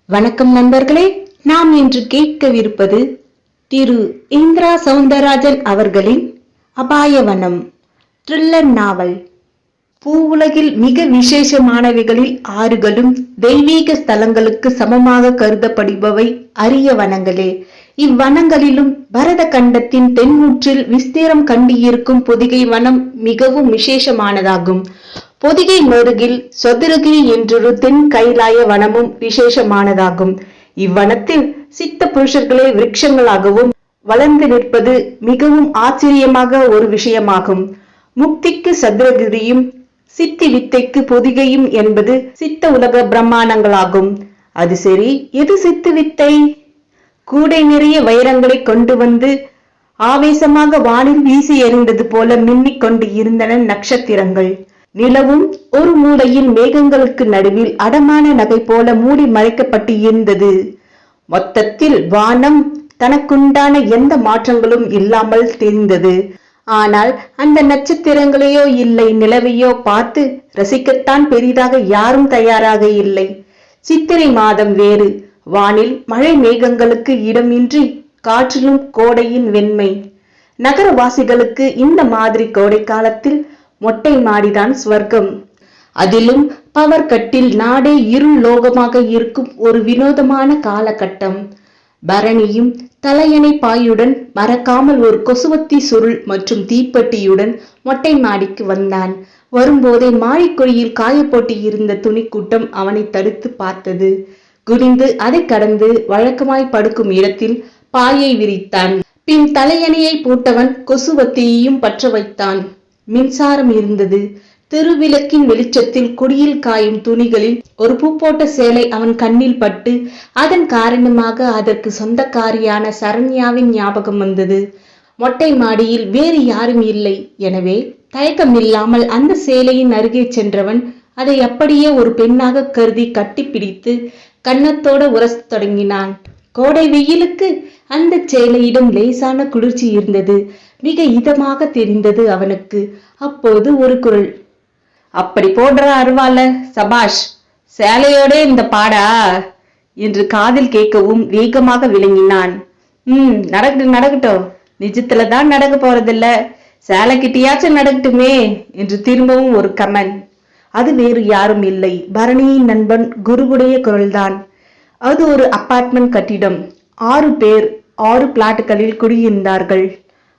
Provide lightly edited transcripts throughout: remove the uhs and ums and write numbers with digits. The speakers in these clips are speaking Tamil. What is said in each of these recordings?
வணக்கம் நண்பர்களே, நாம் இன்று கேட்கவிருப்பது திரு இந்திரா சௌந்தரராஜன் அவர்களின் அபாயவனம் த்ரில்லர் நாவல். பூவுலகில் மிக விசேஷமானவைகளில் ஆறுகளும் தெய்வீக ஸ்தலங்களுக்கு சமமாக கருதப்படுபவை அரிய வனங்களே. இவ்வனங்களிலும் பரத கண்டத்தின் தென்முற்றில் விஸ்தீரம் கண்டியிருக்கும் பொதிகை வனம் மிகவும் விசேஷமானதாகும். பொதிகை மருகில் சதுரகிரி என்றொரு தென் கைலாய வனமும் விசேஷமானதாகும். இவ்வனத்தில் சித்த புருஷர்களே விருட்சங்களாகவும் வளர்ந்து நிற்பது மிகவும் ஆச்சரியமாக ஒரு விஷயமாகும். முக்திக்கு சதுரகிரியும் சித்தி வித்தைக்கு பொதிகையும் என்பது சித்த உலக பிரம்மாண்டங்களாகும். அது சரி, எது சித்து வித்தை? கூடை நிறைய வைரங்களை கொண்டு வந்து ஆவேசமாக வானில் வீசி எறிந்தது போல மின்னிக் கொண்டு இருந்தன நட்சத்திரங்கள். நிலவும் ஒரு மூலையில் மேகங்களுக்கு நடுவில் அடமான நகை போல மூடி மறைக்கப்பட்டு இருந்தது. மொத்தத்தில் வானம் தனக்குண்டான எந்த மாற்றங்களும் இல்லாமல் தெரிந்தது. ஆனால் அந்த நட்சத்திரங்களையோ இல்லை நிலவையோ பார்த்து ரசிக்கத்தான் பெரிதாக யாரும் தயாராக இல்லை. சித்திரை மாதம் வேறு. வானில் மழை மேகங்களுக்கு இடமின்றி காற்றிலும் கோடையின் வெண்மை. நகரவாசிகளுக்கு இந்த மாதிரி கோடை காலத்தில் மொட்டை மாடிதான் ஸ்வர்க்கம். அதிலும் பவர் கட்டில் நாடே இருள் லோகமாக இருக்கும் ஒரு வினோதமான காலகட்டம். பரணியும் தலையணை பாயுடன் மறக்காமல் ஒரு கொசுவத்தி சுருள் மற்றும் தீப்பெட்டியுடன் மொட்டை மாடிக்கு வந்தான். வரும்போதே மாடிக்குழியில் காயப்போட்டு இருந்த துணிக்கூட்டம் அவனை தடுத்து பார்த்தது. குனிந்து அதை கடந்து வழக்கமாய் படுக்கும் இடத்தில் பாயை விரித்தான். பின் தலையணையை போட்டவன் கொசுவத்தியையும் பற்ற வைத்தான். மின்சாரம் இருந்தது. தெருவிளக்கின் வெளிச்சத்தில் கொடியில் காயும் துணிகளில் ஒரு பூ போட்ட சேலை அவன் கண்ணில் பட்டு அதன் காரணமாக அதற்கு சொந்தக்காரியான சரண்யாவின் ஞாபகம் வந்தது. மொட்டை மாடியில் வேறு யாரும் இல்லை. எனவே தயக்கமில்லாமல் அந்த சேலையின் அருகே சென்றவன் அதை அப்படியே ஒரு பெண்ணாக கருதி கட்டிப்பிடித்து கன்னத்தோட உரச தொடங்கினான். கோடை வெயிலுக்கு அந்த சேலையிடம் லேசான குளிர்ச்சி இருந்தது. மிக இதமாக தெரிந்தது அவனுக்கு. அப்போது ஒரு குரல், அப்படி போடுற அருவால சபாஷ், சேலையோட இந்த பாடா என்று காதில் கேட்கவும் வேகமாக விளங்கினான். நடக்கட்டும், நிஜத்துலதான் நடக்க போறதில்ல, சேலை கிட்டியாச்சும் நடக்கட்டுமே என்று திரும்பவும் ஒரு கமெண்ட். அது வேறு யாரும் இல்லை, பரணியின் நண்பன் குருவுடைய குரல்தான். அது ஒரு அபார்ட்மெண்ட் கட்டிடம். 6 பேர் 6 பிளாட்டுகளில் குடியிருந்தார்கள்.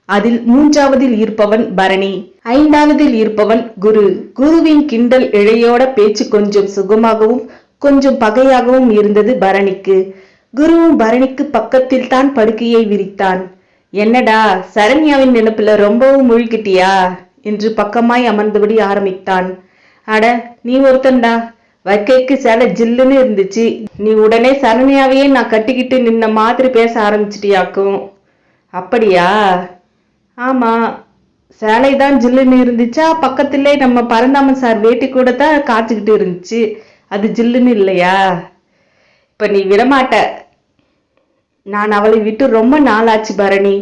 அதில் 3ஆவதில் இருப்பவன் பரணி, 5ஆவதில் இருப்பவன் குரு. குருவின் கிண்டல் இழையோட பேச்சு கொஞ்சம் சுகமாகவும் கொஞ்சம் பகையாகவும் இருந்தது பரணிக்கு. குருவும் பரணிக்கு பக்கத்தில் தான் படுக்கையை விரித்தான். என்னடா சரண்யாவின் நினைப்புல ரொம்பவும் முழுகிட்டியா என்று பக்கமாய் அமர்ந்தபடி ஆரம்பித்தான். அட நீ ஒருத்தன்டா, வைக்கைக்கு சேலை ஜில்லுன்னு இருந்துச்சு, நீ உடனே சரண்யாவையே நான் கட்டிக்கிட்டு நின்ன மாதிரி பேச ஆரம்பிச்சிட்டியாக்கும். அப்படியா? ஆமா, சேலை தான் ஜில்லுன்னு இருந்துச்சா, பக்கத்திலே நம்ம பரந்தாமன் சார் வேட்டி கூட தான் காய்ச்சிக்கிட்டு இருந்துச்சு, அது ஜில்லுன்னு இல்லையா? இப்ப நீ விடமாட்ட. நான் அவளை விட்டு ரொம்ப நாளாச்சு பரணி.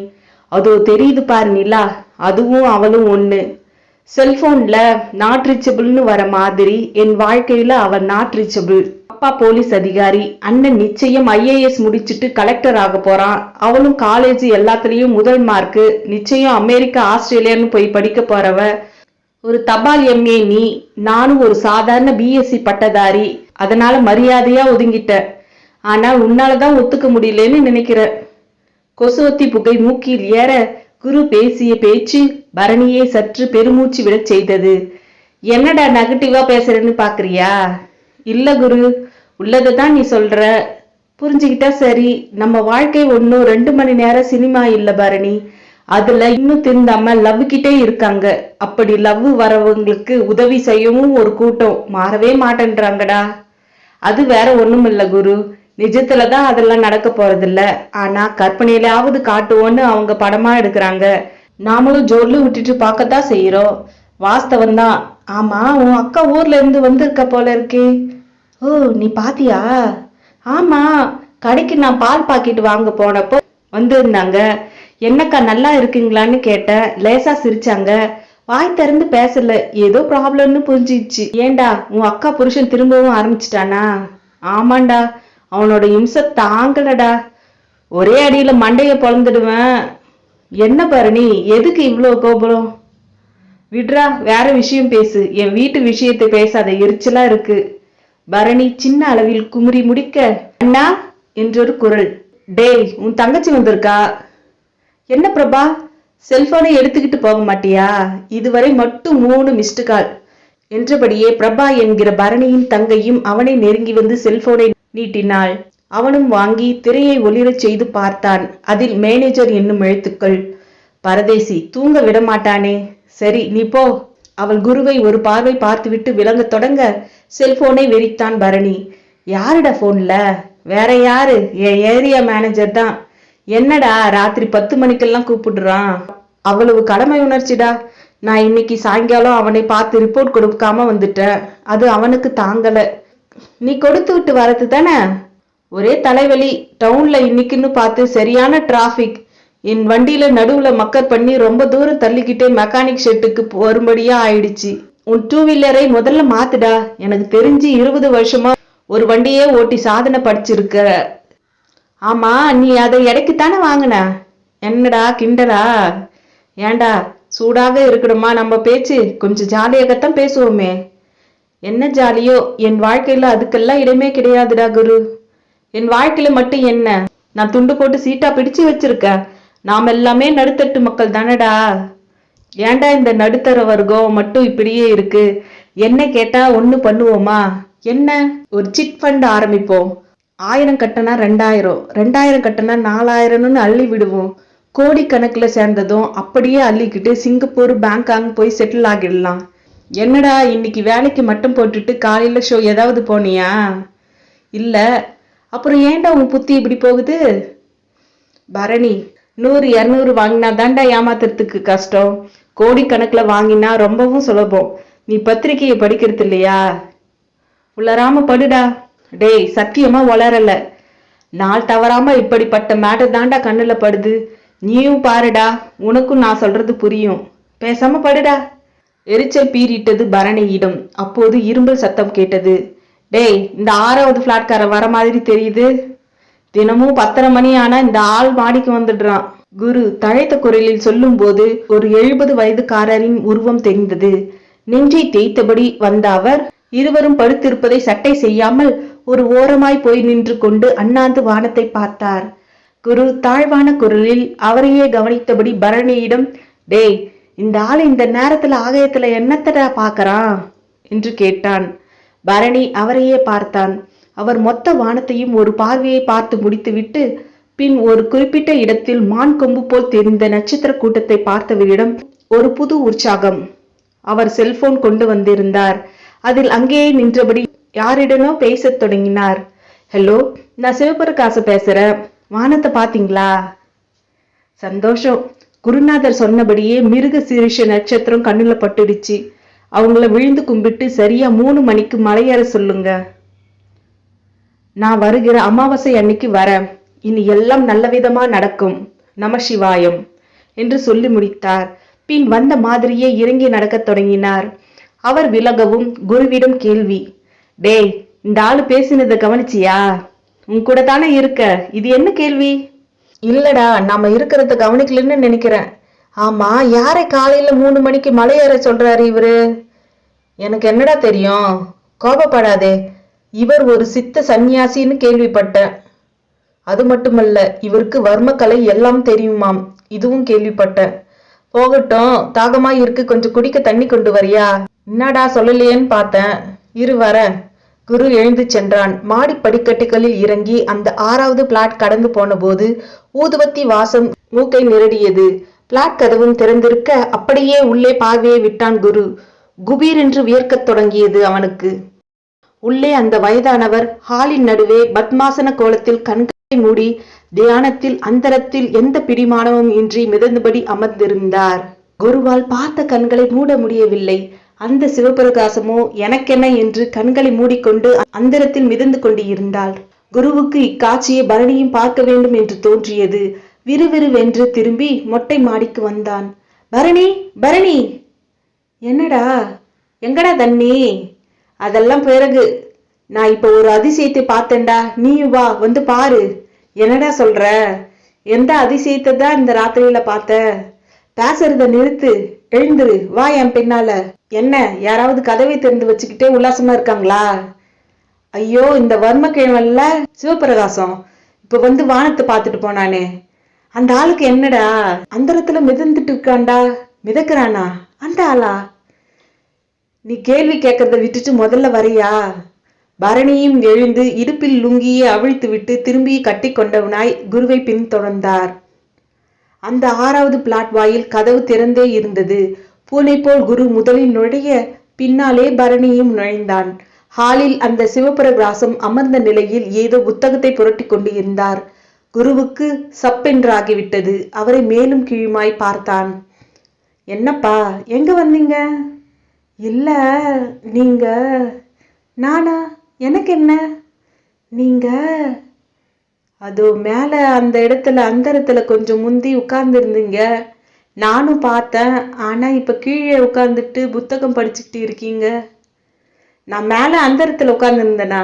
அதோ தெரியுது பாரு நிலா, அதுவும் அவளும் ஒண்ணு. செல்போன்ல நாட் ரீச்சபிள்னு வர மாதிரி என் வாழ்க்கையில அவன் நாட் ரீச்சபிள். அப்பா போலீஸ் அதிகாரி, அண்ணன் நிச்சயம் IAS முடிச்சுட்டு கலெக்டர் ஆக போறான். அவளும் காலேஜ் எல்லாத்துலயும் முதல் மார்க்கு. நிச்சயம் அமெரிக்கா ஆஸ்திரேலியான்னு போய் படிக்க போறவ. ஒரு தபால் MA நீ. நானும் ஒரு சாதாரண BSc பட்டதாரி. அதனால மரியாதையா ஒதுங்கிட்ட. ஆனா உன்னாலதான் ஒத்துக்க முடியலன்னு நினைக்கிற. கொசுவத்தி புகை மூக்கில் ஏற குரு பேசிய பேச்சு பரணியை சற்று பெருமூச்சு விட செய்தது. என்னடா நெகட்டிவா பேசுறேன்னு பாக்குறியா? இல்ல குரு, உள்ளதான் நீ சொல்ற, புரிஞ்சுக்கிட்டா சரி. நம்ம வாழ்க்கை ஒன்னும் 2 மணி நேரம் சினிமா இல்ல பரணி. அதுல இன்னும் திருந்தாம லவ் கிட்டே இருக்காங்க. அப்படி லவ் வரவங்களுக்கு உதவி செய்யவும் ஒரு கூட்டம் மாறவே மாட்டேன்றாங்கடா. அது வேற ஒண்ணும் இல்ல குரு, நிஜத்துலதான் அதெல்லாம் நடக்க போறதில்ல. ஆனா கற்பனையிலாவது காட்டுவோன்னு அவங்க படமா எடுக்கிறாங்க. நாமளும் ஜோர்ல விட்டுட்டு பார்க்கத்தான் செய்யறோம். வாஸ்தவம் தான். ஆமா, உன் அக்கா ஊர்ல இருந்து வந்திருக்க போல இருக்கே. ஓ, நீ பாத்தியா? ஆமா, கடைக்கு நான் பால் பாக்கெட் வாங்க போனப்போ வந்திருந்தாங்க. என்னக்கா நல்லா இருக்குங்களான்னு கேட்டேன். லேசா சிரிச்சாங்க. வாய் திறந்து பேசல. ஏதோ ப்ராப்ளம்னு புரிஞ்சிச்சு. ஏண்டா உன் அக்கா புருஷன் திரும்பவும் ஆரம்பிச்சிட்டானா? ஆமாண்டா, அவனோட இம்சை தாங்கலடா. ஒரே அடியில மண்டைய பொழந்துடுவேன். என்ன பரணி, எதுக்கு இவ்வளோ கோபம்? விட்ரா, வேற விஷயம் பேசு. என் வீட்டு விஷயத்தை பேசாத, எரிச்சலா இருக்கு. பரணி சின்ன அளவில் குமுறி முடிக்க, அண்ணா என்றொரு குரல். டேய், உன் தங்கச்சி வந்திருக்கா. என்ன பிரபா, செல்போனை எடுத்துக்கிட்டு போக மாட்டியா? இதுவரை மட்டும் 3 மிஸ்டு கால் என்றபடியே பிரபா என்கிற பரணியின் தங்கையும் அவனை நெருங்கி வந்து செல்போனை நீட்டினாள். அவனும் வாங்கி திரையை ஒளிரச் செய்து பார்த்தான். அதில் மேனேஜர் என்னும் எழுத்துக்கள். பரதேசி தூங்க விடமாட்டானே. சரி, நீ போ. அவள் குருவை ஒரு பார்வை பார்த்துவிட்டு விளங்க தொடங்க செல்போனை வெறித்தான் பரணி. யாருடா போன்ல? வேற யாரு? என் ஏரியா மேனேஜர் தான். என்னடா ராத்திரி 10 மணிக்கெல்லாம் கூப்பிடுறான்? அவ்வளவு கடமை உணர்ச்சிடா. நான் இன்னைக்கு சாயங்காலம் அவனை பார்த்து ரிப்போர்ட் கொடுக்காம வந்துட்டேன். அது அவனுக்கு தாங்கல. நீ கொடுத்து விட்டு வரது தானே? ஒரே தலைவலி. டவுன்ல இன்னைக்குன்னு பார்த்து சரியான டிராபிக். என் வண்டியில நடுவுல மக்கர் பண்ணி ரொம்ப தூரம் தள்ளிக்கிட்டே மெக்கானிக் ஷெட்டுக்கு வரும்படியா ஆயிடுச்சு. உன் 2 வீலரை முதல்ல மாத்துடா. எனக்கு தெரிஞ்சு 20 வருஷமா ஒரு வண்டியே ஓட்டி சாதனை படிச்சிருக்க. ஆமா, நீ அதை எடைக்குத்தானே வாங்கின? என்னடா கிண்டலா? ஏண்டா, சூடாக இருக்கணுமா நம்ம பேச்சு? கொஞ்சம் ஜாலியாகத்தான் பேசுவோமே. என்ன ஜாலியோ? என் வாழ்க்கையில அதுக்கெல்லாம் இடமே கிடையாதுடா குரு. என் வாழ்க்கையில மட்டும் என்ன? நான் துண்டு போட்டு சீட்டா பிடிச்சு வச்சிருக்க. நாம் எல்லாமே நடுத்தட்டு மக்கள் தானடா. ஏண்டா இந்த நடுத்தர வர்க்கம் மட்டும் இப்படியே இருக்கு? என்ன கேட்டா ஒண்ணு பண்ணுவோமா? என்ன, ஒரு சிட் ஃபண்ட் ஆரம்பிப்போம். 1000 கட்டினா 2000, 2000 கட்டினா 4000ன்னு அள்ளி விடுவோம். கோடி கணக்குல சேர்ந்ததும் அப்படியே அள்ளிக்கிட்டு சிங்கப்பூர் பேங்காங் போய் செட்டில் ஆகிடலாம். என்னடா இன்னைக்கு வேலைக்கு மட்டும் போட்டுட்டு காலையில ஷோ ஏதாவது போனியா? இல்ல. அப்புறம் ஏன்டா உன் புத்தி இப்படி போகுது? பரணி, 100 200 வாங்கினா தாண்டா ஏமாத்துறதுக்கு கஷ்டம். கோடி கணக்குல வாங்கினா ரொம்பவும் சுலபம். நீ பத்திரிகையை படிக்கிறது இல்லையா? உளராம படுடா. டேய், சத்தியமா வளரல. நாள் தவறாம இப்படிப்பட்ட மேட்டர் தாண்டா கண்ணுல படுது. நீயும் பாருடா, உனக்கும் நான் சொல்றது புரியும். பேசாம படுடா. எரிச்சல் பீறிட்டது பரணியிடம். அப்போது இரும்பல் சத்தம் கேட்டது. டேய், இந்த 6வது பிளாட்காரன் வர மாதிரி தெரியுது. தினமும் 10:30 மணி ஆனா இந்த ஆள் மாடிக்கு வந்துடுறான். குரு தழைத்த குரலில் சொல்லும் போது ஒரு 70 வயதுக்காரரின் உருவம் தெரிந்தது. நெஞ்சை தேய்த்தபடி வந்த அவர் இருவரும் படுத்திருப்பதை சட்டை செய்யாமல் ஒரு ஓரமாய் போய் நின்று கொண்டு அண்ணாந்து வானத்தை பார்த்தார். குரு தாழ்வான குரலில் அவரையே கவனித்தபடி பரணியிடம், டேய், இந்த ஆள் இந்த நேரத்துல ஆகாயத்துல என்னத்தடா பாக்கறான் என்று கேட்டான். பரணி அவரையே பார்த்தான். அவர் மொத்த வானத்தையும் ஒரு பார்வையை பார்த்து முடித்துவிட்டு பின் ஒரு குறிப்பிட்ட இடத்தில் மான் கொம்பு போல் தெரிந்த நட்சத்திர கூட்டத்தை பார்த்தவரிடம் ஒரு புது உற்சாகம். அவர் செல்போன் கொண்டு வந்திருந்தார். அதில் அங்கேயே நின்றபடி யாரிடனோ பேசத் தொடங்கினார். ஹலோ, நான் சிவபிரகாச பேசுறேன். வானத்தை பாத்தீங்களா? சந்தோஷம். குருநாதர் சொன்னபடியே மிருக சீரிஷ நட்சத்திரம் கண்ணுல பட்டுடுச்சு. அவங்கள விழுந்து கும்பிட்டு சரியா 3 மணிக்கு மலையேற சொல்லுங்க. நான் வருகிற அமாவாசை அன்னைக்கு வரேன். இனி எல்லாம் நல்ல விதமா நடக்கும். நம சிவாயம் என்று சொல்லி முடித்தார். பின் வந்த மாதிரியே இறங்கி நடக்கத் தொடங்கினார். அவர் விலகவும் குருவிடம் கேள்வி. டேய், இந்த ஆளு பேசினதை கவனிச்சியா? உன் கூட தானே இருக்க. இது என்ன கேள்வி? இல்லடா, நாம இருக்கிறத கவனிக்கலன்னு நினைக்கிறேன். ஆமா, யாரை காலையில 3 மணிக்கு மலையேற சொல்றாரு இவரு? எனக்கு என்னடா தெரியும்? கோபப்படாதே. இவர் ஒரு சித்த சந்நியாசின்னு கேள்விப்பட்டேன். அது மட்டுமல்ல, இவருக்கு வர்மக்கலை எல்லாம் தெரியுமாம். இதுவும் கேள்விப்பட்டேன். போகட்டும், தாகமா இருக்கு, கொஞ்சம் குடிக்க தண்ணி கொண்டு வரியா? என்னடா சொல்லலையேன்னு பார்த்தேன். இரு வரேன். குரு எழுந்து சென்றான். மாடி படிக்கட்டுகளில் இறங்கி அந்த 6வது பிளாட் கடந்து போன போது ஊதுவத்தி வாசம் மூக்கை நிரடியது. பிளாட் கதவும் திறந்திருக்க அப்படியே உள்ளே பார்வையை விட்டான் குரு. குபீர் என்று வியர்க்கத் தொடங்கியது அவனுக்கு. உள்ளே அந்த வயதானவர் ஹாலின் நடுவே பத்மாசன கோலத்தில் கண்களை மூடி தியானத்தில் அந்தரத்தில் எந்த பிடிமானமும் இன்றி மிதந்தபடி அமர்ந்திருந்தார். குருவால் பார்த்த கண்களை மூட முடியவில்லை. அந்த சிவபிரகாசமோ எனக்கென்ன என்று கண்களை மூடிக்கொண்டு அந்தரத்தில் மிதந்து கொண்டு இருந்தாள். குருவுக்கு இக்காட்சியை பரணியும் பார்க்க வேண்டும் என்று தோன்றியது. விறுவிறுவென்று திரும்பி மொட்டை மாடிக்கு வந்தான். பரணி, பரணி! என்னடா? எங்கடா தண்ணி? அதெல்லாம் பிறகு. நான் இப்ப ஒரு அதிசயத்தை பார்த்தேன்டா, நீயும் வா வந்து பாரு. என்னடா சொல்ற? எந்த அதிசயத்தை தான் இந்த ராத்திரியில பார்த்த? பேசுறத நிறுத்து, எழுந்துரு, வா என் பின்னால. என்ன யாராவது கதவை திறந்து வச்சுக்கிட்டே உல்லாசமா இருக்காங்களா? ஐயோ, இந்த வர்மக்கிழமல்ல சிவபிரகாசம் இப்ப வந்து வானத்தை பார்த்துட்டு போனானே, அந்த ஆளுக்கு என்னடா அந்தரத்துல மிதந்துட்டு இருக்கான்டா? மிதக்கிறானா அந்த ஆளா? நீ கேள்வி கேட்கறத விட்டுட்டு முதல்ல வரியா? பரணியும் எழுந்து இடுப்பில் லுங்கியை அவிழ்த்து விட்டு திரும்பி கட்டி கொண்டவனாய் குருவை பின்தொடர்ந்தார். அந்த 6வது பிளாட் வாயில் கதவு திறந்தே இருந்தது. பூனை போல் குரு முதலில் நுழைய பின்னாலே பரணியும் நுழைந்தான். ஹாலில் அந்த சிவபிரகாசம் அமர்ந்த நிலையில் ஏதோ புத்தகத்தை புரட்டி கொண்டு இருந்தார். குருவுக்கு சப்பென்றாகிவிட்டது. அவரை மேலும் கீழுமாய் பார்த்தான். என்னப்பா, எங்க வந்தீங்க? இல்ல நீங்க. நானா? எனக்கு என்ன? நீங்க அதோ மேல அந்த இடத்துல அந்தரத்துல கொஞ்சம் முந்தி உட்கார்ந்து இருந்தீங்க. நானும் பார்த்தேன். ஆனா இப்ப கீழே உட்கார்ந்துட்டு புத்தகம் படிச்சுக்கிட்டு இருக்கீங்க. நான் மேல அந்தரத்துல உட்கார்ந்து இருந்தேனா?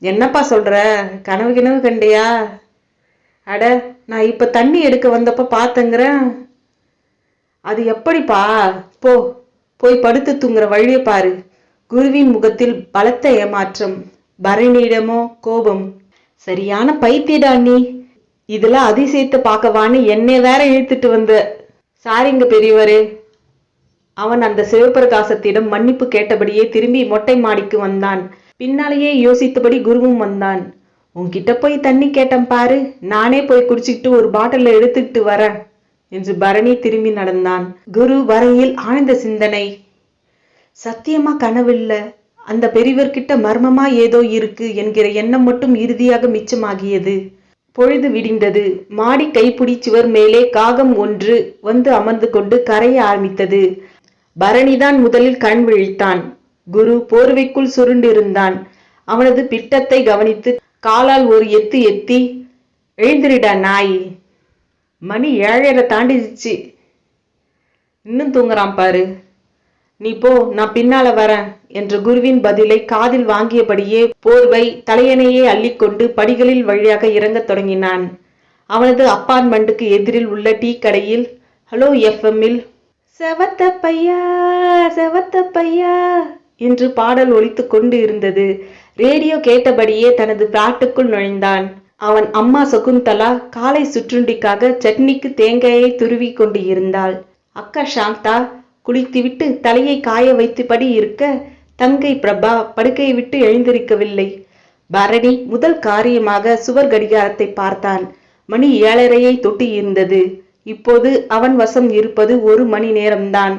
என்னப்பா சொல்ற? கனவு கண்டியா? அட, நான் இப்ப தண்ணி எடுக்க வந்தப்ப பார்த்தேங்கிறேன். அது எப்படிப்பா? போய் படுத்து தூங்குற வழிய பாரு. குருவின் முகத்தில் பலத்த ஏமாற்றம், பரணியிடமோ கோபம். சரியான பைத்தியடா நீ. இதெல்லாம் அதிசயத்தை பார்க்கவான்னு என்னை வேற இழுத்துட்டு வந்த. சாரிங்க பெரியவரே. அவன் அந்த சிவபிரகாசத்திடம் மன்னிப்பு கேட்டபடியே திரும்பி மொட்டை மாடிக்கு வந்தான். பின்னாலேயே யோசித்தபடி குருவும் வந்தான். உன்கிட்ட போய் தண்ணி கேட்டேன் பாரு, நானே போய் குடிச்சுக்கிட்டு ஒரு பாட்டில எடுத்துக்கிட்டு வரேன் என்று பரணி திரும்பி நடந்தான். குரு வரையில் ஆழ்ந்த சிந்தனை. சத்தியமா கனவில்ல, அந்த பெரியவர்கிட்ட மர்மமா ஏதோ இருக்கு என்கிற எண்ணம் மட்டும் இறுதியாக மிச்சமாகியது. பொழுது விடிந்தது. மாடி கைப்பிடி சுவர் மேலே காகம் ஒன்று வந்து அமர்ந்து கொண்டு கரைய ஆரம்பித்தது. பரணிதான் முதலில் கண் விழித்தான். குரு போர்வைக்குள் சுருண்டிருந்தான். அவனது பிட்டத்தை கவனித்து காலால் ஒரு எத்து எத்தி, எழுந்திரிடா நாய், மணி 7:30 தாண்டிடுச்சு, இன்னும் தூங்குறான் பாரு, நீ போ, நான் பின்னால வரேன் என்ற குருவின் பதிலை காதில் வாங்கியபடியே போர்வை தலையணையை அள்ளிக்கொண்டு படிகளில் வழியாக இறங்கத் தொடங்கினான். அவனது அப்பார்ட்மெண்ட்டுக்கு எதிரில் உள்ள டீ கடையில் ஹலோ எஃப்எம்மில் செவத்த பையா செவத்த பையா என்று பாடல் ஒலித்து கொண்டு இருந்தது. ரேடியோ கேட்டபடியே தனது பிளாட்டுக்குள் நுழைந்தான். அவன் அம்மா சகுந்தலா காலை சுற்றுண்டிக்காக சட்னிக்கு தேங்காயை துருவி கொண்டு இருந்தாள். அக்கா சாந்தா குளித்துவிட்டு தலையை காய வைத்தபடி இருக்க, தங்கை பிரபா படுக்கையை விட்டு எழுந்திருக்கவில்லை. பரணி முதல் காரியமாக சுவர் கடிகாரத்தை பார்த்தான். மணி 7:30 தொட்டி இருந்தது. இப்போது அவன் வசம் இருப்பது 1 மணி நேரம்தான்.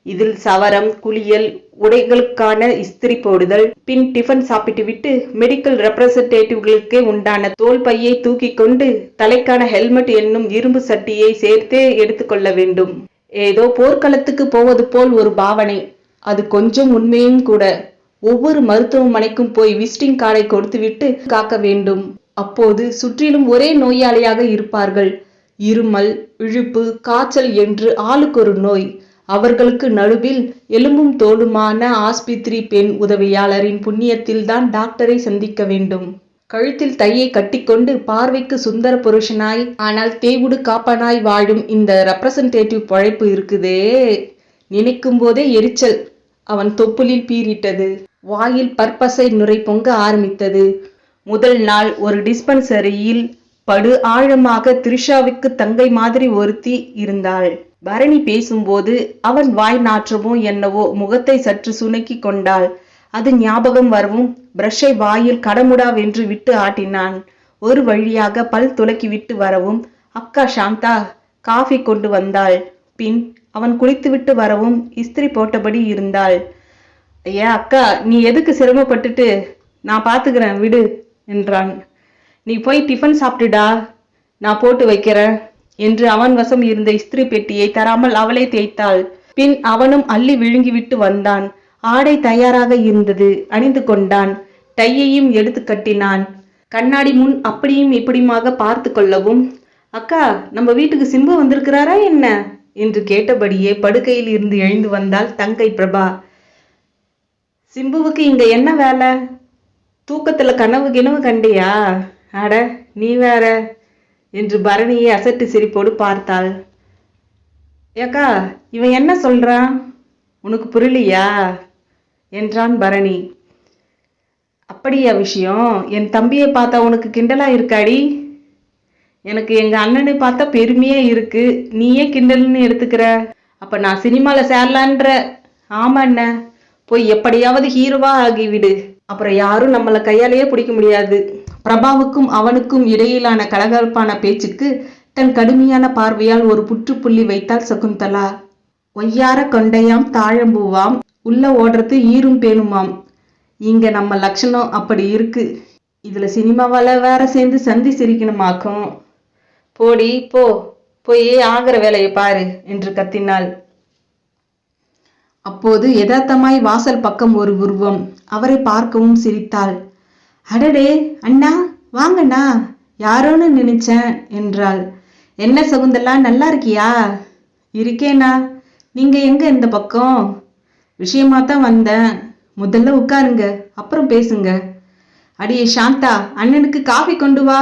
இதில் சவரம், குளியல், உடைகளுக்கான இஸ்திரி போடுதல், பின் டிஃபன் சாப்பிட்டு விட்டு மெடிக்கல் ரெப்ரசன்டேட்டிவ்களுக்கே உண்டான தோல் பையை தூக்கி கொண்டு தலைக்கான ஹெல்மெட் என்னும் இரும்பு சட்டியை சேர்த்தே எடுத்துக்கொள்ள வேண்டும். ஏதோ போர்க்களத்துக்கு போவது போல் ஒரு பாவனை. அது கொஞ்சம் உண்மையும் கூட. ஒவ்வொரு மருத்துவமனைக்கும் போய் விசிட்டிங் கார்டை கொடுத்துவிட்டு காக்க வேண்டும். அப்போது சுற்றிலும் ஒரே நோயாளியாக இருப்பார்கள். இருமல், இழுப்பு, காய்ச்சல் என்று ஆளுக்கொரு நோய். அவர்களுக்கு நடுவில் எலும்பும் தோலுமான ஆஸ்பத்திரி பெண் உதவியாளரின் புண்ணியத்தில் தான் டாக்டரை சந்திக்க வேண்டும். கழுத்தில் தையை கட்டிக்கொண்டு பார்வைக்கு சுந்தர புருஷனாய் ஆனால் தேவுடு காப்பனாய் வாழும் இந்த ரெப்ரசன்டேட்டிவ் பழைப்பு இருக்குதே, நினைக்கும் போதே எரிச்சல் அவன் தொப்புளில் பீறிட்டது. வாயில் பற்பசை நுரை பொங்க ஆரம்பித்தது. முதல் நாள் ஒரு டிஸ்பென்சரியில் படு ஆழமாக த்ரிஷாவுக்கு தங்கை மாதிரி ஒருத்தி இருந்தாள். பரணி பேசும்போது அவன் வாய் நாற்றமோ என்னவோ முகத்தை சற்று சுணுக்கி கொண்டாள். அது ஞாபகம் வரவும் பிரஷை வாயில் கடமுடாவென்று விட்டு ஆட்டினான். ஒரு வழியாக பல் துலக்கி விட்டு வரவும் அக்கா சாந்தா காஃபி கொண்டு வந்தாள். பின் அவன் குளித்துவிட்டு வரவும் இஸ்திரி போட்டபடி இருந்தாள். ஐயா அக்கா, நீ எதுக்கு சிரமப்பட்டுட்டு, நான் பாத்துக்கிறேன் விடு என்றான். நீ போய் டிஃபன் சாப்பிட்டுடா, நான் போட்டு வைக்கிறேன் என்று அவன் வசம் இருந்த இஸ்திரி பெட்டியை தராமல் அவளே தேய்த்தாள். பின் அவனும் அள்ளி விழுங்கிவிட்டு வந்தான். ஆடை தயாராக இருந்தது. அணிந்து கொண்டான். டையையும் எடுத்து கட்டினான். கண்ணாடி முன் அப்படியும் இப்படியுமாக பார்த்து கொள்ளவும், அக்கா நம்ம வீட்டுக்கு சிம்பு வந்திருக்கிறாரா என்ன என்று கேட்டபடியே படுக்கையில் இருந்து எழுந்து வந்தாள் தங்கை பிரபா. சிம்புவுக்கு இங்க என்ன வேலை? தூக்கத்துல கனவு கிணவு கண்டியா? அட நீ வேற என்று பரணியை அசட்டு சிரிப்போடு பார்த்தாள். ஏக்கா, இவன் என்ன சொல்றான், உனக்கு புரியலையா என்றான் பரணி. அப்படியா விஷயம்? என் தம்பியை பார்த்தா உனக்கு கிண்டலா இருக்காடி? எனக்கு எங்க அண்ணனை பார்த்தா பெருமையா இருக்கு, நீயே கிண்டல்னு எடுத்துக்கிற. அப்ப நான் சினிமால சேரலான்ற? ஆமா அண்ண, போய் எப்படியாவது ஹீரோவா ஆகிவிடு, அப்புறம் யாரும் நம்மளை கையாலேயே பிடிக்க முடியாது. பிரபாவுக்கும் அவனுக்கும் இடையிலான கலகலப்பான பேச்சுக்கு தன் கடுமையான பார்வையால் ஒரு புற்றுப்புள்ளி வைத்தாள் சகுந்தலா. ஒய்யார கொண்டையாம் தாழம்பூவாம், உள்ள ஓடுறது ஈரும் பேணுமாம். இங்க நம்ம லட்சணம் அப்படி இருக்கு, இதுல சினிமாவால வேற சேர்ந்து சந்தி சிரிக்கணுமாக்கும். போடி போ, போய் ஆகிற வேலையை பாரு என்று கத்தினாள். அப்போது யதார்த்தமாய் வாசல் பக்கம் ஒரு உருவம் அவரை பார்க்கவும் சிரித்தாள். அடடே அண்ணா, வாங்கண்ணா, யாரோன்னு நினைச்சேன் என்றாள். என்ன சகுந்தலா, நல்லா இருக்கியா? இருக்கேண்ணா, நீங்க எங்க இந்த பக்கம்? விஷயமாத்தான் வந்தேன். முதல்ல உட்காருங்க, அப்புறம் பேசுங்க. அடியே சாந்தா, அண்ணனுக்கு காஃபி கொண்டு வா.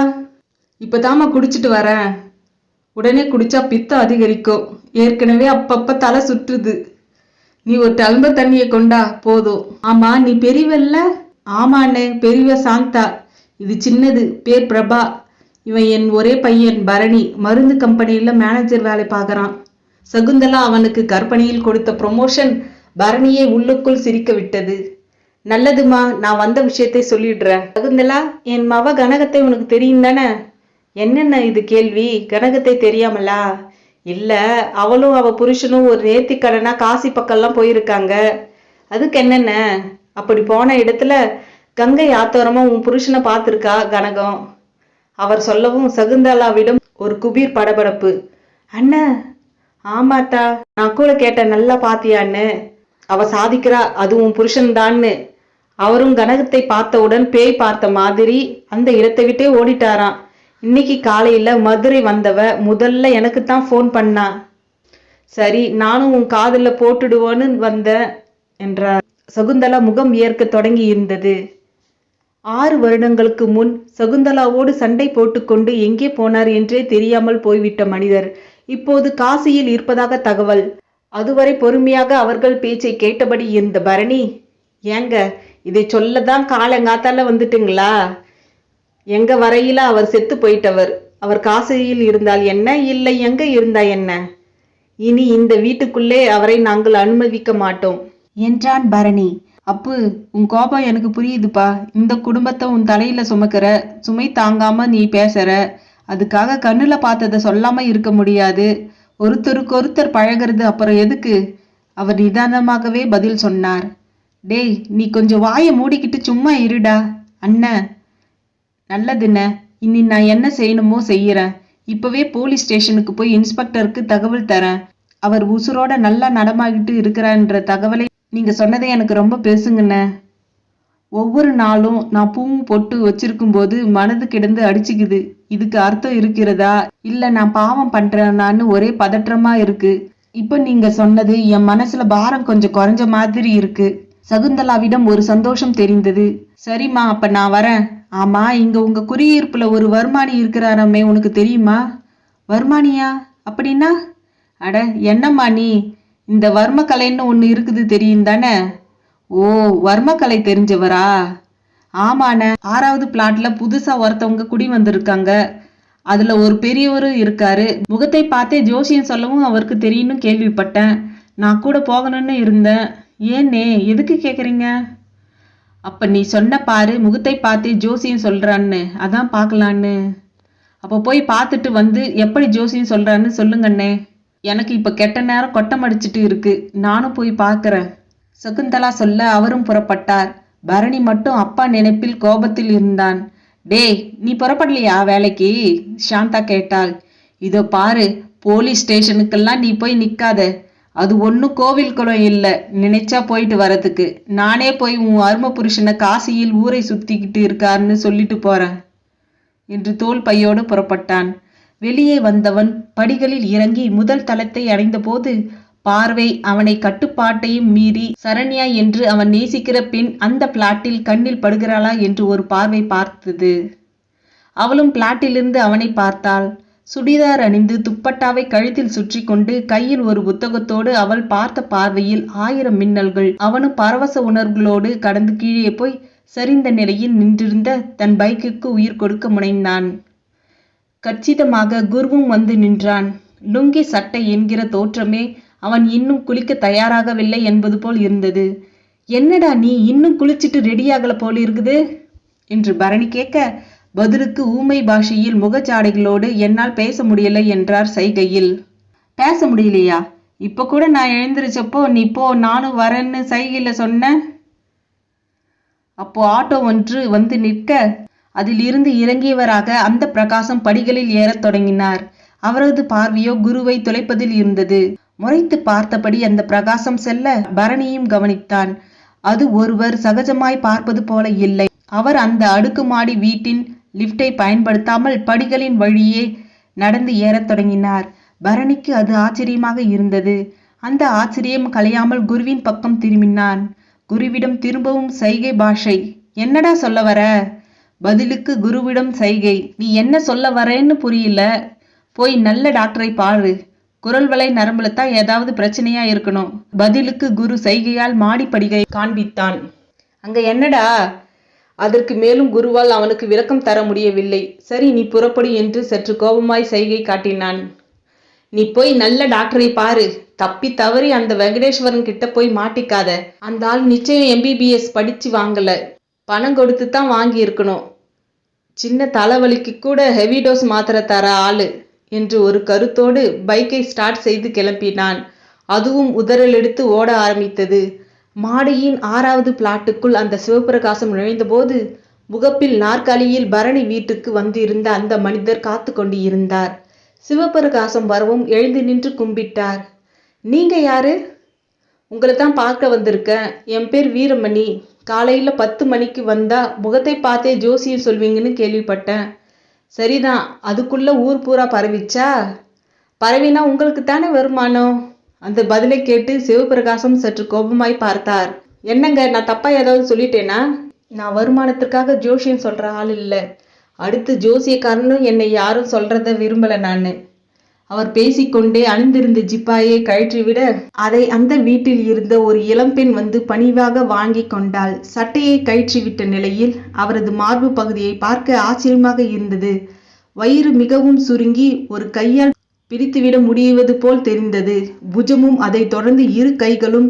இப்பதாமா குடிச்சிட்டு வரேன். உடனே குடிச்சா பித்தம் அதிகரிக்கும், ஏற்கனவே அப்பப்ப தலை சுற்றுது. நீ ஒரு டல்ம்ப தண்ணியை கொண்டா போதும். ஆமா, நீ பெரியவல்ல? ஆமாண்ணே, பெரியவ சாந்தா. இது சின்னது, பேர் பிரபா. இவன் என் ஒரே பையன் பரணி, மருந்து கம்பெனியில மேனேஜர் வேலை பார்க்கறான். சகுந்தலா அவனுக்கு கற்பனையில் கொடுத்த ப்ரொமோஷன் பரணியை உள்ளுக்குள் சிரிக்க விட்டது. நல்லதுமா, நான் வந்த விஷயத்தை சொல்லிடுறேன். சகுந்தலா, என் மவ கனகத்தை உனக்கு தெரியும் தானே? என்னென்ன இது கேள்வி? கனகத்தை தெரியாமலா? இல்ல, அவளும் அவ புருஷனும் ஒரு நேர்த்திக்கடனா காசி பக்கம்லாம் போயிருக்காங்க. அதுக்கு என்னென்ன? அப்படி போன இடத்துல கங்கை ஆத்தோரமா உன் புருஷனை பார்த்துருக்கா கனகம். அவர் சொல்லவும் சகுந்தலாவிடம் ஒரு குபீர் படபடப்பு. அண்ணா, ஆமாத்தா, நான் கூட கேட்டேன், நல்லா பாத்தியான்னு. அவ சாதிக்கிறா, அது உன் புருஷன்தான்னு. அவரும் கனகத்தை பார்த்தவுடன் பேய் பார்த்த மாதிரி அந்த இடத்தை விட்டே ஓடிட்டாராம். இன்னைக்கு காலையில மதுரை வந்தவ முதல்ல எனக்கு தான் ஃபோன் பண்ணா. சரி, நானும் உன் காதுல போட்டுடுவோன்னு வந்தேன் என்றார். சகுந்தலா முகம் வியர்க்க தொடங்கி இருந்தது. 6 வருடங்களுக்கு முன் சகுந்தலாவோடு சண்டை போட்டுக்கொண்டு எங்கே போனார் என்றே தெரியாமல் போய்விட்ட மனிதர் இப்போது காசியில் இருப்பதாக தகவல். அதுவரை பொறுமையாக அவர்கள் பேச்சை கேட்டபடி இருந்த பரணி, ஏங்க, இதை சொல்லதான் காலங்காத்தால வந்துட்டுங்களா? எங்க வரையில அவர் செத்து போயிட்டவர். அவர் காசியில் இருந்தால் என்ன, இல்லை எங்க இருந்தா என்ன? இனி இந்த வீட்டுக்குள்ளே அவரை நாங்கள் அனுமதிக்க மாட்டோம் என்றான் பரணி. அப்பு, உன் கோபம் எனக்கு புரியுதுப்பா. இந்த குடும்பத்தை உன் தலையில சுமக்கிற, சுமை தாங்காம நீ பேசுற. அதுக்காக கண்ணுல பார்த்ததை சொல்லாம இருக்க முடியாது. ஒருத்தருக்கொருத்தர் பழகிறது அப்புறம் எதுக்கு? அவர் நிதானமாகவே பதில் சொன்னார். டேய், நீ கொஞ்சம் வாயை மூடிக்கிட்டு சும்மா இருடா. அண்ணன், நல்லதுண்ண, இனி நான் என்ன செய்யணுமோ செய்யறேன். இப்பவே போலீஸ் ஸ்டேஷனுக்கு போய் இன்ஸ்பெக்டருக்கு தகவல் தரேன். அவர் உசுரோட நல்லா நடமாகிட்டு இருக்கிறான்ற தகவலை நீங்க சொன்னதே எனக்கு ரொம்ப பேசுங்கண்ண. ஒவ்வொரு நாளும் நான் பூவும் பொட்டு வச்சிருக்கும் போது மனது கிடந்து அடிச்சுக்குது. இதுக்கு அர்த்தம் இருக்கிறதா, இல்ல நான் பாவம் பண்றேனான்னு ஒரே பதற்றமா இருக்கு. இப்ப நீங்க சொன்னது என் மனசுல பாரம் கொஞ்சம் குறைஞ்ச மாதிரி இருக்கு. சகுந்தலாவிடம் ஒரு சந்தோஷம் தெரிந்தது. சரிம்மா, அப்ப நான் வரேன். ஆமா, இங்க உங்க குடியிருப்புல ஒரு வருமானி இருக்கிறாரமே, உனக்கு தெரியுமா? வருமானியா? அப்படின்னா? அட என்னம்மா நீ, இந்த வர்மக்கலைன்னு ஒண்ணு இருக்குது தெரியும் தானே? ஓ, வர்மக்கலை தெரிஞ்சவரா? ஆமான, 6வது பிளாட்ல புதுசா ஒருத்தவங்க குடி வந்திருக்காங்க. அதுல ஒரு பெரியவரும் இருக்காரு. முகத்தை பார்த்தே ஜோசியம் சொல்லவும் அவருக்கு தெரியும்னு கேள்விப்பட்டேன். நான் கூட போகணும்னு இருந்தேன். ஏன்னே, எதுக்கு கேக்குறீங்க? அப்ப நீ சொன்ன பாரு, முகத்தை பார்த்தே ஜோசியம் சொல்றான்னு, அதான் பார்க்கலான்னு. அப்ப போய் பார்த்துட்டு வந்து எப்படி ஜோசியம் சொல்றான்னு சொல்லுங்கண்ணே. எனக்கு இப்ப கெட்ட நேரம் கொட்டம் அடிச்சிட்டு இருக்கு, நானும் போய் பார்க்கறேன். சகுந்தலா சொல்ல அவரும் புறப்பட்டார். பரணி மட்டும் அப்பா நினைப்பில் கோபத்தில் இருந்தான். டேய், நீ புறப்படலையா வேலைக்கு? சாந்தா கேட்டாள். இதோ பாரு, போலீஸ் ஸ்டேஷனுக்கெல்லாம் நீ போய் நிக்காத. அது ஒன்னும் கோவில் குளம் இல்ல, நினைச்சா போயிட்டு வரதுக்கு. நானே போய் உன் அரும புருஷனை காசியில் ஊரை சுத்திக்கிட்டு இருக்காருன்னு சொல்லிட்டு போறேன் என்று தோல் பையோடு புறப்பட்டான். வெளியே வந்தவன் படிகளில் இறங்கி முதல் தளத்தை அடைந்த போது பார்வை அவனை கட்டுப்பாட்டையும் மீறி சரண்யா என்று அவன் நேசிக்கிற பெண் அந்த பிளாட்டில் கண்ணில் படுகிறாளா என்று ஒரு பார்வை பார்த்தது. அவளும் பிளாட்டிலிருந்து அவனை பார்த்தாள். சுடிதார் அணிந்து துப்பட்டாவை கழுத்தில் சுற்றி கொண்டு கையில் ஒரு புத்தகத்தோடு அவள் பார்த்த பார்வையில் 1000 மின்னல்கள். அவனும் பரவச உணர்வுகளோடு கடந்து கீழே போய் சரிந்த நிலையில் நின்றிருந்த தன் பைக்குக்கு உயிர் கொடுக்க முனைந்தான். கச்சிதமாக குருவும் வந்து நின்றான். லுங்கி சட்டை என்கிற தோற்றமே அவன் இன்னும் குளிக்க தயாராகவில்லை என்பது போல் இருந்தது. என்னடா நீ இன்னும் குளிச்சிட்டு ரெடியாகல போல் இருக்குது என்று பரணி கேட்க, பதிலுக்கு ஊமை பாஷையில் முகச்சாடைகளோடு என்னால் பேச முடியலை என்றார் சைகையில். பேச முடியலையா? இப்ப கூட நான் எழுந்திருச்சப்போ நீ போ நானும் வரேன்னு சைகையில சொன்ன. அப்போ ஆட்டோ ஒன்று வந்து நிற்க அதில் இருந்து இறங்கியவராக அந்த பிரகாசம் படிகளில் ஏறத் தொடங்கினார். அவரது பார்வையோ குருவை துளைப்பதில் இருந்தது. முறைத்து பார்த்தபடி அந்த பிரகாசம் செல்ல பரணியும் கவனித்தான். அது ஒருவர் சகஜமாய் பார்ப்பது போல இல்லை. அவர் அந்த அடுக்குமாடி வீட்டின் லிப்டை பயன்படுத்தாமல் படிகளின் வழியே நடந்து ஏறத் தொடங்கினார். பரணிக்கு அது ஆச்சரியமாக இருந்தது. அந்த ஆச்சரியம் கலையாமல் குருவின் பக்கம் திரும்பினான். குருவிடம் திரும்பவும் சைகை பாஷை. என்னடா சொல்ல வர? பதிலுக்கு குருவிடம் சைகை. நீ என்ன சொல்ல வரேன்னு புரியல. போய் நல்ல டாக்டரை பாரு. குரல் வலை நரம்புல தான் ஏதாவது பிரச்சனையா இருக்கணும். பதிலுக்கு குரு சைகையால் மாடிப்படிகை காண்பித்தான். அங்க என்னடா? அதற்கு மேலும் குருவால் அவனுக்கு விளக்கம் தர முடியவில்லை. சரி நீ புறப்படு என்று சற்று கோபமாய் சைகை காட்டினான். நீ போய் நல்ல டாக்டரை பாரு. தப்பி தவறி அந்த வெங்கடேஸ்வரன் கிட்ட போய் மாட்டிக்காத. அந்த ஆள் நிச்சயம் MBBS படிச்சு வாங்கல, பணம் கொடுத்து தான் வாங்கி இருக்கணும். சின்ன தலைவலிக்கு கூட ஹெவி டோஸ் மாத்திரை தர ஆளு என்று ஒரு கருத்தோடு பைக்கை ஸ்டார்ட் செய்து கிளம்பினான். அதுவும் உதறல் எடுத்து ஓட ஆரம்பித்தது. மாடியின் 6வது பிளாட்டுக்குள் அந்த சிவபிரகாசம் நுழைந்தபோது முகப்பில் நாற்காலியில் பரணி வீட்டுக்கு வந்து இருந்த அந்த மனிதர் காத்து கொண்டு இருந்தார். சிவபிரகாசம் வரவும் எழுந்து நின்று கும்பிட்டார். நீங்க யாரு? உங்களை தான் பார்க்க வந்திருக்கேன். என் பேர் வீரமணி. காலையில 10 மணிக்கு வந்தா முகத்தை பார்த்தே ஜோசியம் சொல்வீங்கன்னு கேள்விப்பட்டேன். சரிதான், அதுக்குள்ள ஊர் பூரா பரவிச்சா? பரவினா உங்களுக்கு தானே வருமானம். அந்த பதிலை கேட்டு சிவபிரகாசம் சற்று கோபமாய் பார்த்தார். என்னங்க, நான் தப்பா ஏதாவது சொல்லிட்டேனா? நான் வருமானத்திற்காக ஜோசியம் சொல்ற ஆள் இல்லை. அடுத்து ஜோசியக்காரனும் என்னை யாரும் சொல்றத விரும்பல நானு. அவர் பேசிக்கொண்டே அணிந்திருந்த ஜிப்பாயை கழற்றிவிட அதை அந்த வீட்டில் இருந்த ஒரு இளம்பெண் வந்து பணிவாக வாங்கி கொண்டாள். சட்டையை கழற்றிவிட்ட நிலையில் அவரது மார்பு பகுதியை பார்க்க ஆச்சரியமாக இருந்தது. வயிறு மிகவும் சுருங்கி ஒரு கையால் பிரித்துவிட முடிவது போல் தெரிந்தது. புஜமும் அதை தொடர்ந்து இரு கைகளும்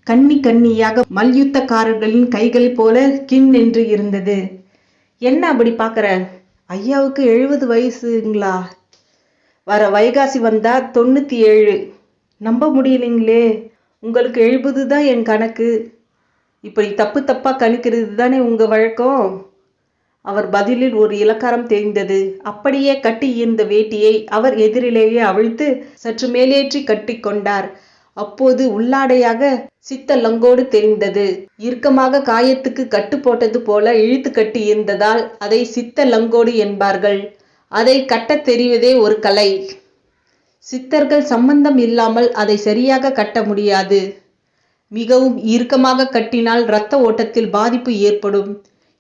கன்னியாக மல்யுத்தக்காரர்களின் கைகளை போல கின் என்று இருந்தது. என்ன அப்படி பார்க்குற? ஐயாவுக்கு 70 வயசுங்களா? வர வைகாசி வந்தா 97. நம்ப முடியலைங்களே. உங்களுக்கு 70 தான் என் கணக்கு. இப்படி தப்பா கணிக்கிறது தானே உங்க வழக்கம். அவர் பதிலில் ஒரு இலக்காரம் தெரிந்தது. அப்படியே கட்டி இருந்த வேட்டியை அவர் எதிரிலேயே அவிழ்த்து சற்று மேலேற்றி கட்டி கொண்டார். அப்போது உள்ளாடையாக சித்த லங்கோடு தெரிந்தது. இறுக்கமாக காயத்துக்கு கட்டு போட்டது போல இழுத்து கட்டி இருந்ததால் அதை சித்த லங்கோடு என்பார்கள். அதை கட்டத் தெரிவதே ஒரு கலை. சித்தர்கள் சம்பந்தம் இல்லாமல் அதை சரியாக கட்ட முடியாது. மிகவும் இறுக்கமாக கட்டினால் இரத்த ஓட்டத்தில் பாதிப்பு ஏற்படும்.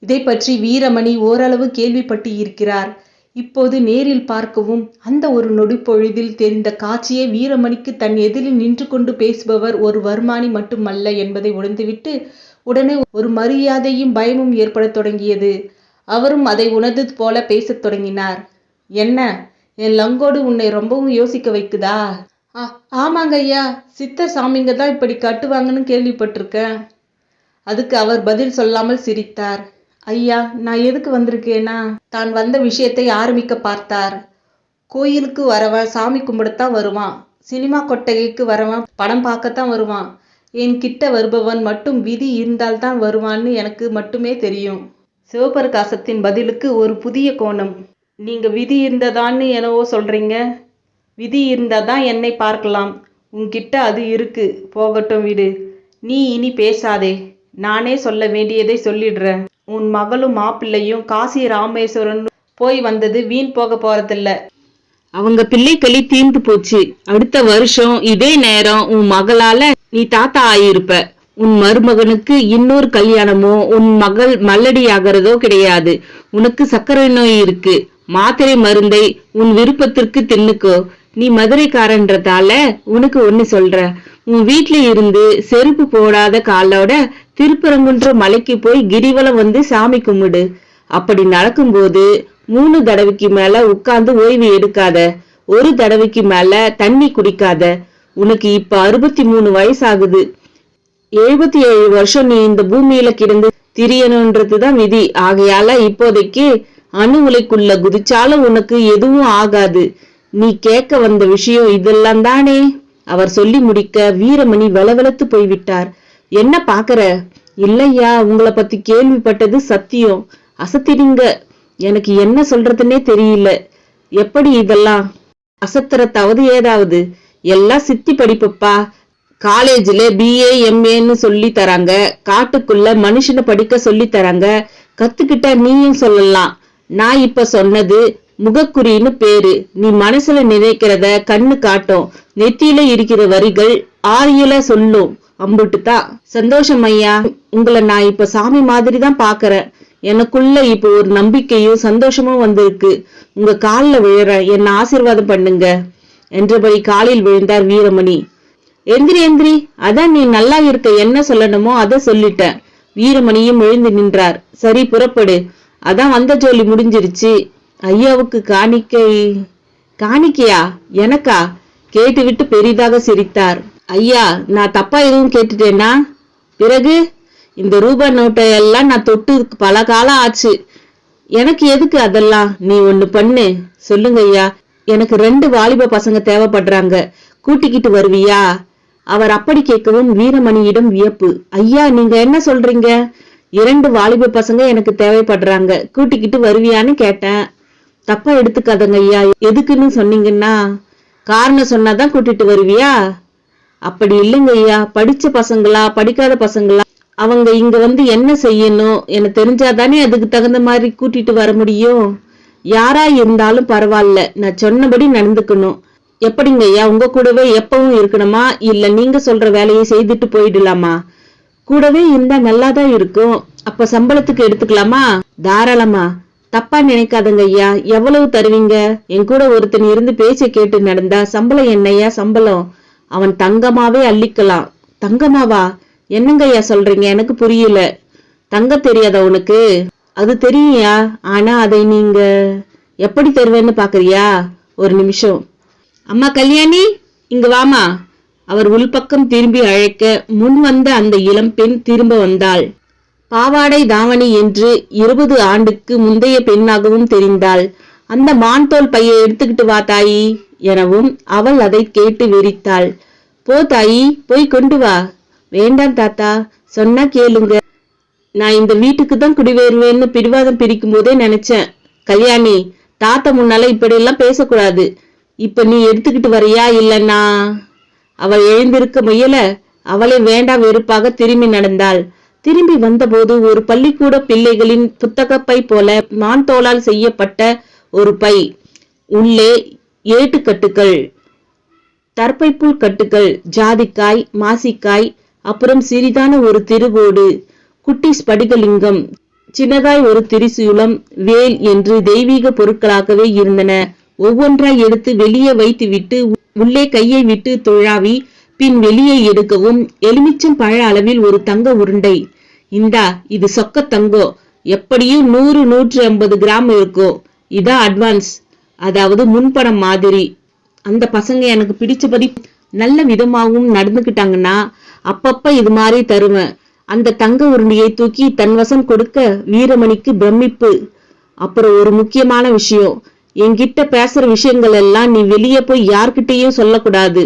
இதை பற்றி வீரமணி ஓரளவு கேள்விப்பட்டு இருக்கிறார். இப்போது நேரில் பார்க்கவும் அந்த ஒரு நொடிப்பொழுதில் தெரிந்த காட்சியை வீரமணிக்கு தன் எதிரில் நின்று கொண்டு பேசுபவர் ஒரு வருமானி மட்டுமல்ல என்பதை உணர்ந்துவிட்டு உடனே ஒரு மரியாதையும் பயமும் ஏற்படத் தொடங்கியது. அவரும் அதை உணர்ந்தது போல பேசத் தொடங்கினார். என்ன, என் லங்கோடு உன்னை ரொம்பவும் யோசிக்க வைக்குதா? ஆமாங்க ஐயா, சித்தர் சாமிங்க தான் இப்படி கட்டுவாங்கன்னு கேள்விப்பட்டிருக்கேன். அதுக்கு அவர் பதில் சொல்லாமல் சிரித்தார். ஐயா, நான் எதுக்கு வந்திருக்கேனா? தான் வந்த விஷயத்தை ஆரம்பிக்க பார்த்தார். கோயிலுக்கு வரவன் சாமி கும்பிடத்தான் வருவான். சினிமா கொட்டகைக்கு வரவன் படம் பார்க்கத்தான் வருவான். என் கிட்ட வருபவன் மட்டும் விதி இருந்தால்தான் வருவான்னு எனக்கு மட்டுமே தெரியும். சிவபிரகாசத்தின் பதிலுக்கு ஒரு புதிய கோணம். நீங்க விதி இருந்ததான்னு என்னவோ சொல்றீங்க. விதி இருந்தாதான் என்னை பார்க்கலாம். உன்கிட்ட அது இருக்கு, போகட்டும் விடு. நீ இனி பேசாதே. நானே சொல்ல வேண்டியதை சொல்லிடுறேன். உன் மகளும் மாப்பிள்ளையும் காசி ராமேஸ்வரன் போய் வந்தது வீண் போக போறதில்ல. அவங்க பிள்ளைகளி தீர்ந்து போச்சு. அடுத்த வருஷம் இதே நேரம் உன் மகளால நீ தாத்தா ஆயிருப்ப. உன் மருமகனுக்கு இன்னொரு கல்யாணமோ உன் மகள் மல்லடி ஆகிறதோ கிடையாது. உனக்கு சர்க்கரை நோய் இருக்கு. மாத்திரை மருந்தை உன் விருப்பத்திற்கு தின்னுக்கோ. நீ மதுரைக்காரன்றதால உனக்கு ஒண்ணு சொல்ற. உன் வீட்ல இருந்து செருப்பு போடாத காலோட திருப்பரங்குன்ற மலைக்கு போய் கிரிவலம் வந்து சாமி கும்பிடு. அப்படி நடக்கும்போது 3 தடவைக்கு மேல உட்கார்ந்து ஓய்வு எடுக்காத. 1 தடவைக்கு மேல தண்ணி குடிக்காத. உனக்கு இப்ப 63 வயசாகுது. 77 வருஷம் நீ இந்த பூமியில கிடந்து திரியணும்ன்றதுதான் விதி. ஆகையால இப்போதைக்கு அணு உலைக்குள்ள குதிச்சாலும் உனக்கு எதுவும் ஆகாது. நீ கேட்க வந்த விஷயம் இதெல்லாம் தானே? அவர் சொல்லி முடிக்க வீரமணி வெலவெலத்து போய்விட்டார். என்ன பாக்குற? இல்லையா, உங்களை பத்தி கேள்விப்பட்டது சத்தியம். அசத்திடுங்க. எனக்கு என்ன சொல்றதுன்னே தெரியல. எப்படி இதெல்லாம்? அசத்துறதாவது ஏதாவது? எல்லாம் சித்தி படிப்புப்பா. காலேஜ்ல BA MAன்னு சொல்லி தராங்க. காட்டுக்குள்ள மனுஷனை படிக்க சொல்லி தராங்க. கத்துக்கிட்ட நீயும் சொல்லலாம். நான் இப்ப சொன்னது முகக்குறின்னு பேரு. நீ மனசுல நினைக்கிறத கண்ணு காட்டும். நெத்தியில இருக்கிற வரிகள் ஆரியல சொல்லும். அம்புட்டுதான். சந்தோஷம் ஐயா. உங்களை நான் இப்ப சாமி மாதிரி தான் பாக்குறேன். எனக்குள்ள இப்ப ஒரு நம்பிக்கையும் சந்தோஷமும் வந்திருக்கு. உங்க கால்ல விழுற, என்ன ஆசீர்வாதம் பண்ணுங்க என்றபடி காலில் விழுந்தார் வீரமணி. எந்திரி எந்திரி, அதான் நீ நல்லா இருக்க என்ன சொல்லணுமோ அத சொல்லிட்டேன். வீரமணியும் எழுந்து நின்றார். சரி புறப்படு. அதான் வந்த ஜோலி முடிஞ்சிருச்சு. ஐயாவுக்கு காணிக்கையா? எனக்கா? கேட்டுவிட்டு பெரிதாக சிரித்தார். ஐயா, நான் தப்பா எதுவும் கேட்டுட்டேனா? பிறகு இந்த ரூபாய் நோட்டை எல்லாம் நான் தொட்டு பல காலம் ஆச்சு. எனக்கு எதுக்கு அதெல்லாம்? நீ ஒண்ணு பண்ணு. சொல்லுங்க ஐயா. எனக்கு 2 வாலிப பசங்க தேவைப்படுறாங்க. கூட்டிக்கிட்டு வருவியா? அவர் அப்படி கேட்கவும் வீரமணியிடம் வியப்பு. ஐயா, நீங்க என்ன சொல்றீங்க? 2 வாலிப பசங்க எனக்கு தேவைப்படுறாங்க. கூட்டிக்கிட்டு வருவியான்னு கேட்டேன். தப்பா எடுத்துக்காதங்க ஐயா. எதுக்குன்னு சொன்னீங்கன்னா காரணம் சொன்னாதான் கூட்டிட்டு வருவியா? அப்படி இல்லைங்க ஐயா. படிச்ச பசங்களா படிக்காத பசங்களா? அவங்க இங்க வந்து என்ன செய்யணும் எனக்கு தெரிஞ்சாதானே அதுக்கு தகுந்த மாதிரி கூட்டிட்டு வர முடியும். யாரா இருந்தாலும் பரவாயில்ல, நான் சொன்னபடி நடந்துக்கணும். எப்படிங்க ஐயா? உங்க கூடவே எப்பவும் இருக்கணுமா? இல்ல நீங்க சொல்ற வேலையை செய்துட்டு போயிடலாமா? கூடவே இருந்தா நல்லாதான் இருக்கும். அப்ப சம்பளத்துக்கு எடுத்துக்கலாமா? தாராளமா. தப்பா நினைக்காதங்க ஐயா. எவ்வளவு தருவீங்க? என் கூட ஒருத்தன் இருந்து பேச்ச கேட்டு நடந்தா சம்பளம் என்னையா சம்பளம்? அவன் தங்கமாவே அள்ளிக்கலாம். தங்கமாவா? என்னங்க ஐயா சொல்றீங்க? எனக்கு புரியல. தங்க தெரியாதா உனக்கு? அது தெரியுயா. ஆனா அதை நீங்க எப்படி தருவேன்னு பாக்குறியா? ஒரு நிமிஷம். அம்மா கல்யாணி, இங்க வாமா. அவர் உள்பக்கம் திரும்பி அழைக்க முன் வந்த அந்த இளம் பெண் திரும்ப வந்தாள். பாவாடை தாவணி என்று 20 ஆண்டுக்கு முந்தைய பெண்ணாகவும் தெரிந்தாள். அந்த மான்தோல் பையை எடுத்துக்கிட்டு வா தாயி எனவும் அவள் அதை கேட்டு வெறித்தாள். போ தாயி, போய் கொண்டு வா. வேண்டாம் தாத்தா, சொன்னா கேளுங்க. நான் இந்த வீட்டுக்கு தான் குடிவேறுவேன்னு பிடிவாதம் பிரிக்கும் போதே நினைச்சேன். கல்யாணி, தாத்தா முன்னால இப்படியெல்லாம் பேசக்கூடாது. இப்ப நீ எடுத்துக்கிட்டு வரியா இல்லன்னா? அவள் எழுந்திருக்க முயல. அவளை வேண்டா வெறுப்பாக திரும்பி நடந்தாள். திரும்பி வந்தபோது ஒரு பள்ளிக்கூட பிள்ளைகளின் புத்தகப்பை போல மான்தோலால் செய்யப்பட்ட ஒரு பை. உள்ளே ஏட்டுக்கட்டுகள், தர்பைப்புல் கட்டுகள், ஜாதிக்காய், மாசிக்காய், அப்புறம் சிறிதான ஒரு திருவோடு, குட்டி ஸ்படிகலிங்கம், சின்னதாய் ஒரு திரிசூலம், வேல் என்று தெய்வீக பொருட்களாகவே இருந்தன. ஒவ்வொன்றாய் எடுத்து வெளியே வைத்து விட்டு உள்ளே கையை விட்டு துழாவி பின் வெளியே எடுக்கவும் எலுமிச்சம் பழ அளவில் ஒரு தங்க உருண்டை. இந்தா, இது சொக்க தங்கம். எப்படியும் 100-150 கிராம் இருக்கும். இதான் அட்வான்ஸ், அதாவது முன்பணம் மாதிரி. அந்த பசங்க எனக்கு பிடிச்சபடி நல்ல விதமாகவும் நடந்துக்கிட்டாங்கன்னா அப்பப்ப இது மாதிரி தருவேன். அந்த தங்க உருண்டையை தூக்கி தன் வசம் கொடுக்க வீரமணிக்கு பிரமிப்பு. அப்புறம் ஒரு முக்கியமான விஷயம், என்கிட்ட பேசுற விஷயங்கள் எல்லாம் நீ வெளியே போய் யார்கிட்டையும் சொல்லக்கூடாது.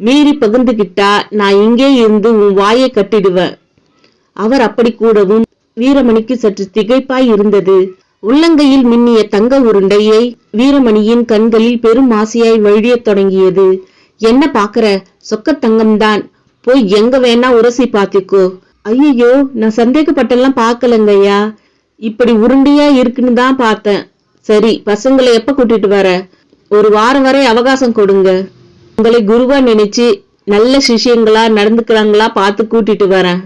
மீறி பகிர்ந்துகிட்டா நான் இங்கே இருந்து உன் வாயை கட்டிடுவேன். அவர் அப்படி கூடவும் வீரமணிக்கு சற்று திகைப்பாய் இருந்தது. உள்ளங்கையில் மின்னிய தங்க உருண்டையை வீரமணியின் கண்களில் பெரும் ஆசையாய் வழியத் தொடங்கியது. என்ன பாக்குற? சொக்க தங்கம்தான். போய் எங்க வேணா உரசி பாத்துக்கோ. ஐயோ, நான் சந்தேகப்பட்டெல்லாம் பாக்கலங்கய்யா. இப்படி உருண்டையா இருக்குன்னு தான் பார்த்தேன். சரி, பசங்களை எப்ப கூட்டிட்டு வர? ஒரு வாரம் வரை அவகாசம் கொடுங்க. உங்களை குருவா நினைச்சு நல்ல சிஷ்யங்களா நடந்துக்கிறாங்களா பார்த்து கூட்டிட்டு வரேன்.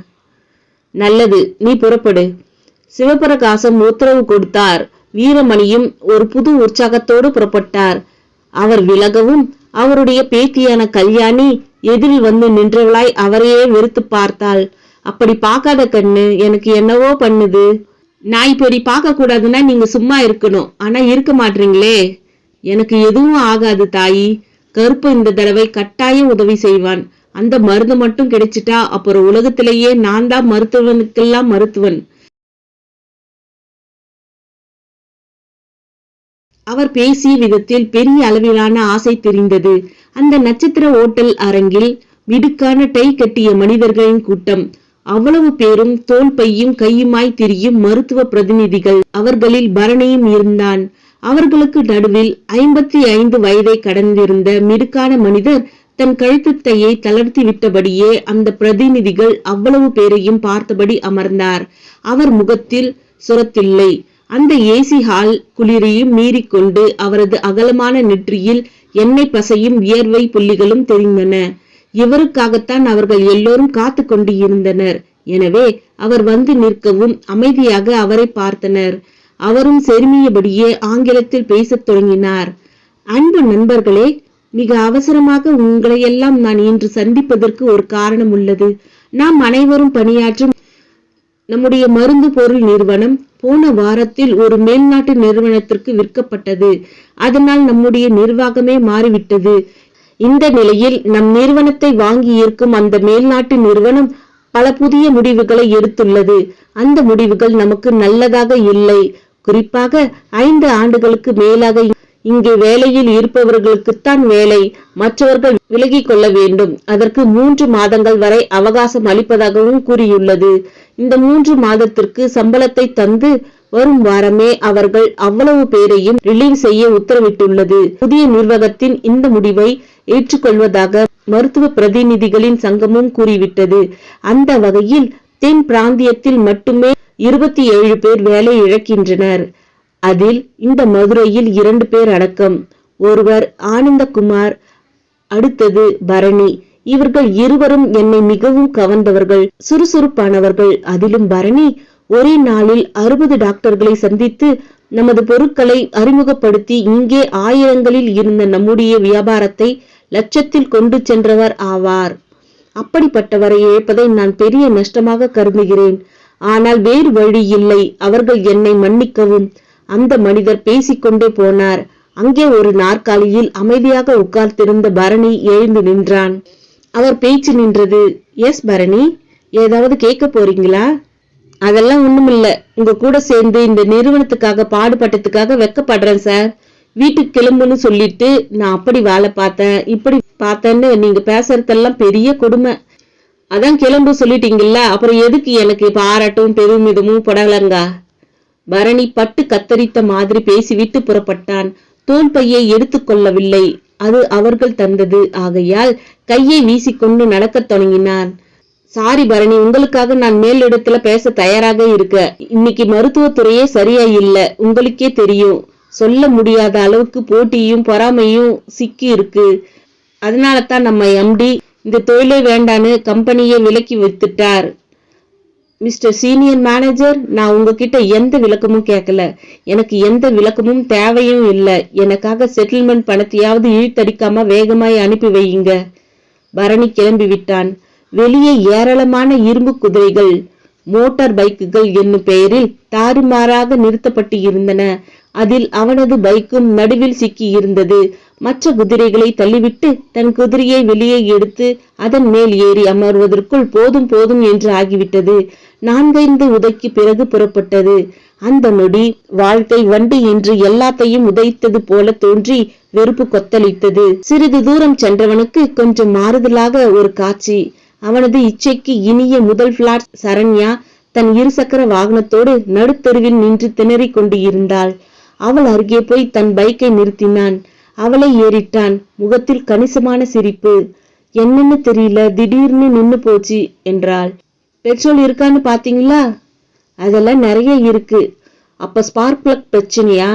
நல்லது, நீ புறப்படு. சிவபிரகாசம் உத்தரவு கொடுத்தார். வீரமணியும் ஒரு புது உற்சாகத்தோடு புறப்பட்டார். அவர் விலகவும் அவருடைய பேத்தியான கல்யாணி எதிரில் வந்து நின்றவளாய் அவரையே வெறுத்து பார்த்தாள். அப்படி பார்க்காத கண்ணு, எனக்கு என்னவோ பண்ணுது. நான் இப்படி பார்க்க கூடாதுன்னா நீங்க சும்மா இருக்கணும். ஆனா இருக்க மாட்டீங்களே. எனக்கு எதுவும் ஆகாது தாயி. கருப்பு இந்த தடவை கட்டாயம் உதவி செய்வான். அந்த மருந்து மட்டும் கிடைச்சிட்டா அப்புறம் உலகத்திலேயே நான் தான் மருத்துவனுக்கெல்லாம் மருத்துவன். அவர் பேசிய விதத்தில் பெரிய அளவிலான ஆசை தெரிந்தது. அந்த நட்சத்திர ஓட்டல் அரங்கில் மிடுக்கான டை கட்டிய மனிதர்களின் கூட்டம். அவ்வளவு பேரும் தோல் பையும் கையுமாய் திரியும் மருத்துவ பிரதிநிதிகள். அவர்களில் பரணியும் இருந்தான். அவர்களுக்கு நடுவில் 55 வயதை கடந்திருந்த மிடுக்கான மனிதர் தன் கழுத்துத்தையை தளர்த்தி விட்டபடியே அந்த பிரதிநிதிகள் அவ்வளவு பேரையும் பார்த்தபடி அமர்ந்தார். அவர் முகத்தில் சுரத்தில்லை. அந்த ஏசி ஹால் குளிரையும் மீறிக்கொண்டு அவரது அகலமான நெற்றியில் எண்ணெய் பசையும் வியர்வை புள்ளிகளும் தெரிந்தன. இவருக்காகத்தான் அவர்கள் எல்லோரும் காத்து கொண்டு இருந்தனர். எனவே அவர் வந்து நிற்கவும் அமைதியாக அவரை பார்த்தனர். அவரும் செருமியபடியே ஆங்கிலத்தில் பேசத் தொடங்கினார். அன்பு நண்பர்களே, மிக அவசரமாக உங்களையெல்லாம் நான் இன்று சந்திப்பதற்கு ஒரு காரணம் உள்ளது. நாம் அனைவரும் பணியாற்றும் நம்முடைய மருந்து பொருள் நிறுவனம் போன வாரத்தில் ஒரு மேல்நாட்டு நிறுவனத்திற்கு விற்கப்பட்டது. அதனால் நம்முடைய நிர்வாகமே மாறிவிட்டது. இந்த நிலையில் நம் நிறுவனத்தை வாங்கி இருக்கும் அந்த மேல்நாட்டு நிறுவனம் பல புதிய முடிவுகளை எடுத்துள்ளது. அந்த முடிவுகள் நமக்கு நல்லதாக இல்லை. குறிப்பாக 5 ஆண்டுகளுக்கு மேலாக இங்கே வேலையில் இருப்பவர்களுக்குத்தான் வேலை. மற்றவர்கள் விலகி கொள்ள வேண்டும். அதற்கு 3 மாதங்கள் வரை அவகாசம் அளிப்பதாகவும் கூறியுள்ளது. இந்த 3 மாதத்திற்கு சம்பளத்தை தந்து வரும் வாரமே அவர்கள் அவ்வளவு பேரையும் ரிலீவ் செய்ய உத்தரவிட்டுள்ளது. புதிய நிர்வாகத்தின் இந்த முடிவை ஏற்றுக்கொள்வதாக மருத்துவ பிரதிநிதிகளின் சங்கமும் கூறிவிட்டது. அந்த வகையில் தென் பிராந்தியத்தில் மட்டுமே 27 பேர் வேலை இழக்கின்றனர். அதில் இந்த மதுரையில் 2 பேர் அடக்கம். ஒருவர் ஆனந்தகுமார், அடுத்தது பரணி. இவர்கள் இருவரும் என்னை மிகவும் கவர்ந்தவர்கள், சுறுசுறுப்பானவர்கள். அதிலும் பரணி ஒரே நாளில் 60 டாக்டர்களை சந்தித்து நமது பொருட்களை அறிமுகப்படுத்தி இங்கே ஆயிரங்களில் இருந்த நம்முடைய வியாபாரத்தை லட்சத்தில் கொண்டு சென்றவர் ஆவார். அப்படிப்பட்டவரை இழப்பதை நான் பெரிய நஷ்டமாக கருதுகிறேன். ஆனால் வேறு வழி இல்லை. அவர்கள் என்னை மன்னிக்கவும். அந்த மனிதர் பேசிக்கொண்டே போனார். அங்கே ஒரு நாற்காலியில் அமைதியாக உட்கார்ந்திருந்த பரணி எழுந்து நின்றான். அவர் பேச்சு நின்றது. எஸ் பரணி, ஏதாவது கேட்க போறீங்களா? அதெல்லாம் ஒண்ணுமில்ல. உங்க கூட சேர்ந்து இந்த நிறுவனத்துக்காக பாடுபட்டதுக்காக வெக்கப்படுறேன் சார். வீட்டுக்கு கிளம்புன்னு சொல்லிட்டு நான் அப்படி வேலை பார்த்தேன் இப்படி பார்த்தேன்னு நீங்க பேசுறதெல்லாம் பெரிய கொடுமை. அதான் கிளம்பு சொல்லிட்டீங்கல்ல, அப்புறம் எதுக்கு எனக்கு பாராட்டும் பெருமிதமும் படலங்கா? பரணி பட்டு கத்தரித்த மாதிரி பேசிவிட்டு புறப்பட்டான். தோல் பையை எடுத்துக்கொள்ளவில்லை. அது அவர்கள் தந்தது. ஆகையால் கையை வீசிக்கொண்டு நடக்கத் தொடங்கினான். சாரி பரணி, உங்களுக்காக நான் மேலிடத்துல பேச தயாராக இருக்க. இன்னைக்கு மருத்துவத்துறையே சரியா இல்ல, உங்களுக்கே தெரியும். சொல்ல முடியாத அளவுக்கு போட்டியும் பொறாமையும் சிக்கி இருக்கு. அதனால தான் நம்ம எம்டி இந்த தொழிலே வேண்டான்னு கம்பெனியை விலக்கி வித்துட்டார். மிஸ்டர் சீனியர் மேனேஜர், நான் உங்ககிட்ட எந்த விளக்கமும் கேட்கல. எனக்கு எந்த விளக்கமும் தேவையும் இல்லை. எனக்காக செட்டில்மெண்ட் பணத்தையாவது இழுத்தடிக்காம வேகமாய் அனுப்பி வையுங்க. பரணி கிளம்பி விட்டான். வெளியே ஏராளமான இரும்பு குதிரைகள், மோட்டார் பைக்குகள் என்னும் பெயரில் தாறுமாறாக நிறுத்தப்பட்டு இருந்தன. அதில் அவனது பைக்கும் நடுவில் சிக்கி இருந்தது. மற்ற குதிரைகளை தள்ளிவிட்டு தன் குதிரையை வெளியே எடுத்து அதன் மேல் ஏறி அமர்வதற்குள் போதும் போதும் என்று ஆகிவிட்டது. 4-5 உதைக்கு பிறகு புறப்பட்டது. அந்த நொடி வாழ்க்கை வண்டி என்று எல்லாத்தையும் உதைத்தது போல தோன்றி வெறுப்பு கொத்தளித்தது. சிறிது தூரம் சென்றவனுக்கு கொஞ்சம் மாறுதலாக ஒரு காட்சி. அவனது இச்சைக்கு இனிய முதல் பிளாட் சரண்யா தன் 2 சக்கர வாகனத்தோடு நடுத்தெருவில் நின்று திணறிக் கொண்டு இருந்தாள். அவள் அருகே போய் தன் பைக்கை நிறுத்தினான். அவளை ஏறிட்டான். முகத்தில் கணிசமான சிரிப்பு. என்னன்னு தெரியல, திடீர்னு நின்னு போச்சு என்றாள். பெட்ரோல் இருக்கான்னு பாத்தீங்களா? அதெல்லாம் நிறைய இருக்கு. அப்ப ஸ்பார்க் பிளக் பிரச்சனையா?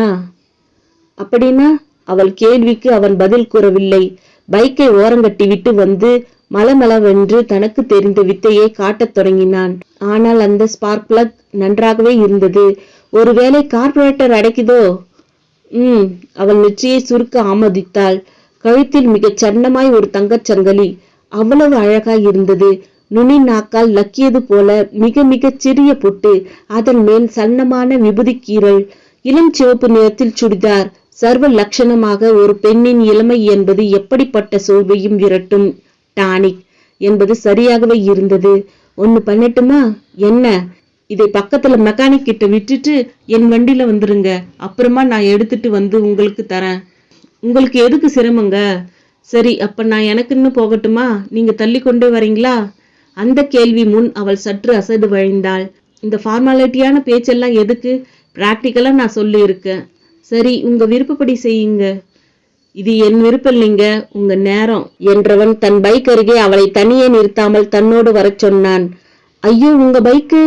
அப்படின்னா அவள் கேள்விக்கு அவன் பதில் கூறவில்லை. பைக்கை ஓரங்கட்டிவிட்டு வந்து மலமளவென்று தனக்கு தெரிந்த வித்தையை காட்டத் தொடங்கினான். ஆனால் அந்த ஸ்பார்க் பிளக் நன்றாகவே இருந்தது. ஒருவேளை கார்பரேட்டர் அடைக்குதோ? அவள் நெற்றியை சுருக்க ஆமோதித்தாள். கழுத்தில் மிகச் சன்னமாய் ஒரு தங்கச் சங்கிலி அவ்வளவு அழகாய் இருந்தது. நுனி நாக்கால் லக்கியது போல மிக மிகச் சிறிய பொட்டு, அதன் மேல் சன்னமான விபூதி கீறல், இளம் சிவப்பு நிறத்தில் சுடிதார். சர்வ லட்சணமாக ஒரு பெண்ணின் இளமை என்பது எப்படிப்பட்ட சோர்வையும் விரட்டும் டானிக் என்பது சரியாகவே இருந்தது. ஒன்னு பண்ணட்டுமா? என்ன? இதை பக்கத்துல மெக்கானிக் கிட்ட விட்டுட்டு என் வண்டியில வந்துருங்க. அப்புறமா நான் எடுத்துட்டு வந்து உங்களுக்கு தரேன். உங்களுக்கு எதுக்கு சிரமங்க? சரி, அப்ப நான் எனக்குன்னு போகட்டுமா? நீங்க தள்ளி கொண்டே வரீங்களா? அந்த கேள்வி முன் அவள் சற்று அசடு வழிந்தாள். இந்த ஃபார்மாலிட்டியான பேச்செல்லாம் எதுக்கு? பிராக்டிக்கலா நான் சொல்லி இருக்கேன். சரி, உங்க விருப்பப்படி செய்யுங்க. இது என் விருப்பம் இல்லைங்க, உங்க நேரம் என்றவன் தன் பைக் அருகே அவளை தனியே நிறுத்தாமல் தன்னோடு வரச் சொன்னான். ஐயோ, உங்க பைக்கு?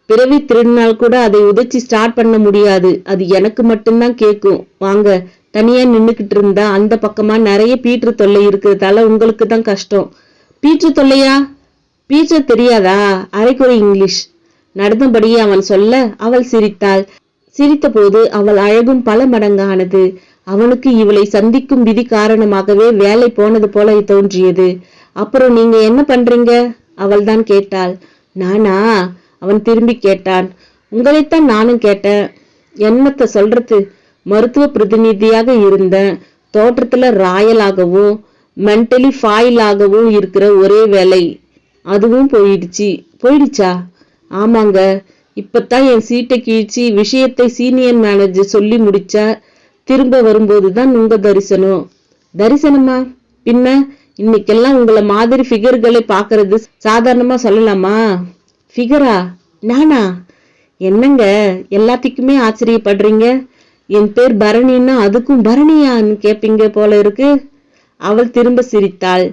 பிறவி திருநாள் கூட அதை உதச்சி ஸ்டார்ட் பண்ண முடியாது. அது எனக்கு மட்டும்தான் கேட்கும். வாங்க. தனியா நின்னுக்கிட்டு இருந்தா அந்த பக்கமா நிறைய பீட்ரு தொல்லை இருக்கிறதால உங்களுக்கு தான் கஷ்டம். பீட்ரு தொல்லையா? பீட்ரு தெரியாதா? அரைக்குறை இங்கிலீஷ். நடந்தபடியே அவன் சொல்ல அவள் சிரித்தாள். சிரித்த போது அவள் அழகும் பல மடங்கானது. அவனுக்கு இவளை சந்திக்கும் விதி காரணமாகவே வேலை போனது போல தோன்றியது. அப்புறம் நீங்க என்ன பண்றீங்க? அவள் தான் கேட்டாள். நானா? அவன் திரும்பி கேட்டான். உங்களைத்தான் நானும் கேட்டேன். என்னத்த சொல்றது? மருத்துவ பிரதிநிதியாக இருந்தேன். தோற்றத்துல ராயலாகவும் மென்டலி ஃபாயிலாகவும் இருக்கிற ஒரே வேலை. அதுவும் போயிடுச்சா? ஆமாங்க. இப்பத்தான் என் சீட்டை கீழ்ச்சி விஷயத்தை சீனியர் மேனேஜர் சொல்லி முடிச்சா. திரும்ப வரும்போதுதான் உங்க தரிசனம். தரிசனமா? பின்ன இன்னைக்கெல்லாம் உங்களை மாதிரி ஃபிகர்களை பாக்குறது சாதாரணமா சொல்லலாமா? ஃபிகரா? நானா? என்னங்க எல்லாத்துக்குமே ஆச்சரியப்படுறீங்க? என் பேர் பரணின்னா அதுக்கும் பரணியான்னு கேப்பீங்க போல இருக்கு. அவள் திரும்ப சிரித்தாள்.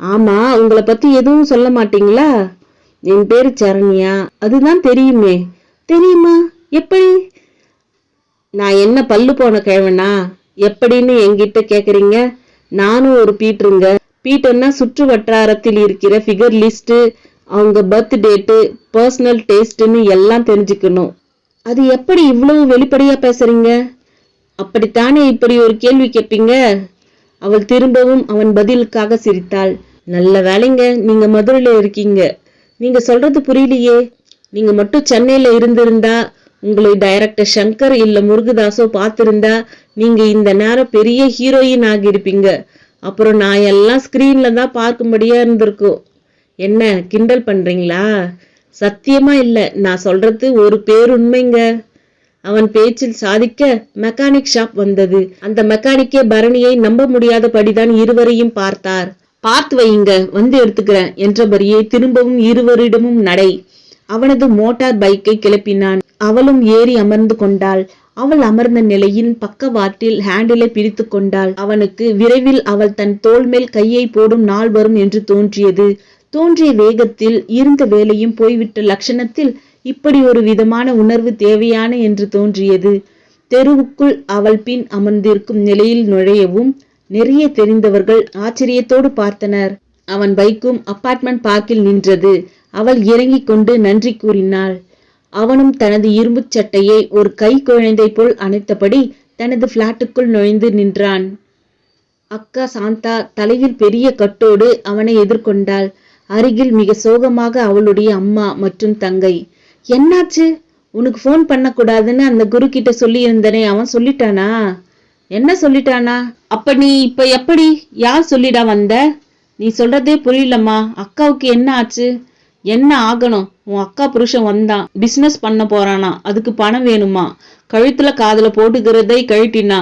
ஆமா, உங்களை பத்தி எதுவும் சொல்ல மாட்டீங்களா? என் பேரு சரண்யா. அதுதான் தெரியுமே. தெரியுமா? எப்படி? நான் என்ன பல்லு போன கிழவனா? எப்படின்னு என்கிட்ட கேக்குறீங்க? நானும் ஒரு பீட்டருங்க. பீட்டர்னா சுற்று வட்டாரத்தில் இருக்கிற ஃபிகர் லிஸ்ட், அவங்க பர்த் டேட்டு, பர்சனல் டேஸ்ட்னு எல்லாம் தெரிஞ்சுக்கணும். அது எப்படி இவ்வளவு வெளிப்படையா பேசுறீங்க? அப்படித்தானே இப்படி ஒரு கேள்வி கேட்பீங்க? அவள் திரும்பவும் அவன் பதிலுக்காக சிரித்தாள். நல்ல வேலைங்க, நீங்க மதுரையில இருக்கீங்க. நீங்க சொல்றது புரியலையே. நீங்க மட்டும் சென்னையில இருந்திருந்தா, உங்களை டைரக்டர் சங்கர் இல்ல முருகதாசோ பார்த்திருந்தா நீங்க இந்த நேரம் பெரிய ஹீரோயின் ஆகியிருப்பீங்க. அப்புறம் நான் எல்லாம் ஸ்கிரீன்ல தான் பார்க்கும்படியா இருந்திருக்கும். என்ன கிண்டல் பண்றீங்களா? சத்தியமா இல்ல, நான் சொல்றது ஒரு பேருண்மைங்க. அவன் பேச்சில் சாதிக்க மெக்கானிக் ஷாப் வந்தது. அந்த மெக்கானிக்கே பரணியை நம்ப முடியாதபடிதான் இருவரையும் பார்த்தார். பார்த்து வையுங்க, வந்து எடுத்துக்கிறேன் என்றபடியே திரும்பவும் இருவரிடமும் நடை. அவனது மோட்டார் பைக்கை கிளப்பினான். அவளும் ஏறி அமர்ந்து கொண்டாள். அவள் அமர்ந்த நிலையில் பக்கவாட்டில் ஹேண்டிலை பிடித்து கொண்டாள். அவனுக்கு விரைவில் அவள் தன் தோள் மேல் கையை போடும் நாள் வரும் என்று தோன்றியது. தோன்றிய வேகத்தில் இருந்த வேலையும் போய்விட்ட லட்சணத்தில் இப்படி ஒரு விதமான உணர்வு தேவையான என்று தோன்றியது. தெருவுக்குள் அவள் பின் அமர்ந்திருக்கும் நிலையில் நுழையவும் நிறைய தெரிந்தவர்கள் ஆச்சரியத்தோடு பார்த்தனர். அவன் பைக்கும் அபார்ட்மெண்ட் பார்க்கில் நின்றது. அவள் இறங்கிக் கொண்டு நன்றி கூறினாள். அவனும் தனது இரும்புச் சட்டையை ஒரு கை குழந்தை போல் அணைத்தபடி தனது பிளாட்டுக்குள் நுழைந்து நின்றான். அக்கா சாந்தா தலையில் பெரிய கட்டோடு அவனை எதிர்கொண்டாள். அருகில் மிக சோகமாக அவளுடைய அம்மா மற்றும் தங்கை. என்னாச்சு? உனக்கு போன் பண்ண கூடாதுன்னு அந்த குரு கிட்ட சொல்லி இருந்தனே, அவன் சொல்லிட்டானா? என்ன சொல்லிட்டானா? அப்ப நீ இப்ப எப்படி? யார் சொல்லிடா வந்த? நீ சொல்றதே புரியலம்மா. அக்காவுக்கு என்ன ஆச்சு? என்ன ஆகணும்? உன் அக்கா புருஷன் வந்தான். பிசினஸ் பண்ண போறானா, அதுக்கு பணம் வேணுமா? கழுத்துல காதுல போட்டுக்கிறதை கழட்டினா.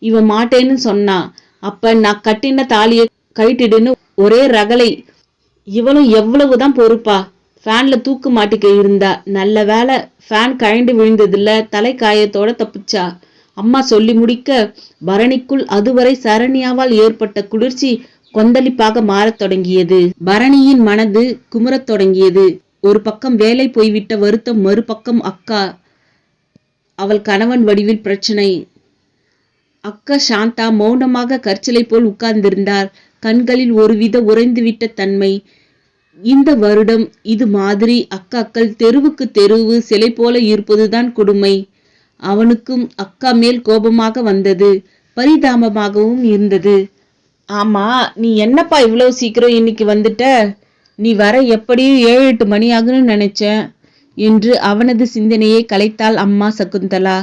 இவன் மாட்டேன்னு சொன்னா. அப்ப நான் கட்டின தாலிய கழட்டிடுன்னு ஒரே ரகளை. இவளும் எவ்வளவுதான் பொறுப்பா? ஃபேன்ல தூக்கு மாட்டிக்க இருந்தா. நல்ல வேலை ஃபேன் கழண்டு விழுந்ததுல தலை காயத்தோட தப்பிச்சா. அம்மா சொல்லி முடிக்க பரணிக்குள் அதுவரை சரண்யாவால் ஏற்பட்ட குளிர்ச்சி கொந்தளிப்பாக மாறத் தொடங்கியது. பரணியின் மனது குமுறத் தொடங்கியது. ஒரு பக்கம் வேலை போய்விட்ட வருத்தம், மறுபக்கம் அக்கா, அவள் கணவன் வடிவில் பிரச்சனை. அக்கா சாந்தா மௌனமாக கற்சிலை போல் உட்கார்ந்திருந்தார். கண்களில் ஒருவித உறைந்துவிட்ட தன்மை. இந்த வருடம் இது மாதிரி அக்காக்கள் தெருவுக்கு தெருவு சிலை போல இருப்பதுதான் கொடுமை. அவனுக்கும் அக்கா மேல் கோபமாக வந்தது, பரிதாபமாகவும் இருந்தது. ஆமா, நீ என்னப்பா இவ்வளவு சீக்கிரம் இன்னைக்கு வந்துட்ட? நீ வர எப்படியும் 7-8 மணி ஆகுன்னு நினைச்சேன் என்று அவனது சிந்தனையை கலைத்தாள் அம்மா சகுந்தலா.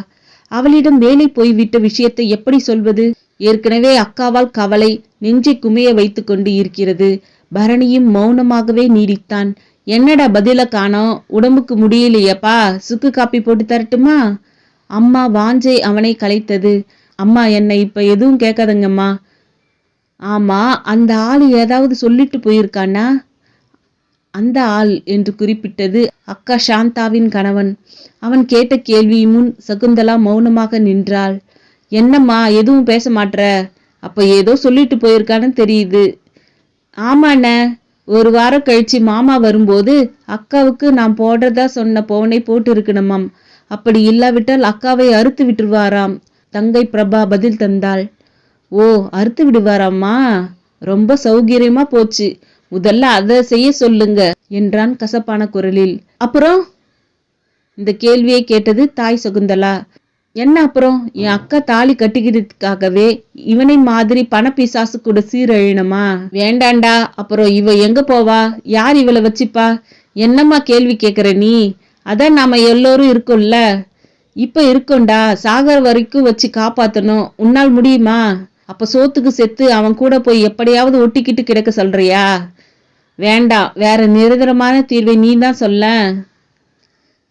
அவளிடம் வேலை போய்விட்ட விஷயத்தை எப்படி சொல்வது? ஏற்கனவே அக்காவால் கவலை நெஞ்சை குமைய வைத்து கொண்டு இருக்கிறது. பரணியும் மௌனமாகவே நீடித்தான். என்னடா பதில காணோம்? உடம்புக்கு முடியலையப்பா? சுக்கு காப்பி போட்டு தரட்டுமா? அம்மா வாஞ்சை அவனை கலைத்தது. அம்மா, என்னை இப்ப எதுவும் கேட்காதங்கம்மா. ஆமா, அந்த ஆள் ஏதாவது சொல்லிட்டு போயிருக்கானா? அந்த ஆள் என்று குறிப்பிட்டது அக்கா சாந்தாவின் கணவன். அவன் கேட்ட கேள்வி முன் சகுந்தலா மௌனமாக நின்றாள். என்னம்மா, எதுவும் பேச மாட்ற? அப்ப ஏதோ சொல்லிட்டு போயிருக்கான்னு தெரியுது. ஆமாண்ண, ஒரு வாரம் கழிச்சு மாமா வரும்போது அக்காவுக்கு நான் போடுறதா சொன்ன பவுனை போட்டு இருக்கணுமாம். அப்படி இல்லாவிட்டால் அக்காவை அறுத்து விட்டுருவாராம். தங்கை பிரபா பதில் தந்தாள். ஓ, அறுத்து விடுவாராம்மா? ரொம்ப சௌகரியமா போச்சு. முதல்ல அதை செய்ய சொல்லுங்க என்றான் கசப்பான குரலில். அப்புறம்? இந்த கேள்வியை கேட்டது தாய் சகுந்தலா. என்ன அப்புறம்? என் அக்கா தாலி கட்டிக்கிறதுக்காகவே இவனை மாதிரி பணப்பிசாசு கூட சீரழியணுமா? வேண்டாண்டா. அப்புறம் இவ எங்க போவா? யார் இவளை வச்சுப்பா? என்னம்மா கேள்வி கேக்குற நீ? அதான் நாம எல்லோரும் இருக்கோம்ல. இப்ப இருக்கோண்டா, சாகர வரைக்கும் வச்சு காப்பாத்தணும். உன்னால் முடியுமா? அப்ப சோத்துக்கு செத்து அவன் கூட போய் எப்படியாவது ஒட்டிக்கிட்டு கிடக்க சொல்றியா? வேண்டாம், வேற நிரந்தரமான தீர்வை நீ தான் சொல்ல.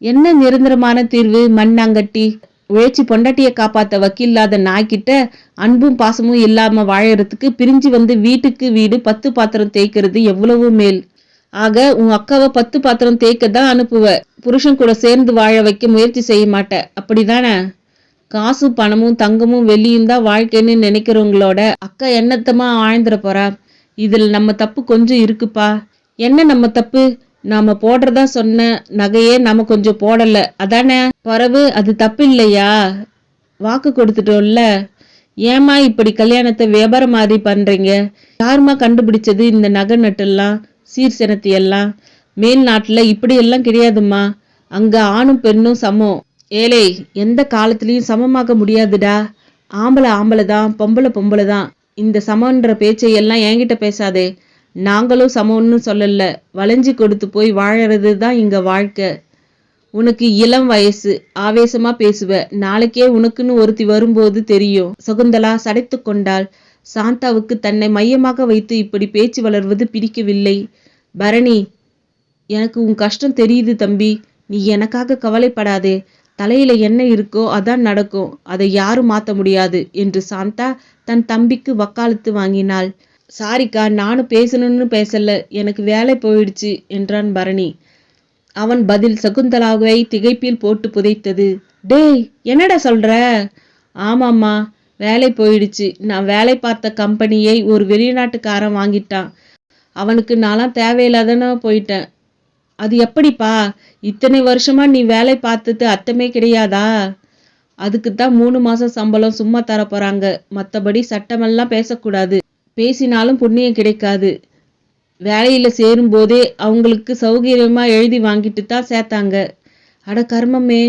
என்ன நிரந்தரமான தீர்வு? மண்ணாங்கட்டி உழைச்சி பொண்டாட்டிய காப்பாத்த வக்கில்லாத நாய்கிட்ட அன்பும் பாசமும் இல்லாம வாழறதுக்கு பிரிஞ்சு வந்து வீட்டுக்கு வீடு 10 பாத்திரம் தேய்க்கிறது எவ்வளவு மேல். ஆக உன் அக்காவை 10 பாத்திரம் தேய்க்க தான் அனுப்புவ. புருஷன் கூட சேர்ந்து வாழ வைக்க முயற்சி செய்ய மாட்ட, அப்படிதானே? காசு பணமும் தங்கமும் வெள்ளியும் தான் வாழ்க்கைன்னு நினைக்கிறவங்களோட அக்கா என்னத்தமா ஆழ்ந்துட போறா? இதுல நம்ம தப்பு கொஞ்சம் இருக்குப்பா. என்ன நம்ம தப்பு? நாம போடுறதா சொன்ன நகையே நாம கொஞ்சம் போடல, அதானே? பரவு அது தப்பு இல்லையா? வாக்கு கொடுத்துட்டோம்ல. ஏமா இப்படி கல்யாணத்தை வியாபாரம் மாதிரி பண்றீங்க? யாருமா கண்டுபிடிச்சது இந்த நகை நட்டெல்லாம் சீர்சனத்தையெல்லாம்? மேல் நாட்டுல இப்படி எல்லாம் கிடையாதுமா. அங்க ஆணும் பெண்ணும் சமம். ஏலே, எந்த காலத்திலயும் சமமாக முடியாதுடா. ஆம்பளை ஆம்பளை தான், பொம்பளை பொம்பளை தான். இந்த சமன்ற பேச்சையெல்லாம் என்கிட்ட பேசாதே. நாங்களும் சமம்னு சொல்லல. வளைஞ்சு கொடுத்து போய் வாழறது தான் இங்க வாழ்க்கை. உனக்கு இளம் வயசு, ஆவேசமா பேசுவ. நாளைக்கே உனக்குன்னு ஒருத்தி வரும்போது தெரியும். சகுந்தலா சடைத்து கொண்டாள். சாந்தாவுக்கு தன்னை மையமாக வைத்து இப்படி பேச்சு வளர்வது பிடிக்கவில்லை. பரணி, எனக்கு உன் கஷ்டம் தெரியுது தம்பி. நீ எனக்காக கவலைப்படாதே. தலையில என்ன இருக்கோ அதான் நடக்கும். அதை யாரும் மாத்த முடியாது என்று சாந்தா தன் தம்பிக்கு வக்காலத்து வாங்கினாள். சாரிக்கா, நானும் பேசணும்னு பேசல, எனக்கு வேலை போயிடுச்சு என்றான் பரணி. அவன் பதில் சகுந்தலாவை திகைப்பில் போட்டு புதைத்தது. டேய், என்னடா சொல்ற? ஆமாம்மா, வேலை போயிடுச்சு. நான் வேலை பார்த்த கம்பெனியை ஒரு வெளிநாட்டுக்காரன் வாங்கிட்டான். அவனுக்கு நான்லாம் தேவையில்லாதன போயிட்டேன். அது எப்படிப்பா? இத்தனை வருஷமா நீ வேலை பார்த்தது அர்த்தமே கிடையாதா? அதுக்குத்தான் 3 மாசம் சம்பளம் சும்மா தர போறாங்க. மற்றபடி சட்டமெல்லாம் பேசக்கூடாது. பேசினாலும் புண்ணியம் கிடைக்காது. வேலையில சேரும் போதே அவங்களுக்கு சௌகரியமா எழுதி வாங்கிட்டு தான் சேர்த்தாங்க. அட கர்மமே,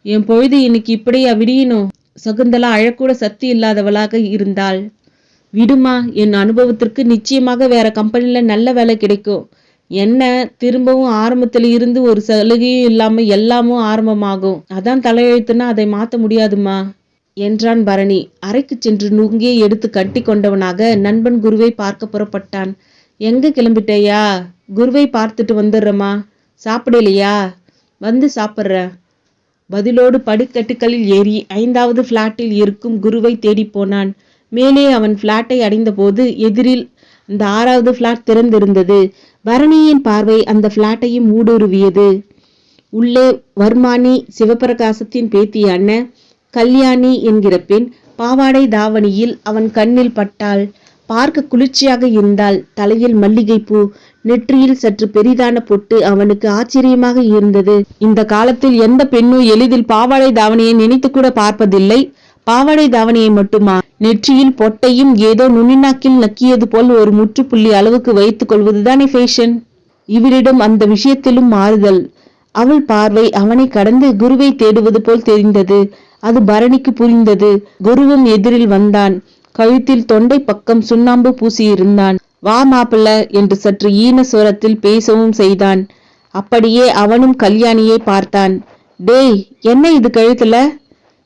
என் பொழுது இன்னைக்கு இப்படியா விடியணும்? சகுந்தலா அழக்கூட சக்தி இல்லாதவளாக இருந்தாள். விடுமா, என் அனுபவத்திற்கு நிச்சயமாக வேற கம்பெனில நல்ல வேலை கிடைக்கும். என்ன, திரும்பவும் ஆரம்பத்துல இருந்து ஒரு சலுகையும் இல்லாம எல்லாமும் ஆரம்பமாகும். அதான் தலையெழுத்துன்னா அதை மாத்த முடியாதுமா என்றான் பரணி. அறைக்கு சென்று நுங்கியை எடுத்து கட்டி கொண்டவனாக நண்பன் குருவை பார்க்க புறப்பட்டான். எங்க கிளம்பிட்டேயா? குருவை பார்த்துட்டு வந்துடுறமா. சாப்பிடலையா? வந்து சாப்பிட்றேன். பதிலோடு படிக்கட்டுகளில் ஏறி 5வது பிளாட்டில் இருக்கும் குருவை தேடி போனான். மேலே அவன் பிளாட்டை அடைந்த போது எதிரில் அந்த 6வது பிளாட் திறந்திருந்தது. பரணியின் பார்வை அந்த பிளாட்டையும் ஊடுருவியது. உள்ளே வர்மானி சிவபிரகாசத்தின் பேத்தியான கல்யாணி என்கிற பெண் பாவாடை தாவணியில் அவன் கண்ணில் பட்டாள். பார்க்க குளிர்ச்சியாக இருந்தாள். தலையில் மல்லிகைப்பூ, நெற்றியில் சற்று பெரிதான பொட்டு அவனுக்கு ஆச்சரியமாக இருந்தது. இந்த காலத்தில் எந்த பெண்ணும் எளிதில் பாவாடை தாவணியை நினைத்து கூட பார்ப்பதில்லை. பாவாடை தாவணியை மட்டுமா? நெற்றியில் பொட்டையும் ஏதோ நுனிநாக்கில் நக்கியது போல் ஒரு முற்றுப்புள்ளி அளவுக்கு வைத்துக் கொள்வதுதானே ஃபேஷன். இவளிடம் அந்த விஷயத்திலும் மாறுதல். அவள் பார்வை அவனை கடந்து குருவை தேடுவது போல் தெரிந்தது. அது பரணிக்கு புரிந்தது. குருவும் எதிரில் வந்தான். கழுத்தில் தொண்டை பக்கம் சுண்ணாம்பு பூசியிருந்தான். வா மாப்பிள்ள என்று சற்று ஈன சுரத்தில் பேசவும் செய்தான். அப்படியே அவனும் கல்யாணியை பார்த்தான். டேய், என்ன இது கழுத்துல?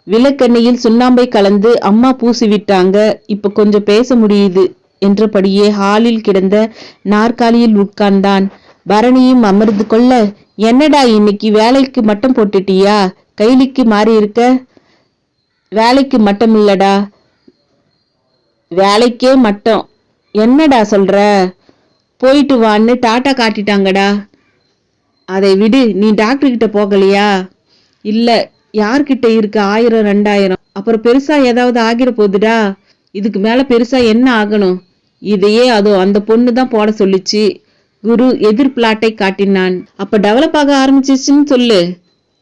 விளக்கெண்ணையில் சுண்ணாம்பை கலந்து அம்மா பூசிவிட்டாங்க, இப்ப கொஞ்சம் பேச முடியுது என்றபடியே ஹாலில் கிடந்த நாற்காலியில் உட்கார்ந்தான். பரணியும் அமர்ந்து கொள்ள, என்னடா இன்னைக்கு வேலைக்கு மட்டம் போட்டுட்டியா? கைலிக்கு மாறி இருக்க. வேலைக்கு மட்டம் இல்லடா, வேலைக்கே மட்டம். என்னடா சொல்ற? போயிட்டு வான்னு டாட்டா காட்டிட்டாங்கடா. அதை விடு, நீ டாக்டர் கிட்ட போகலையா? இல்ல. யார்கிட்ட இருக்கு 1000 2000? அப்புறம் பெருசா ஏதாவது ஆகிற போகுதுடா. இதுக்கு மேல பெருசா என்ன ஆகணும்? இதையே அதோ அந்த பொண்ணு தான் போட சொல்லிச்சு. குரு எதிர் பிளாட்டை காட்டினான். அப்ப டெவலப் ஆக ஆரம்பிச்சிச்சுன்னு சொல்லு.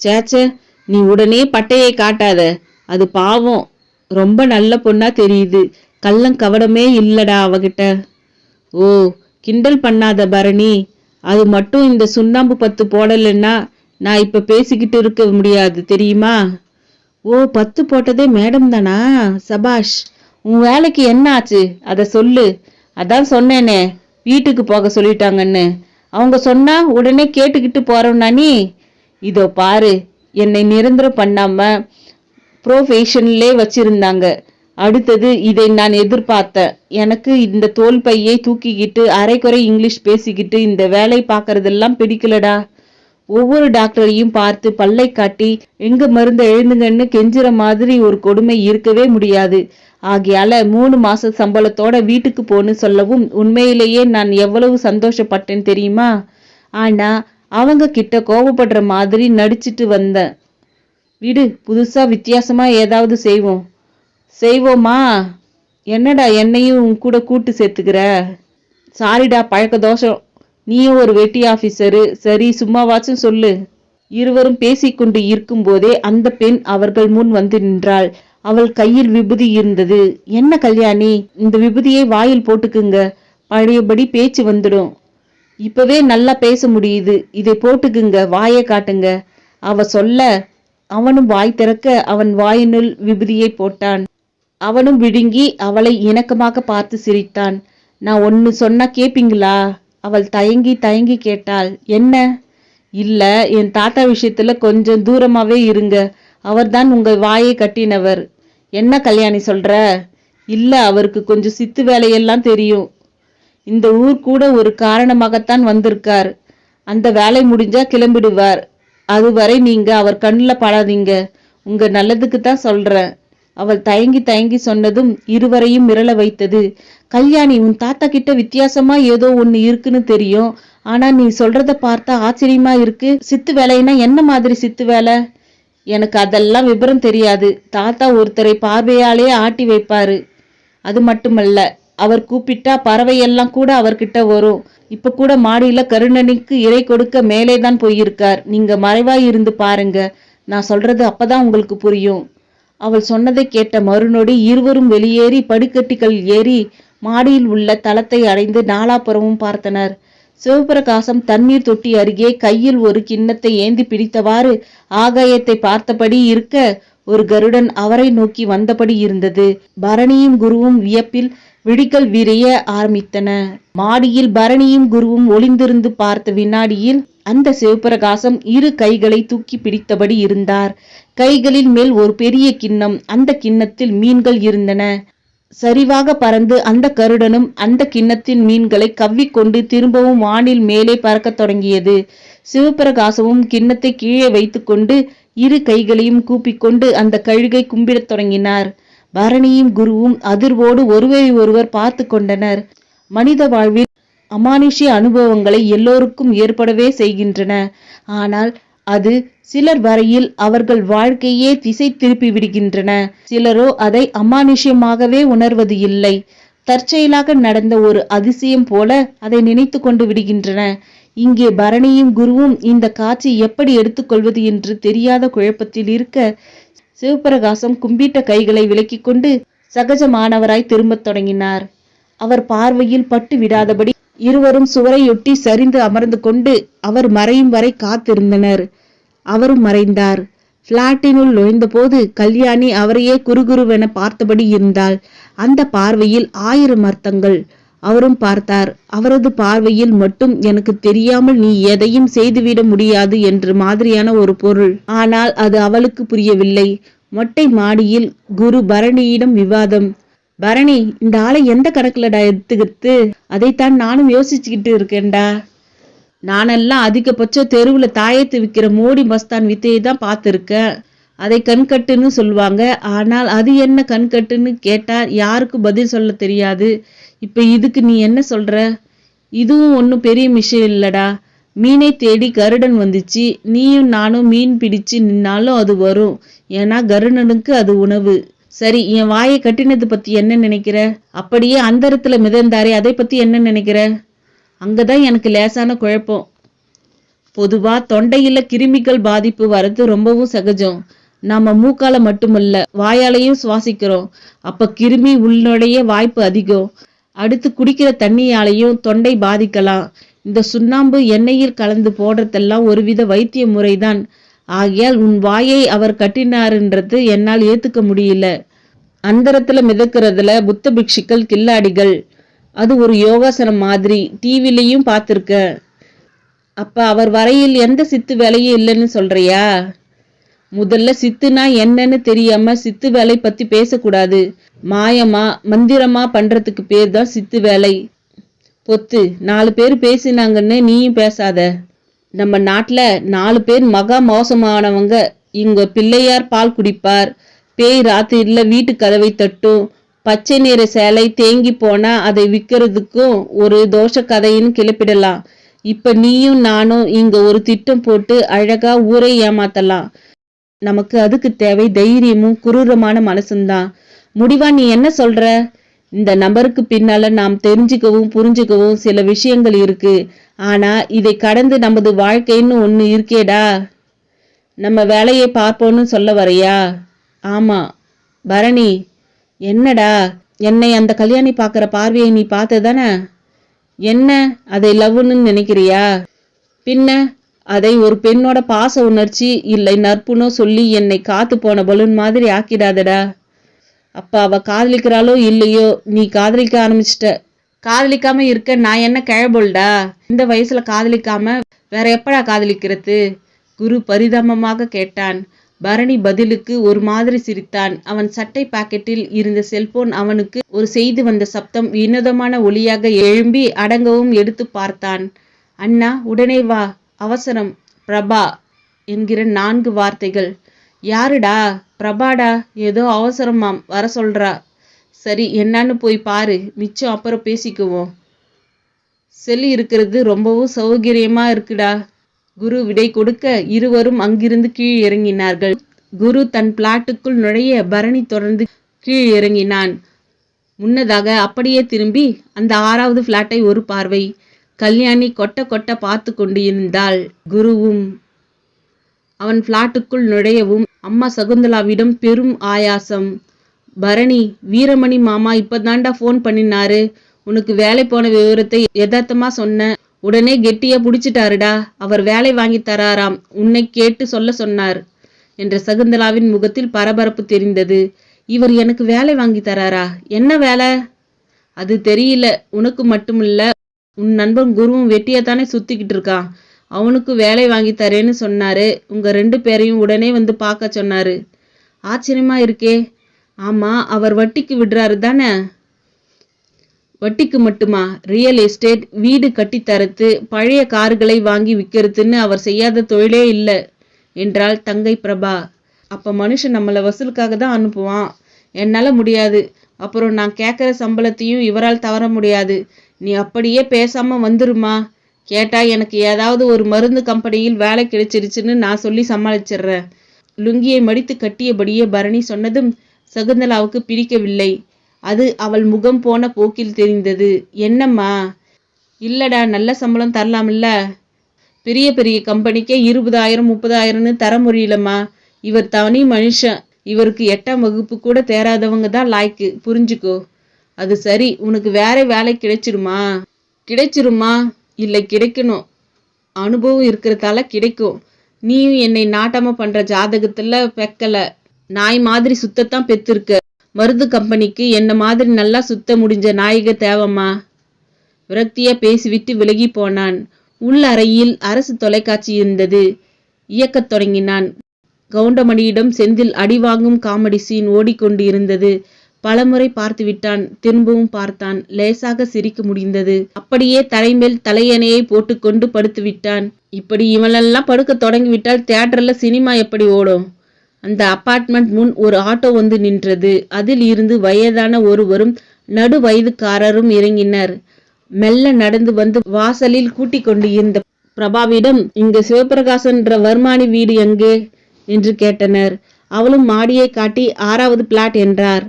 சேச்சே, நீ உடனே பட்டையை காட்டாத. அது பாவம், ரொம்ப நல்ல பொண்ணா தெரியுது. கள்ளம் கவடமே இல்லடா அவகிட்ட. ஓ, கிண்டல் பண்ணாத பரணி. அது மட்டும் இந்த சுண்ணாம்பு பத்து போடலைன்னா நான் இப்ப பேசிக்கிட்டு இருக்க முடியாது தெரியுமா? ஓ, 10 போட்டதே மேடம் தானா? சபாஷ். உன் வேலைக்கு என்ன ஆச்சு அத சொல்லு. அதான் சொன்னேனே, வீட்டுக்கு போக சொல்லிட்டாங்கன்னு. அவங்க சொன்னா உடனே கேட்டுக்கிட்டு போறோம்னா நீ? இதோ பாரு, என்னை நிரந்தரம் பண்ணாம ப்ரொஃபேஷன்லே வச்சிருந்தாங்க. அடுத்தது இதை நான் எதிர்பார்த்தேன். எனக்கு இந்த தோல் பையை தூக்கிக்கிட்டு அரைக்குறை இங்கிலீஷ் பேசிக்கிட்டு இந்த வேலை பார்க்கறதெல்லாம் பிடிக்கலடா. ஒவ்வொரு டாக்டரையும் பார்த்து பல்லை காட்டி எங்க மருந்த எழுந்துங்கன்னு கெஞ்சுற மாதிரி ஒரு கொடுமை இருக்கவே முடியாது. ஆகையால 3 மாச சம்பளத்தோட வீட்டுக்கு போன்னு சொல்லவும் உண்மையிலேயே நான் எவ்வளவு சந்தோஷப்பட்டேன் தெரியுமா? ஆனா அவங்க கிட்ட கோபப்படுற மாதிரி நடிச்சிட்டு வந்தேன். விடு, புதுசா வித்தியாசமா ஏதாவது செய்வோமா? என்னடா என்னையும் உன் கூட கூட்டு சேர்த்துக்கிற? சாரிடா, பழக்க தோஷம். நீயும் ஒரு வெட்டி ஆபீசரு. சரி, சும்மாவாச்சும் சொல்லு. இருவரும் பேசிக்கொண்டு இருக்கும் போதே அந்த பெண் அவர்கள் முன் வந்து நின்றாள். அவள் கையில் விபூதி இருந்தது. என்ன கல்யாணி, இந்த விபூதியை வாயில் போட்டுக்குங்க, பழையபடி பேச்சு வந்துடும். இப்பவே நல்லா பேச முடியுது. இதை போட்டுக்குங்க, வாயை காட்டுங்க. அவ சொல்ல அவனும் வாய் திறக்க அவன் வாயினுள் விபூதியை போட்டான். அவனும் விழுங்கி அவளை இணக்கமாக பார்த்து சிரித்தான். நான் ஒன்னு சொன்னா கேப்பீங்களா? அவள் தயங்கி கேட்டாள். என்ன? இல்ல, என் தாத்தா விஷயத்துல கொஞ்சம் தூரமாவே இருங்க. அவர்தான் உங்க வாயை கட்டினவர். என்ன கல்யாணி சொல்ற? இல்ல, அவருக்கு கொஞ்சம் சித்து வேலையெல்லாம் தெரியும். இந்த ஊர் கூட ஒரு காரணமாகத்தான் வந்திருக்கார். அந்த வேலை முடிஞ்சா கிளம்பிடுவார். அதுவரை நீங்க அவர் கண்ணில் படாதீங்க. உங்க நல்லதுக்கு தான் சொல்றேன். அவள் தயங்கி சொன்னதும் இருவரையும் மிரள வைத்தது. கல்யாணி, உன் தாத்தா கிட்ட வித்தியாசமா ஏதோ ஒண்ணு இருக்குன்னு தெரியும். ஆனா நீ சொல்றத பார்த்தா ஆச்சரியமா இருக்கு. சித்து வேலைன்னா என்ன மாதிரி சித்து வேலை? எனக்கு அதெல்லாம் விபரம் தெரியாது. தாத்தா ஒருத்தரை பார்வையாலே ஆட்டி வைப்பாரு. அது மட்டுமல்ல, அவர் கூப்பிட்டா பறவையெல்லாம் கூட அவர்கிட்ட வரும். இப்ப கூட மாடியில கருணனிக்கு இறை கொடுக்க மேலேதான் போயிருக்கார். நீங்க மறைவாய் இருந்து பாருங்க. நான் சொல்றது அப்பதான் உங்களுக்கு புரியும். அவள் சொன்னதை கேட்ட மறுநொடி இருவரும் வெளியேறி படிக்கட்டிகள் ஏறி மாடியில் உள்ள தளத்தை அடைந்து நாலாபுறமும் பார்த்தனர். சிவபிரகாசம் தண்ணீர் தொட்டி அருகே கையில் ஒரு கிண்ணத்தை ஏந்தி பிடித்தவாறு ஆகாயத்தை பார்த்தபடி இருக்க, ஒரு கருடன் அவரை நோக்கி வந்தபடி இருந்தது. பரணியும் குருவும் வியப்பில் விழிகள் விரிய ஆரம்பித்தன. மாடியில் பரணியும் குருவும் ஒளிந்திருந்து பார்த்த வினாடியில் அந்த சிவபிரகாசம் 2 கைகளை தூக்கி பிடித்தபடி இருந்தார். கைகளின் மேல் ஒரு பெரிய கிண்ணம். அந்த கிண்ணத்தில் மீன்கள் இருந்தன. சரிவாக பறந்து அந்த கருடனும் அந்த கிண்ணத்தின் மீன்களை கவ்விக்கொண்டு திரும்பவும் வானில் மேலே பறக்கத் தொடங்கியது. சிவபிரகாசமும் கிண்ணத்தை கீழே வைத்துக்கொண்டு 2 கைகளையும் கூப்பிக்கொண்டு அந்த கழுகை கும்பிடத் தொடங்கினார். பரணியும் குருவும் அதிர்வோடு ஒருவரை ஒருவர் பார்த்து கொண்டனர். மனித வாழ்வில் அமானுஷ்ய அனுபவங்களை எல்லோருக்கும் ஏற்படவே செய்கின்றன. ஆனால் அது சிலர் வரையில் அவர்கள் வாழ்க்கையே திசை திருப்பி விடுகின்றன. சிலரோ அதை அமானுஷ்யமாகவே உணர்வது இல்லை. தற்செயலாக நடந்த ஒரு அதிசயம் போல அதை நினைத்து கொண்டு விடுகின்றன. இங்கே பரணியும் குருவும் இந்த காட்சி எப்படி எடுத்துக்கொள்வது என்று தெரியாத குழப்பத்தில் இருக்க, சிவபிரகாசம் கும்பிட்ட கைகளை விலக்கிக் கொண்டு சகஜமானவராய் திரும்பத் தொடங்கினார். அவர் பார்வையில் பட்டு விடாதபடி இருவரும் சுவரையொட்டி சரிந்து அமர்ந்து கொண்டு அவர் மறையும் வரை காத்திருந்தனர். அவரும் மறைந்தார். பிளாட்டினுள் நுழைந்தபோது கல்யாணி அவரையே குறுகுறுவென பார்த்தபடி இருந்தாள். அந்த பார்வையில் 1000 அர்த்தங்கள். அவரும் பார்த்தார். அவரது பார்வையில் மட்டும் எனக்கு தெரியாமல் நீ எதையும் செய்துவிட முடியாது என்ற மாதிரியான ஒரு பொருள். ஆனால் அது அவளுக்கு புரியவில்லை. மொட்டை மாடியில் குரு பரணியிடம் விவாதம். பரணி, இந்த ஆளை எந்த கணக்குலடா எடுத்துக்கிட்டு? அதைத்தான் நானும் யோசிச்சுக்கிட்டு இருக்கேன்டா. நானெல்லாம் அதிகபட்சம் தெருவுல தாயத்து விற்கிற மோடி மஸ்தான் வித்தையை தான் பார்த்துருக்கேன். அதை கண்கட்டுன்னு சொல்லுவாங்க. ஆனால் அது என்ன கண்கட்டுன்னு கேட்டா யாருக்கும் பதில் சொல்ல தெரியாது. இப்ப இதுக்கு நீ என்ன சொல்ற? இதுவும் ஒன்றும் பெரிய விஷயம் இல்லடா. மீனை தேடி கருடன் வந்துச்சு. நீயும் நானும் மீன் பிடிச்சு நின்னாலும் அது வரும். ஏன்னா கருடனுக்கு அது உணவு. சரி, என் வாயை கட்டினது பத்தி என்ன நினைக்கிற? அப்படியே அந்தரத்துல மிதந்தாரே, அதை பத்தி என்ன நினைக்கிற? அங்கதான் எனக்கு லேசான குழப்பம். பொதுவா தொண்டையில கிருமிகள் பாதிப்பு வரது ரொம்பவும் சகஜம். நாம மூக்கால மட்டுமல்ல வாயாலையும் சுவாசிக்கிறோம். அப்ப கிருமி உள்நுழைய வாய்ப்பு அதிகம். அடுத்து குடிக்கிற தண்ணியாலையும் தொண்டை பாதிக்கலாம். இந்த சுண்ணாம்பு எண்ணெயில் கலந்து போடுறதெல்லாம் ஒருவித வைத்திய முறைதான். ஆகையால் உன் வாயை அவர் கட்டினாருன்றது என்னால் ஏத்துக்க முடியல. அந்தரத்துல மிதக்கிறதுல புத்த பிக்ஷுக்கள் கில்லாடிகள். அது ஒரு யோகாசனம் மாதிரி. டிவிலையும் பார்த்திருக்க. அப்ப அவர் வரையில் எந்த சித்து வேலையும் இல்லைன்னு சொல்றியா? முதல்ல சித்துனா என்னன்னு தெரியாம சித்து வேலை பத்தி பேசக்கூடாது. மாயமா மந்திரமா பண்றதுக்கு பேர் தான் சித்து வேலை. பொத்து, 4 பேர் பேசினாங்கன்னு நீயும் பேசாத. நம்ம நாட்டுல 4 பேர் மகா மோசமானவங்க. இங்க பிள்ளையார் பால் குடிப்பார். பேய் ராத்திரில வீட்டு கதவை தட்டும். பச்சை நிற சேலை தேங்கி போனா அதை விற்கிறதுக்கும் ஒரு தோஷ கதைன்னு கிளப்பிடலாம். இப்ப நீயும் நானும் இங்க ஒரு திட்டம் போட்டு அழகா ஊரை ஏமாத்தலாம். நமக்கு அதுக்கு தேவை தைரியமும் குரூரமான மனசும்தான். முடிவா நீ என்ன சொல்ற? இந்த நபருக்கு பின்னால நாம் தெரிஞ்சுக்கவும் புரிஞ்சுக்கவும் சில விஷயங்கள் இருக்கு. ஆனா இதை கடந்து நமது வாழ்க்கைன்னு ஒண்ணு இருக்கேடா. நம்ம வேலையை பார்ப்போம்னு சொல்ல வரையா? ஆமா. பரணி, என்னடா? என்னை அந்த கல்யாணி பாக்குற பார்வையை நீ பார்த்ததானே? என்ன அதை லவ்னு நினைக்கிறியா? பின்ன அதை ஒரு பெண்ணோட பாச உணர்ச்சி இல்லை நற்புணோ சொல்லி என்னை காத்து போன பலூன் மாதிரி ஆக்கிடாதடா. அப்ப அவ காதலிக்கிறாளோ இல்லையோ, நீ காதலிக்க ஆரம்பிச்சிட்ட. காதலிக்காம இருக்க நான் என்ன கிழபொல்டா? இந்த வயசுல காதலிக்காம வேற எப்படா காதலிக்கிறது? குரு பரிதாபமாக கேட்டான். பரணி பதிலுக்கு ஒரு மாதிரி சிரித்தான். அவன் சட்டை பாக்கெட்டில் இருந்த செல்போன் அவனுக்கு ஒரு செய்தி வந்த சப்தம் வினோதமான ஒலியாக எழும்பி அடங்கவும் எடுத்து பார்த்தான். அண்ணா, உடனே வா, அவசரம், பிரபா என்கிற 4 வார்த்தைகள். யாருடா? பிரபாடா. ஏதோ அவசரமாம், வர சொல்றா. சரி, என்னன்னு போய் பாரு, மிச்சம் அப்புறம் பேசிக்குவோம். செல் இருக்கிறது ரொம்பவும் சௌகரியமா இருக்குடா. குரு விடை கொடுக்க இருவரும் அங்கிருந்து கீழ் இறங்கினார்கள். குரு தன் பிளாட்டுக்குள் நுழைய பரணி தொடர்ந்து கீழ் இறங்கினான். முன்னதாக அப்படியே திரும்பி அந்த 6வது பிளாட்டை ஒரு பார்வை. கல்யாணி கொட்ட கொட்ட பார்த்து கொண்டு இருந்தாள். குருவும் அவன் பிளாட்டுக்குள் நுழையவும் அம்மா சகுந்தலாவிடம் பெரும் ஆயாசம். பரணி, வீரமணி மாமா இப்பதான்டா ஃபோன் பண்ணினாரு. உனக்கு வேலை போன விவரத்தை யதார்த்தமா சொன்ன. உடனே கெட்டியா புடிச்சிட்டாருடா. அவர் வேலை வாங்கி தராராம். உன்னை கேட்டு சொல்ல சொன்னார் என்ற சகுந்தலாவின் முகத்தில் பரபரப்பு தெரிந்தது. இவர் எனக்கு வேலை வாங்கி தராரா? என்ன வேலை? அது தெரியல. உனக்கு மட்டுமில்ல, உன் நண்பன் குருவும் வெட்டியாத்தானே சுத்திக்கிட்டு இருக்கான். அவனுக்கு வேலை வாங்கி தரேன்னு சொன்னாரு. உங்க 2 பேரையும் உடனே வந்து பார்க்க சொன்னாரு. ஆச்சரியமா இருக்கே. ஆமா, அவர் வட்டிக்கு விடுறாரு தானே? வட்டிக்கு மட்டுமா? ரியல் எஸ்டேட், வீடு கட்டித்தரத்து, பழைய கார்களை வாங்கி விற்கிறதுன்னு அவர் செய்யாத தொழிலே இல்லை என்றாள் தங்கை பிரபா. அப்ப மனுஷன் நம்மளை வசூலுக்காக தான் அனுப்புவான். என்னால முடியாது. அப்புறம் நான் கேட்குற சம்பளத்தையும் இவரால் தவற முடியாது. நீ அப்படியே பேசாம வந்துருமா. கேட்டா எனக்கு ஏதாவது ஒரு மருந்து கம்பெனியில் வேலை கிடைச்சிருச்சுன்னு நான் சொல்லி சமாளிச்சிடுறேன். லுங்கியை மடித்து கட்டியபடியே பரணி சொன்னதும் சகுந்தலாவுக்கு பிடிக்கவில்லை. அது அவள் முகம் போன போக்கில் தெரிந்தது. என்னம்மா? இல்லடா, நல்ல சம்பளம் தரலாம்ல. பெரிய பெரிய கம்பெனிக்கே 20,000 30,000ன்னு தர முடியலம்மா. இவர் தனி மனுஷன். இவருக்கு 8ஆம் வகுப்பு கூட தேராதவங்க தான் லாய்க்கு, புரிஞ்சுக்கோ. அது சரி, உனக்கு வேற வேலை கிடைச்சிருமா? கிடைச்சிருமா? இல்லை, கிடைக்கணும். அனுபவம் இருக்கிறதால கிடைக்கும். நீயும் என்னை நாட்டாம பண்ற ஜாதகத்துல பெக்கல. நாய் மாதிரி சுத்தத்தான் பெத்திருக்க. மருந்து கம்பெனிக்கு என்ன மாதிரி நல்லா சுத்த முடிஞ்ச நாயக தேவம்மா. விரக்தியா பேசிவிட்டு விலகி போனான். உள் அறையில் அரசு தொலைக்காட்சி இருந்தது. இயக்கத் தொடங்கினான். கவுண்டமணியிடம் செந்தில் அடிவாங்கும் காமெடி சீன் ஓடிக்கொண்டு இருந்தது. பலமுறை பார்த்து விட்டான். திரும்பவும் பார்த்தான். லேசாக சிரிக்க முடிந்தது. அப்படியே தலைமேல் தலையணையை போட்டுக்கொண்டு படுத்து விட்டான். இப்படி இவனெல்லாம் படுக்க தொடங்கிவிட்டால் தியேட்டர்ல சினிமா எப்படி ஓடும்? அந்த அபார்ட்மெண்ட் முன் ஒரு ஆட்டோ வந்து நின்றது. அதில் இருந்து வயதான ஒருவரும் நடு வயதுக்காரரும் இறங்கினர். மெல்ல நடந்து வந்து வாசலில் கூட்டிக் கொண்டு இருந்த பிரபாவிடம், இங்க சிவபிரகாசன்ற வர்மானி வீடு எங்கே என்று கேட்டனர். அவளும் மாடியை காட்டி 6வது பிளாட் என்றார்.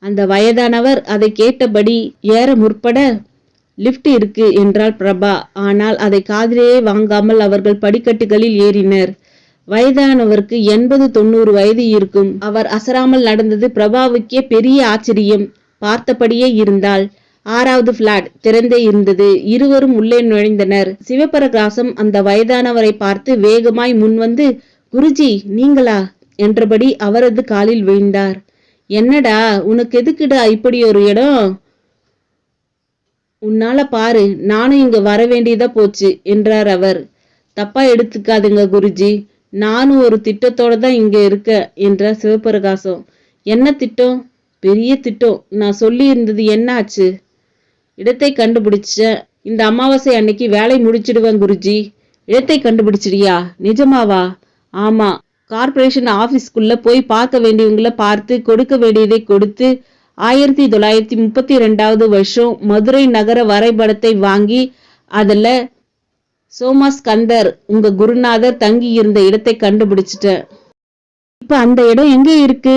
அந்த வயதானவர் அதை கேட்டபடி ஏற முற்பட, லிப்ட் இருக்கு என்றாள் பிரபா. ஆனால் அதை காதிலேயே வாங்காமல் அவர்கள் படிக்கட்டுகளில் ஏறினர். வயதானவருக்கு 80-90 வயது இருக்கும். அவர் அசராமல் நடந்தது பிரபாவுக்கே பெரிய ஆச்சரியம். பார்த்தபடியே இருந்தாள். 6வது பிளாட் திறந்தே இருந்தது. இருவரும் உள்ளே நுழைந்தனர். சிவபிரகாசம் அந்த வயதானவரை பார்த்து வேகமாய் முன்வந்து, குருஜி நீங்களா என்றபடி அவரது காலில் விழுந்தார். என்னடா, உனக்கு எதுக்குடா இப்படி ஒரு இடம்? உன்னால பாரு, நானும் இங்க வர வேண்டியதா போச்சு என்றார் அவர். தப்பா எடுத்துக்காதுங்க குருஜி, நானும் ஒரு திட்டத்தோட தான் இங்க இருக்க என்றார் சிவபிரகாசம். என்ன திட்டம்? பெரிய திட்டம். நான் சொல்லி இருந்தது என்ன ஆச்சு? இடத்தை கண்டுபிடிச்ச. இந்த அமாவாசை அன்னைக்கு வேலை முடிச்சிடுவேன் குருஜி. இடத்தை கண்டுபிடிச்சிடியா? நிஜமாவா? ஆமா. கார்பரேஷன் ஆபீஸ்க்குள்ள போய் பார்க்க வேண்டியவங்கள பார்த்து கொடுக்க வேண்டியதை கொடுத்து 1932வது வருஷம் மதுரை நகர வரைபடத்தை வாங்கி அதுல சோமாஸ்கந்தர் உங்க குருநாதர் தங்கி இருந்த இடத்தை கண்டுபிடிச்சிட்டேன். இப்ப அந்த இடம் எங்க இருக்கு?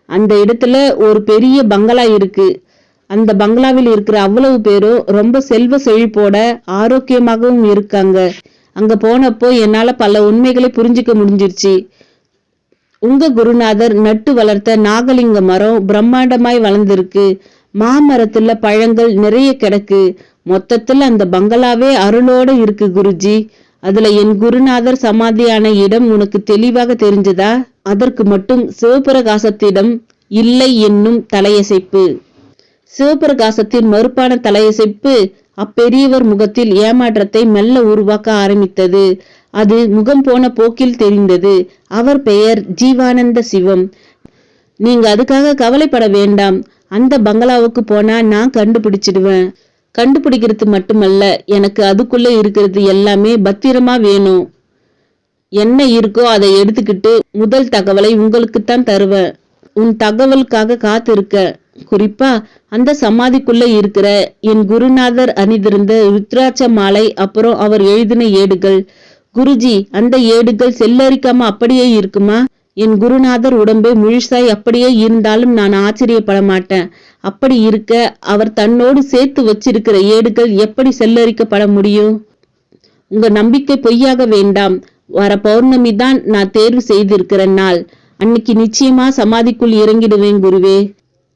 அந்த இடத்துல ஒரு பெரிய பங்களா இருக்கு. அந்த பங்களாவில் இருக்கிற அவ்வளவு பேரும் ரொம்ப செல்வ செழிப்போட ஆரோக்கியமாகவும் இருக்காங்க. அங்க போனப்போ என்னால பல உண்மைகளை புரிஞ்சுக்க முடிஞ்சிருச்சு. உங்க குருநாதர் நட்டு வளர்த்த நாகலிங்க மரம் பிரம்மாண்டமாய் வளர்ந்திருக்கு. மாமரத்துல பழங்கள் நிறைய கிடக்கு. மொத்தத்துல அந்த பங்களாவே அருளோட இருக்கு குருஜி. அதுல என் குருநாதர் சமாதியான இடம் உனக்கு தெளிவாக தெரிஞ்சதா? அதற்கு மட்டும் சிவபிரகாசத்திடம் இல்லை என்னும் தலையசைப்பு. சிவபிரகாசத்தின் மறுப்பான தலையசைப்பு அப்பெரியவர் முகத்தில் ஏமாற்றத்தை மெல்ல உருவாக்க ஆரம்பித்தது. அது முகம் போன போக்கில் தெரிந்தது. அவர் பெயர் ஜீவானந்த சிவம். நீங்க அதுக்காக கவலைப்பட வேண்டாம். அந்த பங்களாவுக்கு போனா நான் கண்டுபிடிச்சிடுவேன். கண்டுபிடிக்கிறது மட்டுமல்ல, எனக்கு அதுக்குள்ள இருக்கிறது எல்லாமே பத்திரமா வேணும். என்ன இருக்கோ அதை எடுத்துக்கிட்டு முதல் தகவலை உங்களுக்குத்தான் தருவேன். உன் தகவலுக்காக காத்திருக்க. குறிப்பா அந்த சமாதிக்குள்ள இருக்கிற என் குருநாதர் அணிந்திருந்த ருத்ராட்ச மாலை, அப்புறம் அவர் எழுதின ஏடுகள். குருஜி, அந்த ஏடுகள் செல்லரிக்காம அப்படியே இருக்குமா? என் குருநாதர் உடம்பே முழுசாய் அப்படியே இருந்தாலும் நான் ஆச்சரியப்பட மாட்டேன். அப்படி இருக்க அவர் தன்னோடு சேர்த்து வச்சிருக்கிற ஏடுகள் எப்படி செல்லரிக்கப்பட முடியும்? உங்க நம்பிக்கை பொய்யாக வேண்டாம். வர பௌர்ணமி தான் நான் தேர்வு செய்திருக்கிற நாள். அன்னைக்கு நிச்சயமா சமாதிக்குள் இறங்கிடுவேன் குருவே.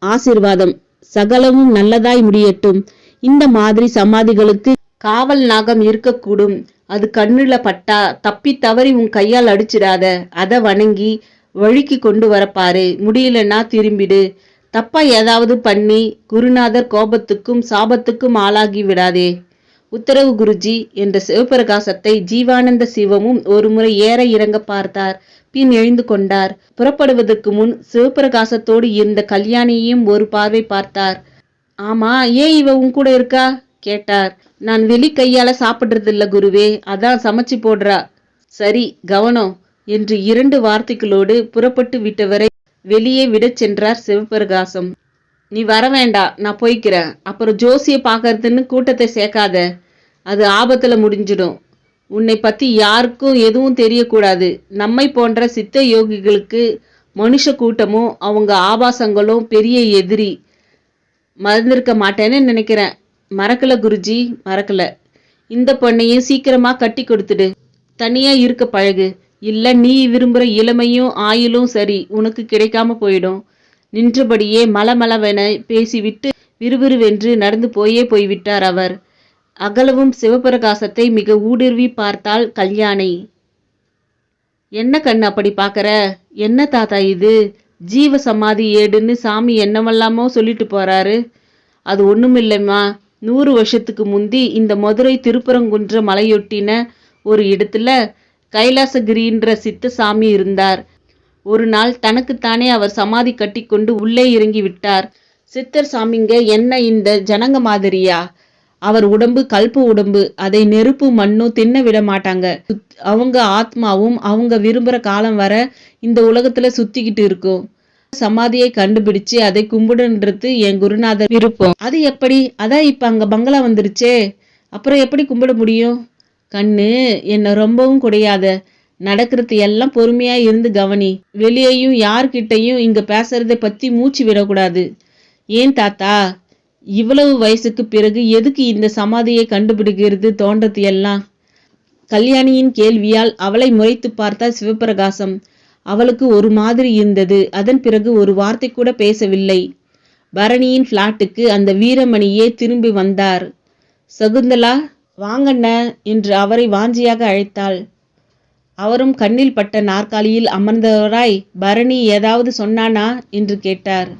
ஆசீர்வாதம். சகலமும் நல்லதாய் முடியட்டும். இந்த மாதிரி சமாதிகளுக்கு காவல் நாகம் இருக்கக்கூடும். அது கண்ணுல பட்டா தப்பி தவறி உன் கையால் அடிச்சிடாத. அத வணங்கி வழிக்கு கொண்டு வரப்பாரு. முடியலன்னா திரும்பிடு. தப்பா ஏதாவது பண்ணி குருநாதர் கோபத்துக்கும் சாபத்துக்கும் ஆளாகி விடாதே. உத்தரவு குருஜி என்ற சிவபிரகாசத்தை ஜீவானந்த சிவமும் ஒருமுறை ஏற இறங்க பார்த்தார். பின் எழுந்து கொண்டார். புறப்படுவதற்கு முன் சிவபிரகாசத்தோடு இருந்த கல்யாணியையும் ஒரு பார்வை பார்த்தார். ஆமா, ஏன் இவ உன் கூட இருக்கா கேட்டார். நான் வெளி கையால சாப்பிடுறது இல்ல குருவே, அதான் சமைச்சு போடுறா. சரி, கவனம் என்று 2 வார்த்தைகளோடு புறப்பட்டு விட்டவரை வெளியே விடச் சென்றார் சிவபிரகாசம். நீ வர வேண்டாம், நான் போய்க்கிறேன். அப்புறம் ஜோசிய பாக்கறதுன்னு கூட்டத்தை சேர்க்காத. அது ஆபத்துல முடிஞ்சிடும். உன்னை பத்தி யாருக்கும் எதுவும் தெரியக்கூடாது. நம்மை போன்ற சித்த யோகிகளுக்கு மனுஷ கூட்டமும் அவங்க ஆபாசங்களும் பெரிய எதிரி. மறந்திருக்க மாட்டேன்னு நினைக்கிறேன். மறக்கல குருஜி, மறக்கல. இந்த பொண்ணையும் சீக்கிரமா கட்டி கொடுத்துடு. தனியா இருக்க பழகு. இல்ல நீ விரும்புற இளமையும் ஆயுளும் சரி உனக்கு கிடைக்காம போயிடும். நின்றபடியே மலமளவென பேசிவிட்டு விறுவிறுவென்று நடந்து போய்விட்டார் அவர். அகலவும் சிவபிரகாசத்தை மிக ஊடுருவி பார்த்தாள் கல்யாணி. என்ன கண்ணு அப்படி பாக்கற? என்ன தாத்தா இது? ஜீவ சமாதி ஏடுன்னு சாமி என்னவெல்லாமோ சொல்லிட்டு போறாரு. அது ஒண்ணுமில்லைம்மா. 100 வருஷத்துக்கு முந்தி இந்த மதுரை திருப்பரங்குன்ற மலையொட்டின ஒரு இடத்துல கைலாசகிரின்ற சித்த சாமி இருந்தார். ஒரு நாள் தனக்குத்தானே அவர் சமாதி கட்டி கொண்டு உள்ளே இறங்கி விட்டார். சித்தர் சாமிங்க என்ன இந்த ஜனங்க மாதிரியா? அவர் உடம்பு கல்ப உடம்பு. அதை நெருப்பு மண்ணும் தின்ன விட மாட்டாங்க. அவங்க ஆத்மாவும் அவங்க விரும்புற காலம் வர இந்த உலகத்துல சுத்திக்கிட்டு இருக்கும். சமாதியை கண்டுபிடிச்சு அதை கும்பிடுன்றது என் குருநாதர் விருப்பம். அது எப்படி? அதான் இப்ப அங்க பங்களா வந்துருச்சே, அப்புறம் எப்படி கும்பிட முடியும்? கண்ணு, என்ன ரொம்பவும் குடையாத. நடக்கிறது எல்லாம் பொறுமையா இருந்து கவனி. வெளியேயும் யார்கிட்டையும் இங்க பேசுறதை பத்தி மூச்சு விடக்கூடாது. ஏன் தாத்தா, இவ்வளவு வயசுக்கு பிறகு எதுக்கு இந்த சமாதியை கண்டுபிடிக்கிறது தோன்றது எல்லாம்? கல்யாணியின் கேள்வியால் அவளை முறைத்து பார்த்தார் சிவபிரகாசம். அவளுக்கு ஒரு மாதிரி இருந்தது. அதன் பிறகு ஒரு வார்த்தை கூட பேசவில்லை. பரணியின் பிளாட்டுக்கு அந்த வீரமணியே திரும்பி வந்தார். சகுந்தலா, வாங்கண்ண என்று அவரை வாஞ்சியாக அழைத்தாள். அவரும் கண்ணில் பட்ட நாற்காலியில் அமர்ந்தவராய், பரணி ஏதாவது சொன்னானா என்று கேட்டார்.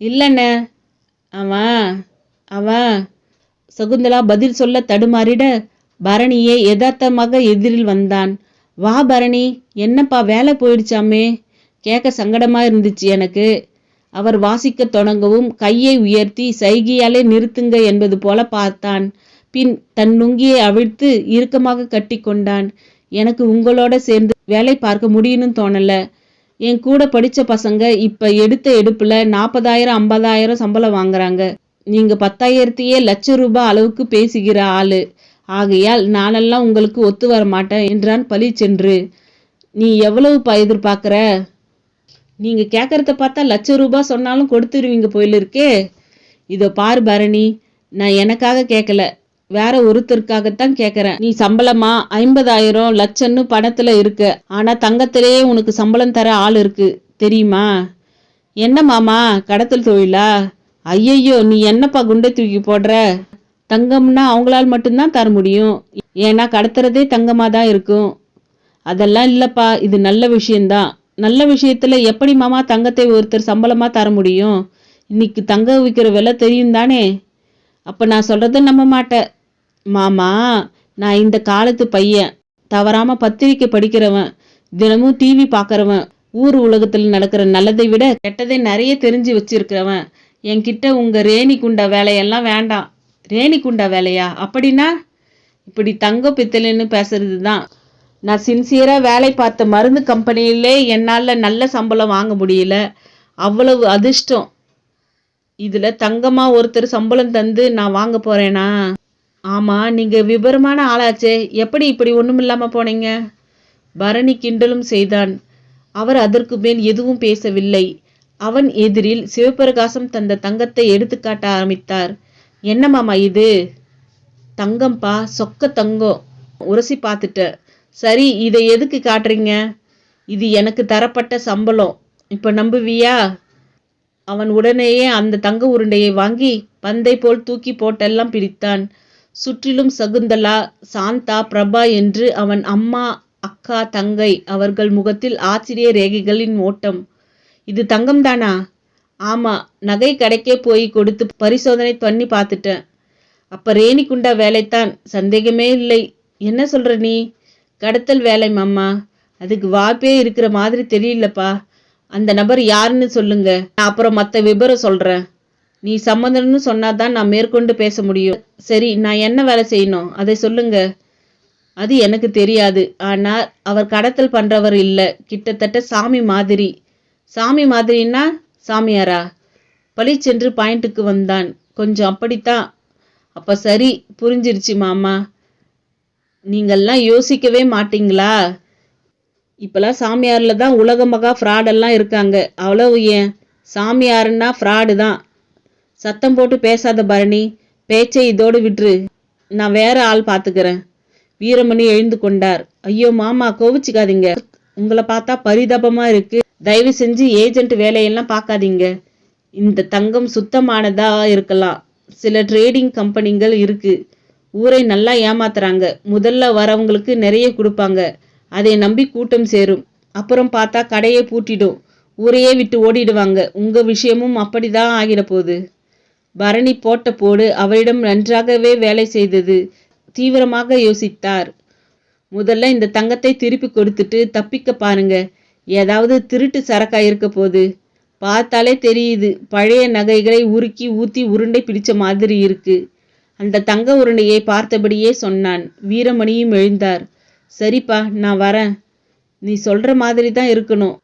இல்லண்ண, அவன் சகுந்தலா பதில் சொல்ல தடுமாறிட, பரணியே யதார்த்தமாக எதிரில் வந்தான். வா பரணி, என்னப்பா வேலை போயிடுச்சாமே? கேட்க சங்கடமா இருந்துச்சு எனக்கு. அவர் வாசிக்க தொடங்கவும் கையை உயர்த்தி சைகையாலே நிறுத்துங்க என்பது போல பார்த்தான். பின் தன் நுங்கியை அவிழ்த்து இறுக்கமாக கட்டி கொண்டான். எனக்கு உங்களோட சேர்ந்து வேலை பார்க்க முடியும்னு தோணல. என் கூட படிச்ச பசங்க இப்ப எடுத்த எடுப்புல 40,000 50,000 சம்பளம் வாங்குறாங்க. நீங்க 10,000த்தையே ₹1,00,000 அளவுக்கு பேசுகிற ஆளு. ஆகையால் நானெல்லாம் உங்களுக்கு ஒத்து வர மாட்டேன் என்றான் பளிச்சென்று. நீ எவ்வளவு எதிர்பார்க்கிற? நீங்க கேட்கறத பார்த்தா ₹1,00,000 சொன்னாலும் கொடுத்துருவீங்க போயிலிருக்கே. இதோ பாரு பரணி, நான் எனக்காக கேட்கல, வேற ஒருத்தருக்காகத்தான் கேட்கறேன். நீ சம்பளமா 50,000 லட்சம்னு பணத்துல இருக்க. ஆனா தங்கத்திலேயே உனக்கு சம்பளம் தர ஆள் இருக்கு தெரியுமா? என்ன மாமா, கடத்தல் தொழிலா? ஐயையோ, நீ என்னப்பா குண்டை தூக்கி போடுற? தங்கம்னா அவங்களால் மட்டும்தான் தர முடியும். ஏன்னா கடத்துறதே தங்கமா தான் இருக்கும். அதெல்லாம் இல்லப்பா, இது நல்ல விஷயம்தான். நல்ல விஷயத்துல எப்படி மாமா தங்கத்தை ஒருத்தர் சம்பளமா தர முடியும்? இன்னைக்கு தங்க விற்கிற விலை தெரியும் தானே. அப்ப நான் சொல்றத நம்ப மாட்டேன். மாமா, நான் இந்த காலத்து பையன். தவறாம பத்திரிக்கை படிக்கிறவன், தினமும் டிவி பாக்குறவன், ஊர் உலகத்துல நடக்கிற நல்லதை விட கெட்டதை நிறைய தெரிஞ்சு வச்சிருக்கிறவன். என்கிட்ட உங்க ரேணி குண்டா வேலையெல்லாம் வேண்டாம். ரேணி குண்டா வேலையா? அப்படின்னா இப்படி தங்க பித்தளைன்னு பேசுறது தான். நான் சின்சியரா வேலை பார்த்த மருந்து கம்பெனியிலே என்னால நல்ல சம்பளம் வாங்க முடியல. அவ்வளவு அதிர்ஷ்டம். இதுல தங்கமா ஒருத்தர் சம்பளம் தந்து நான் வாங்க போறேனா? ஆமா, நீங்க விபரமான ஆளாச்சே, எப்படி இப்படி ஒண்ணுமில்லாம போனீங்க? பரணி கிண்டலும் செய்தான். அவர் அதற்கு மேல் எதுவும் பேசவில்லை. அவன் எதிரில் சிவபிரகாசம் தந்த தங்கத்தை எடுத்துக்காட்ட ஆரம்பித்தார். என்ன மாமா இது? தங்கம்பா, சொக்க தங்கம். உரசி பார்த்துட்ட. சரி, இதை எதுக்கு காட்டுறீங்க? இது எனக்கு தரப்பட்ட சம்பளம். இப்ப நம்புவியா? அவன் உடனேயே அந்த தங்க உருண்டையை வாங்கி பந்தை போல் தூக்கி போட்டெல்லாம் பிரித்தான். சுற்றிலும் சகுந்தலா, சாந்தா, பிரபா என்று அவன் அம்மா, அக்கா, தங்கை அவர்கள் முகத்தில் ஆச்சரிய ரேகைகளின் ஓட்டம். இது தங்கம் தானா? ஆமா, நகை கடைக்கே போய் கொடுத்து பரிசோதனை பண்ணி பார்த்துட்டேன். அப்ப ரேணி குண்டா வேலைத்தான், சந்தேகமே இல்லை. என்ன சொல்ற நீ? கடத்தல் வேலை மாமா. அதுக்கு வாய்ப்பே இருக்கிற மாதிரி தெரியலப்பா. அந்த நபர் யாருன்னு சொல்லுங்க, நான் அப்புறம் மற்ற விபரம் சொல்றேன். நீ சம்மந்தம்னு சொன்னாதான் நான் மேற்கொண்டு பேச முடியும். சரி, நான் என்ன வேலை செய்யணும் அதை சொல்லுங்க. அது எனக்கு தெரியாது. ஆனா அவர் கடத்தல் பண்றவர் இல்ல, கிட்டத்தட்ட சாமி மாதிரி. சாமி மாதிரின்னா சாமியாரா? பளிச்சென்று பாயிண்ட்டுக்கு வந்தான். கொஞ்சம் அப்படித்தான். அப்ப சரி, புரிஞ்சிருச்சு மாமா. நீங்கெல்லாம் யோசிக்கவே மாட்டீங்களா? இப்பெல்லாம் சாமியார்ல தான் உலக மகா ஃப்ராடெல்லாம் இருக்காங்க. அவ்வளவு ஏன், சாமியாருன்னா ஃப்ராடு தான். சத்தம் போட்டு பேசாத பரணி, பேச்சை இதோடு விட்டுரு. நான் வேற ஆள் பார்த்துக்கிறேன். வீரமணி எழுந்து கொண்டார். ஐயோ மாமா, கோவிச்சுக்காதீங்க. உங்களை பார்த்தா பரிதாபமா இருக்கு. தயவு செஞ்சு ஏஜென்ட் வேலையெல்லாம் பார்க்காதீங்க. இந்த தங்கம் சுத்தமானதா இருக்கலாம். சில ட்ரேடிங் கம்பெனிகள் இருக்கு, ஊரை நல்லா ஏமாத்துறாங்க. முதல்ல வரவங்களுக்கு நிறைய கொடுப்பாங்க, அதை நம்பி கூட்டம் சேரும். அப்புறம் பார்த்தா கடையை பூட்டிடும், ஊரையே விட்டு ஓடிடுவாங்க. உங்க விஷயமும் அப்படிதான் ஆகிட போகுது. பரணி போட்ட போடு அவரிடம் நன்றாகவே வேலை செய்தது. தீவிரமாக யோசித்தார். முதல்ல இந்த தங்கத்தை திருப்பி கொடுத்துட்டு தப்பிக்க பாருங்க. ஏதாவது திருட்டு சரக்கா இருக்க போகுது. பார்த்தாலே தெரியுது, பழைய நகைகளை உருக்கி ஊத்தி உருண்டை பிடிச்ச மாதிரி இருக்கு. அந்த தங்க உருண்டையை பார்த்தபடியே சொன்னான். வீரமணியும் எழுந்தார். சரிப்பா, நான் வரேன். நீ சொல்ற மாதிரி தான் இருக்கணும்.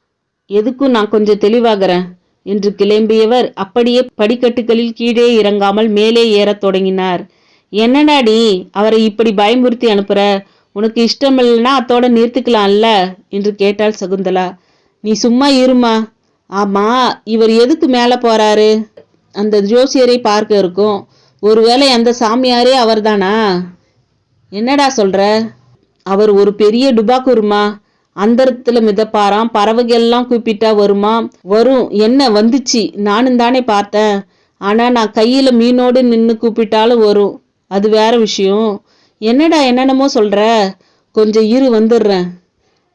எதுக்கும் நான் கொஞ்சம் தெளிவாகிறேன் என்று கிளம்பியவர் அப்படியே படிக்கட்டுகளில் கீழே இறங்காமல் மேலே ஏறத் தொடங்கினார். என்னடாடி அவரை இப்படி பயமுறுத்தி அனுப்புற? உனக்கு இஷ்டமில்லைன்னா அத்தோட நிறுத்திக்கலாம்ல என்று கேட்டாள் சகுந்தலா. நீ சும்மா இருமா. ஆமா, இவர் எதுக்கு மேல போறாரு? அந்த ஜோசியரை பார்க்க இருக்கும். ஒருவேளை அந்த சாமியாரே அவர்தானா? என்னடா சொல்ற? அவர் ஒரு பெரிய டுபாக்கூருமா. அந்தரத்துல மிதப்பாராம். பறவைகள்லாம் கூப்பிட்டா வருமா? வரும். என்ன வந்துச்சு? நானும் தானே பார்த்தேன். ஆனா நான் கையில மீனோடு நின்னு கூப்பிட்டாலும் வரும். அது வேற விஷயம். என்னடா என்னென்னமோ சொல்ற? கொஞ்சம் இரு, வந்துடுறேன்.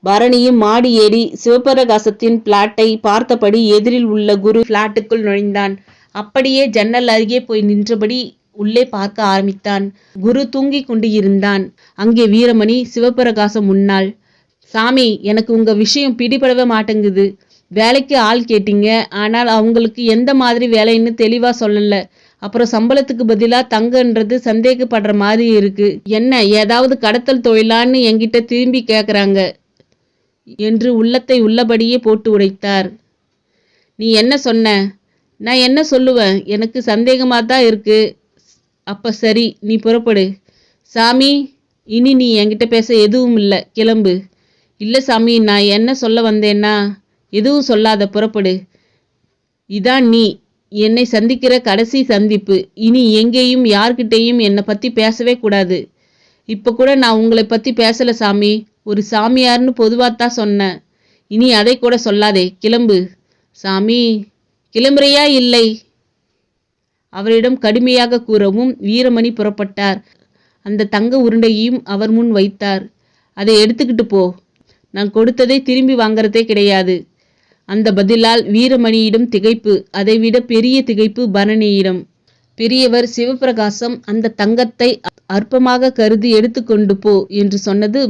பரணியும் மாடி ஏறி சிவபிரகாசத்தின் பிளாட்டை பார்த்தபடி எதிரில் உள்ள குரு பிளாட்டுக்குள் நுழைந்தான். அப்படியே ஜன்னல் அருகே போய் நின்றபடி உள்ளே பார்க்க ஆரம்பித்தான். குரு தூங்கிக் கொண்டு இருந்தான். அங்கே வீரமணி சிவபிரகாசம் முன்னாள். சாமி, எனக்கு உங்க விஷயம் பிடிபடவே மாட்டேங்குது. வேலைக்கு ஆள் கேட்டீங்க, ஆனால் அவங்களுக்கு எந்த மாதிரி வேலைன்னு தெளிவா சொல்லல. அப்புறம் சம்பளத்துக்கு பதிலா தங்கன்றது சந்தேகப்படுற மாதிரி இருக்கு. என்ன, ஏதாவது கடத்தல் தொழிலான்னு என்கிட்ட திரும்பி கேக்குறாங்க என்று உள்ளத்தை உள்ளபடியே போட்டு உடைத்தார். நீ என்ன சொன்ன? நான் என்ன சொல்லுவேன்? எனக்கு சந்தேகமா தான் இருக்கு. அப்ப சரி, நீ புறப்படு. சாமி, இனி நீ என்கிட்ட பேச எதுவும் இல்லை, கிளம்பு. இல்லை சாமி, நான் என்ன சொல்ல வந்தேன்னா? எதுவும் சொல்லாத, புறப்படு. இதான் நீ என்னை சந்திக்கிற கடைசி சந்திப்பு. இனி எங்கேயும் யார்கிட்டையும் என்னை பத்தி பேசவே கூடாது. இப்ப கூட நான் உங்களை பத்தி பேசல சாமி. ஒரு சாமியார்னு பொதுவாத்தான் சொன்னேன். இனி அதை கூட சொல்லாதே, கிளம்பு. சாமி, கிளம்புறையா இல்லை? அவரிடம் கடுமையாக கூறவும் வீரமணி புறப்பட்டார். அந்த தங்க உருண்டையையும் அவர் முன் வைத்தார். அதை எடுத்துக்கிட்டு போ. நான் கொடுத்ததை திரும்பி வாங்கறதே கிடையாது. அந்த பதிலால் வீரமணியிடம் திகைப்பு, அதைவிட பெரிய திகைப்பு பரணியிடம். பெரியவர் சிவபிரகாசம் அந்த தங்கத்தை அற்பமாக கருதி எடுத்துக்கொண்டு போ என்று சொன்னது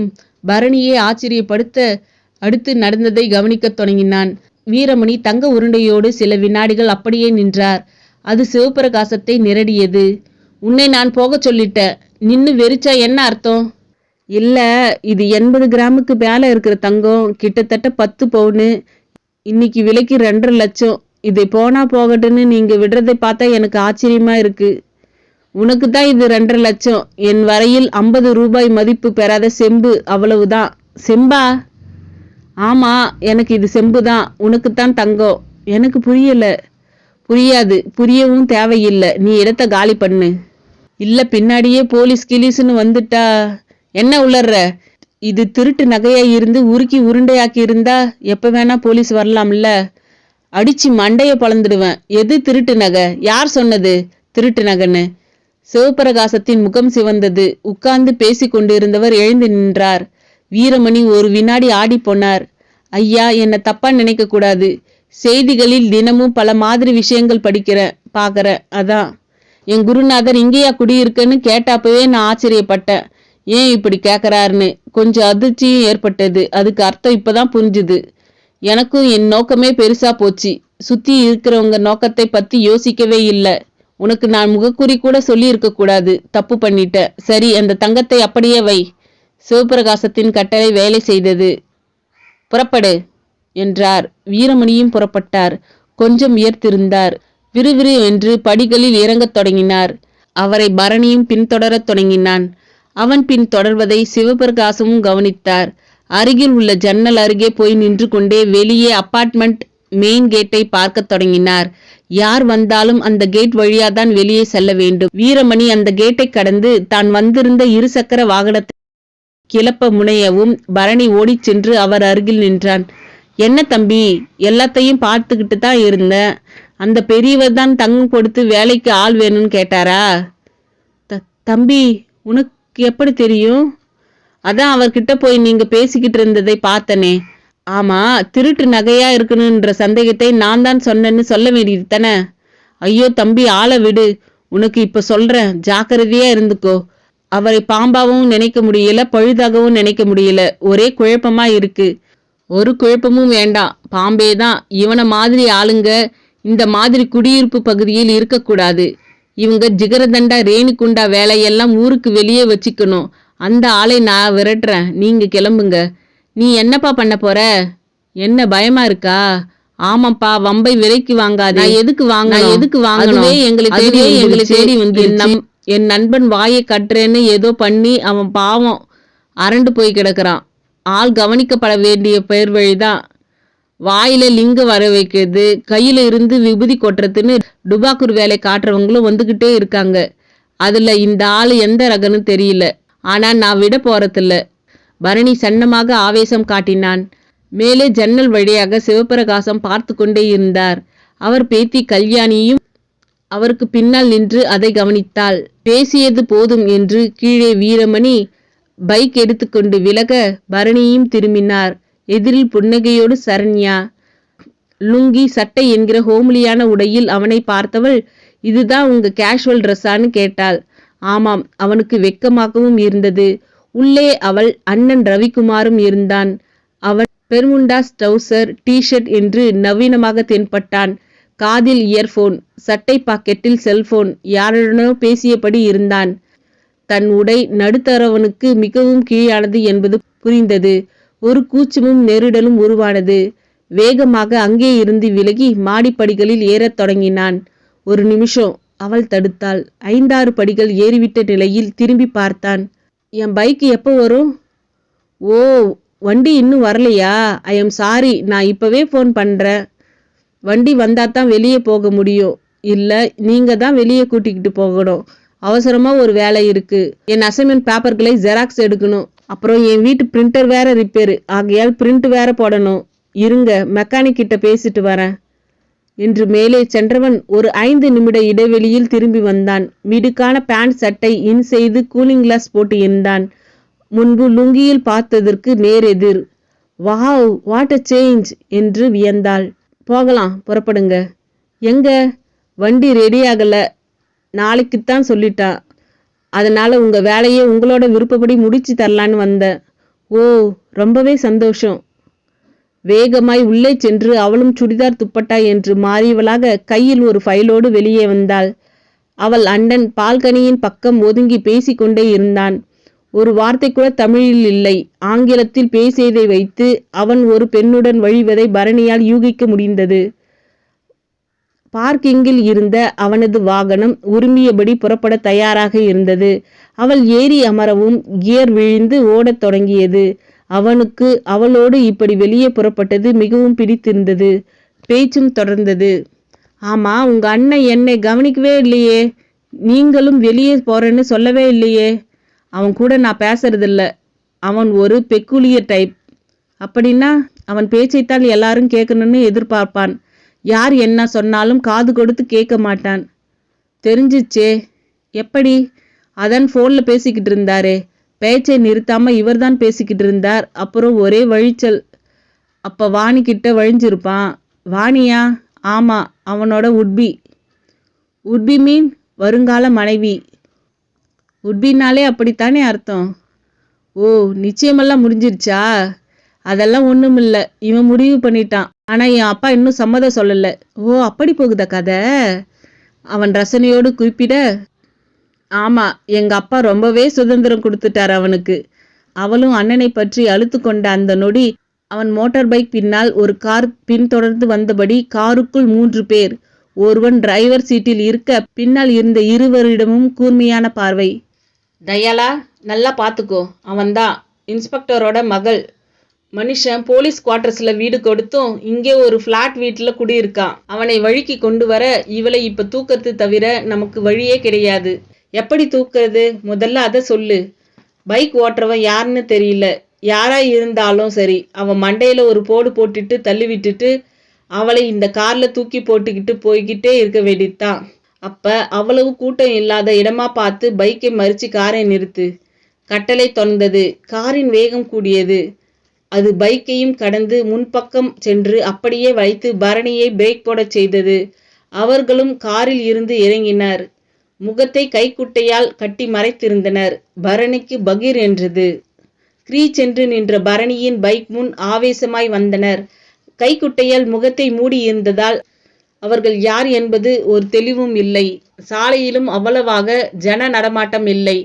பரணியை ஆச்சரியப்படுத்த அடுத்து நடந்ததை கவனிக்கத் தொடங்கினான். வீரமணி தங்க உருண்டையோடு சில வினாடிகள் அப்படியே நின்றார். அது சிவபிரகாசத்தை நிரடியது. உன்னை நான் போக சொல்லிட்டேன், நின்னு வெறிச்சா என்ன அர்த்தம்? இல்ல, இது 80 கிராமுக்கு மேல இருக்கிற தங்கம், கிட்டத்தட்ட 10 பவுனு. இன்னைக்கு விலைக்கு 2.5 லட்சம். இதை போனா போகட்டுன்னு நீங்க விடுறதை பார்த்தா எனக்கு ஆச்சரியமா இருக்கு. உனக்கு தான் இது 2.5 லட்சம். என் வரையில் 50 ரூபாய் மதிப்பு பெறாத செம்பு, அவ்வளவுதான். செம்பா? ஆமா, எனக்கு இது செம்புதான். உனக்குத்தான் தங்கம். எனக்கு புரியல. புரியாது, புரியவும் தேவையில்லை. நீ இடத்த காலி பண்ணு. இல்ல, பின்னாடியே போலீஸ் கிலீஸ்னு வந்துட்டா? என்ன உளர்ற? இது திருட்டு நகையா இருந்து உருக்கி உருண்டையாக்கி இருந்தா எப்ப வேணா போலீஸ் வரலாம்ல. அடிச்சு மண்டைய பொளந்துடுவேன். எது திருட்டு நகை? யார் சொன்னது திருட்டு நகைன்னு? சிவபிரகாசத்தின் முகம் சிவந்தது. உட்கார்ந்து பேசி கொண்டிருந்தவர் எழுந்து நின்றார். வீரமணி ஒரு வினாடி ஆடி போனார். ஐயா, என்னை தப்பா நினைக்க கூடாது. செய்திகளில் தினமும் பல மாதிரி விஷயங்கள் பாக்குறேன். அதான் என் குருநாதர் இங்கேயா குடியிருக்குன்னு கேட்டாப்பவே நான் ஆச்சரியப்பட்டேன். ஏன் இப்படி கேட்கறாருன்னு கொஞ்சம் அதிர்ச்சியும் ஏற்பட்டது. அதுக்கு அர்த்தம் இப்பதான் புரிஞ்சுது. எனக்கும் என் நோக்கமே பெருசா போச்சு. சுத்தி இருக்கிறவங்க நோக்கத்தை பத்தி யோசிக்கவே இல்லை. உனக்கு நான் முகக்குறி கூட சொல்லி இருக்க கூடாது. தப்பு பண்ணிட்ட. சரி, அந்த தங்கத்தை அப்படியே வை. சிவபிரகாசத்தின் கட்டளை வேலை செய்தது. புறப்படு என்றார். வீரமணியும் புறப்பட்டார். கொஞ்சம் உயர்த்திருந்தார். விறுவிறு என்று படிகளில் இறங்கத் தொடங்கினார். அவரை பரணியும் பின்தொடரத் தொடங்கினான். அவன் பின் தொடர்வதை சிவபிரகாசமும் கவனித்தார். அருகில் உள்ள ஜன்னல் அருகே போய் நின்று கொண்டே வெளியே அபார்ட்மெண்ட் மெயின் கேட்டை பார்க்க தொடங்கினார். யார் வந்தாலும் அந்த கேட் வழியாதான் வெளியே செல்ல வேண்டும். வீரமணி அந்த கேட்டை கடந்து தான் வந்திருந்த இருசக்கர வாகனத்தை கிளப்ப முனையவும் பரணி ஓடிச் சென்று அவர் அருகில் நின்றான். என்ன தம்பி, எல்லாத்தையும் பார்த்துக்கிட்டு தான் இருந்தேன். அந்த பெரியவர் தான் தங்கம் கொடுத்து வேலைக்கு ஆள் வேணும்னு கேட்டாரா? தம்பி, உனக்கு எப்படி தெரியும்? அதான் அவர்கிட்ட போய் நீங்க பேசிக்கிட்டு இருந்ததை பார்த்தனே. ஆமா, திருட்டு நகையா இருக்கணுன்ற சந்தேகத்தை நான் தான் சொன்னேன்னு சொல்ல வேண்டியது தானே? ஐயோ தம்பி, ஆளை விடு. உனக்கு இப்ப சொல்றேன், ஜாக்கிரதையா இருந்துக்கோ. அவரை பாம்பாவும் நினைக்க முடியல, பழுதாகவும் நினைக்க முடியல. ஒரே குழப்பமா இருக்கு. ஒரு குழப்பமும் வேண்டாம், பாம்பே தான். இவனை மாதிரி ஆளுங்க இந்த மாதிரி குடியிருப்பு பகுதியில் இருக்கக்கூடாது. இவங்க ஜிகரதண்டா ரேணிகுண்டா வேலையெல்லாம் ஊருக்கு வெளியே வச்சுக்கணும். அந்த ஆளை நான் விரட்டுறேன், நீங்க கிளம்புங்க. நீ என்னப்பா பண்ண போற? என்ன பயமா இருக்கா? ஆமாப்பா, வம்பை விலைக்கு வாங்காதே. எதுக்கு வாங்கணும்? எங்களை தேடி வந்து என் நண்பன் வாயை கட்டுறேன்னு ஏதோ பண்ணி அவன் பாவம் அரண்டு போய் கிடக்குறான். ஆள் கவனிக்கப்பட வேண்டிய பெயர் வழிதான். வாயில லிங்க வர வைக்கிறது, கையில இருந்து விபூதி கொட்டுறதுன்னு டுபாக்கூர் வேலை காட்டுறவங்களும் வந்துகிட்டே இருக்காங்க. அதுல இந்த ஆளு எந்த ரகன்னு தெரியல. ஆனா நான் விட போறதில்ல. பரணி சன்னமாக ஆவேசம் காட்டினான். மேலே ஜன்னல் வழியாக சிவபிரகாசம் பார்த்து கொண்டே இருந்தார். அவர் பேத்தி கல்யாணியும் அவருக்கு பின்னால் நின்று அதை கவனித்தாள். பேசியது போதும் என்று கீழே வீரமணி பைக் எடுத்துக்கொண்டு விலக பரணியும் திரும்பினார். எதிரில் புன்னகையோடு சரண்யா. லுங்கி சட்டை என்கிற ஹோம்லியான உடையில் அவனை பார்த்தவள், இதுதான் உங்க கேஷுவல் ட்ரெஸ்ஸான்னு கேட்டாள். ஆமாம், அவனுக்கு வெக்கமாகவும் இருந்தது. உள்ளே அவள் அண்ணன் ரவிக்குமாரும் இருந்தான். அவன் பெர்முண்டாஸ் ட்ரவுசர் டிஷர்ட் என்று நவீனமாக தென்பட்டான். காதில் இயர்போன், சட்டை பாக்கெட்டில் செல்போன். யாருடனோ பேசியபடி இருந்தான். தன் உடை நடுத்தரவனுக்கு மிகவும் கீழானது என்பது புரிந்தது. ஒரு கூச்சமும் நெருடலும் உருவானது. வேகமாக அங்கே இருந்து விலகி மாடிப்படிகளில் ஏறத் தொடங்கினான். ஒரு நிமிஷம் அவள் தடுத்தாள். 5-6 படிகள் ஏறிவிட்ட நிலையில் திரும்பி பார்த்தான். என் பைக் எப்போ வரும்? ஓ, வண்டி இன்னும் வரலையா? ஐ எம் சாரி, நான் இப்பவே ஃபோன் பண்றேன். வண்டி வந்தாதான் வெளியே போக முடியும். இல்ல, நீங்க தான் வெளியே கூட்டிக்கிட்டு போகணும். அவசரமா ஒரு வேலை இருக்கு. என் அசைன்மெண்ட் பேப்பர்களை ஜெராக்ஸ் எடுக்கணும். அப்புறம் என் வீட்டு பிரிண்டர் வேற ரிப்பேரு, ஆகையால் பிரிண்ட் வேற போடணும். இருங்க, மெக்கானிக் கிட்ட பேசிட்டு வரேன் என்று மேலே சென்றவன் ஒரு 5 நிமிட இடைவெளியில் திரும்பி வந்தான். மிடுக்கான பேண்ட் சட்டை இன் செய்து கூலிங் கிளாஸ் போட்டு இருந்தான். முன்பு லுங்கியில் பார்த்ததற்கு நேர் எதிர். வாவ், வாட் அ சேஞ்ச் என்று வியந்தாள். போகலாம், புறப்படுங்க. எங்க? வண்டி ரெடியாகல, நாளைக்குத்தான் சொல்லிட்டா. அதனால உங்க வேலையை உங்களோட விருப்பப்படி முடிச்சு தரலான்னு வந்தேன். ஓ, ரொம்பவே சந்தோஷம். வேகமாய் உள்ளே சென்று அவளும் சுடிதார் துப்பட்டா என்று மாறியவளாக கையில் ஒரு ஃபைலோடு வெளியே வந்தாள். அவள் அண்ணன் பால்கனியின் பக்கம் ஒதுங்கி பேசிக்கொண்டே இருந்தான். ஒரு வார்த்தை கூட தமிழில் இல்லை. ஆங்கிலத்தில் பேசியதை வைத்து அவன் ஒரு பெண்ணுடன் வழிவதை பரணியால் யூகிக்க முடிந்தது. பார்க்கிங்கில் இருந்த அவனது வாகனம் உருமியபடி புறப்பட தயாராக இருந்தது. அவள் ஏறி அமரவும் கியர் விழுந்து ஓடத் தொடங்கியது. அவனுக்கு அவளோடு இப்படி வெளியே புறப்பட்டது மிகவும் பிடித்திருந்தது. பேச்சும் தொடர்ந்தது. ஆமா, உங்க அண்ணன் என்னை கவனிக்கவே இல்லையே. நீங்களும் வெளியே போறேன்னு சொல்லவே இல்லையே. அவன் கூட நான் பேசுறதில்ல. அவன் ஒரு பெக்குலியர் டைப். அப்படின்னா அவன் பேச்சைத்தான் எல்லாரும் கேட்கணும்னு எதிர்பார்ப்பான். யார் என்ன சொன்னாலும் காது கொடுத்து கேட்க மாட்டான். தெரிஞ்சிச்சே. எப்படி? அதான் ஃபோன்ல பேசிக்கிட்டு இருந்தாரே. பேச்சை நிறுத்தாம இவர்தான் பேசிக்கிட்டு இருந்தார். அப்புறம் ஒரே வழிச்சல். அப்ப வாணி கிட்ட வழிஞ்சிருப்பான். வாணியா? ஆமா, அவனோட உட்பி. உட்பி மீன் வருங்கால மனைவி. உட்பின்னாலே அப்படித்தானே அர்த்தம். ஓ, நிச்சயமெல்லாம் முடிஞ்சிருச்சா? அதெல்லாம் ஒண்ணும் இல்ல, இவன் முடிவு பண்ணிட்டான். ஆனா என் அப்பா இன்னும் சம்மதம் சொல்லல. ஓ, அப்படி போகுதா கதை? அவன் ரசனையோடு குறிப்பிட, ஆமா, எங்க அப்பா ரொம்பவே சுதந்திரம் கொடுத்துட்டார் அவனுக்கு. அவளும் அண்ணனை பற்றி அழுத்து கொண்ட அந்த நொடி அவன் மோட்டார் பைக் பின்னால் ஒரு கார் பின்தொடர்ந்து வந்தபடி காருக்குள் 3 பேர். ஒருவன் டிரைவர் சீட்டில் இருக்க பின்னால் இருந்த இருவரிடமும் கூர்மையான பார்வை. தயாலா, நல்லா பாத்துக்கோ. அவன்தான் இன்ஸ்பெக்டரோட மகள். மனுஷன் போலீஸ் குவார்டர்ஸ்ல வீடு கொடுத்தும் இங்கே ஒரு பிளாட் வீட்டுல குடியிருக்கான். அவனை வழிக்கு கொண்டு வர இவளை இப்ப தூக்கிறது தவிர நமக்கு வழியே கிடையாது. எப்படி தூக்குறது? முதல்ல அதை சொல்லு. பைக் ஓட்டுறவன் யாருன்னு தெரியல. யாரா இருந்தாலும் சரி, அவன் மண்டையில ஒரு போடு போட்டுட்டு தள்ளி விட்டுட்டு அவளை இந்த கார்ல தூக்கி போட்டுக்கிட்டு போய்கிட்டே இருக்க வேண்டியதுதான். அப்ப அவ்வளவு கூட்டம் இல்லாத இடமா பார்த்து பைக்கை மறிச்சு காரை நிறுத்து. கட்டளை தொந்தது. காரின் வேகம் கூடியது. அது பைக்கையும் கடந்து முன்பக்கம் சென்று அப்படியே வைத்து பரணியை பிரேக் போடச் செய்தது. அவர்களும் காரில் இருந்து இறங்கினர். முகத்தை கைக்குட்டையால் கட்டி மறைத்திருந்தனர். பரணிக்கு பகீர் என்றது. கிரீச் என்று நின்ற பரணியின் பைக் முன் ஆவேசமாய் வந்தனர். கைக்குட்டையால் முகத்தை மூடி இருந்ததால் அவர்கள் யார் என்பது ஒரு தெளிவும் இல்லை. சாலையிலும் அவ்வளவாக ஜன நடமாட்டம் இல்லை.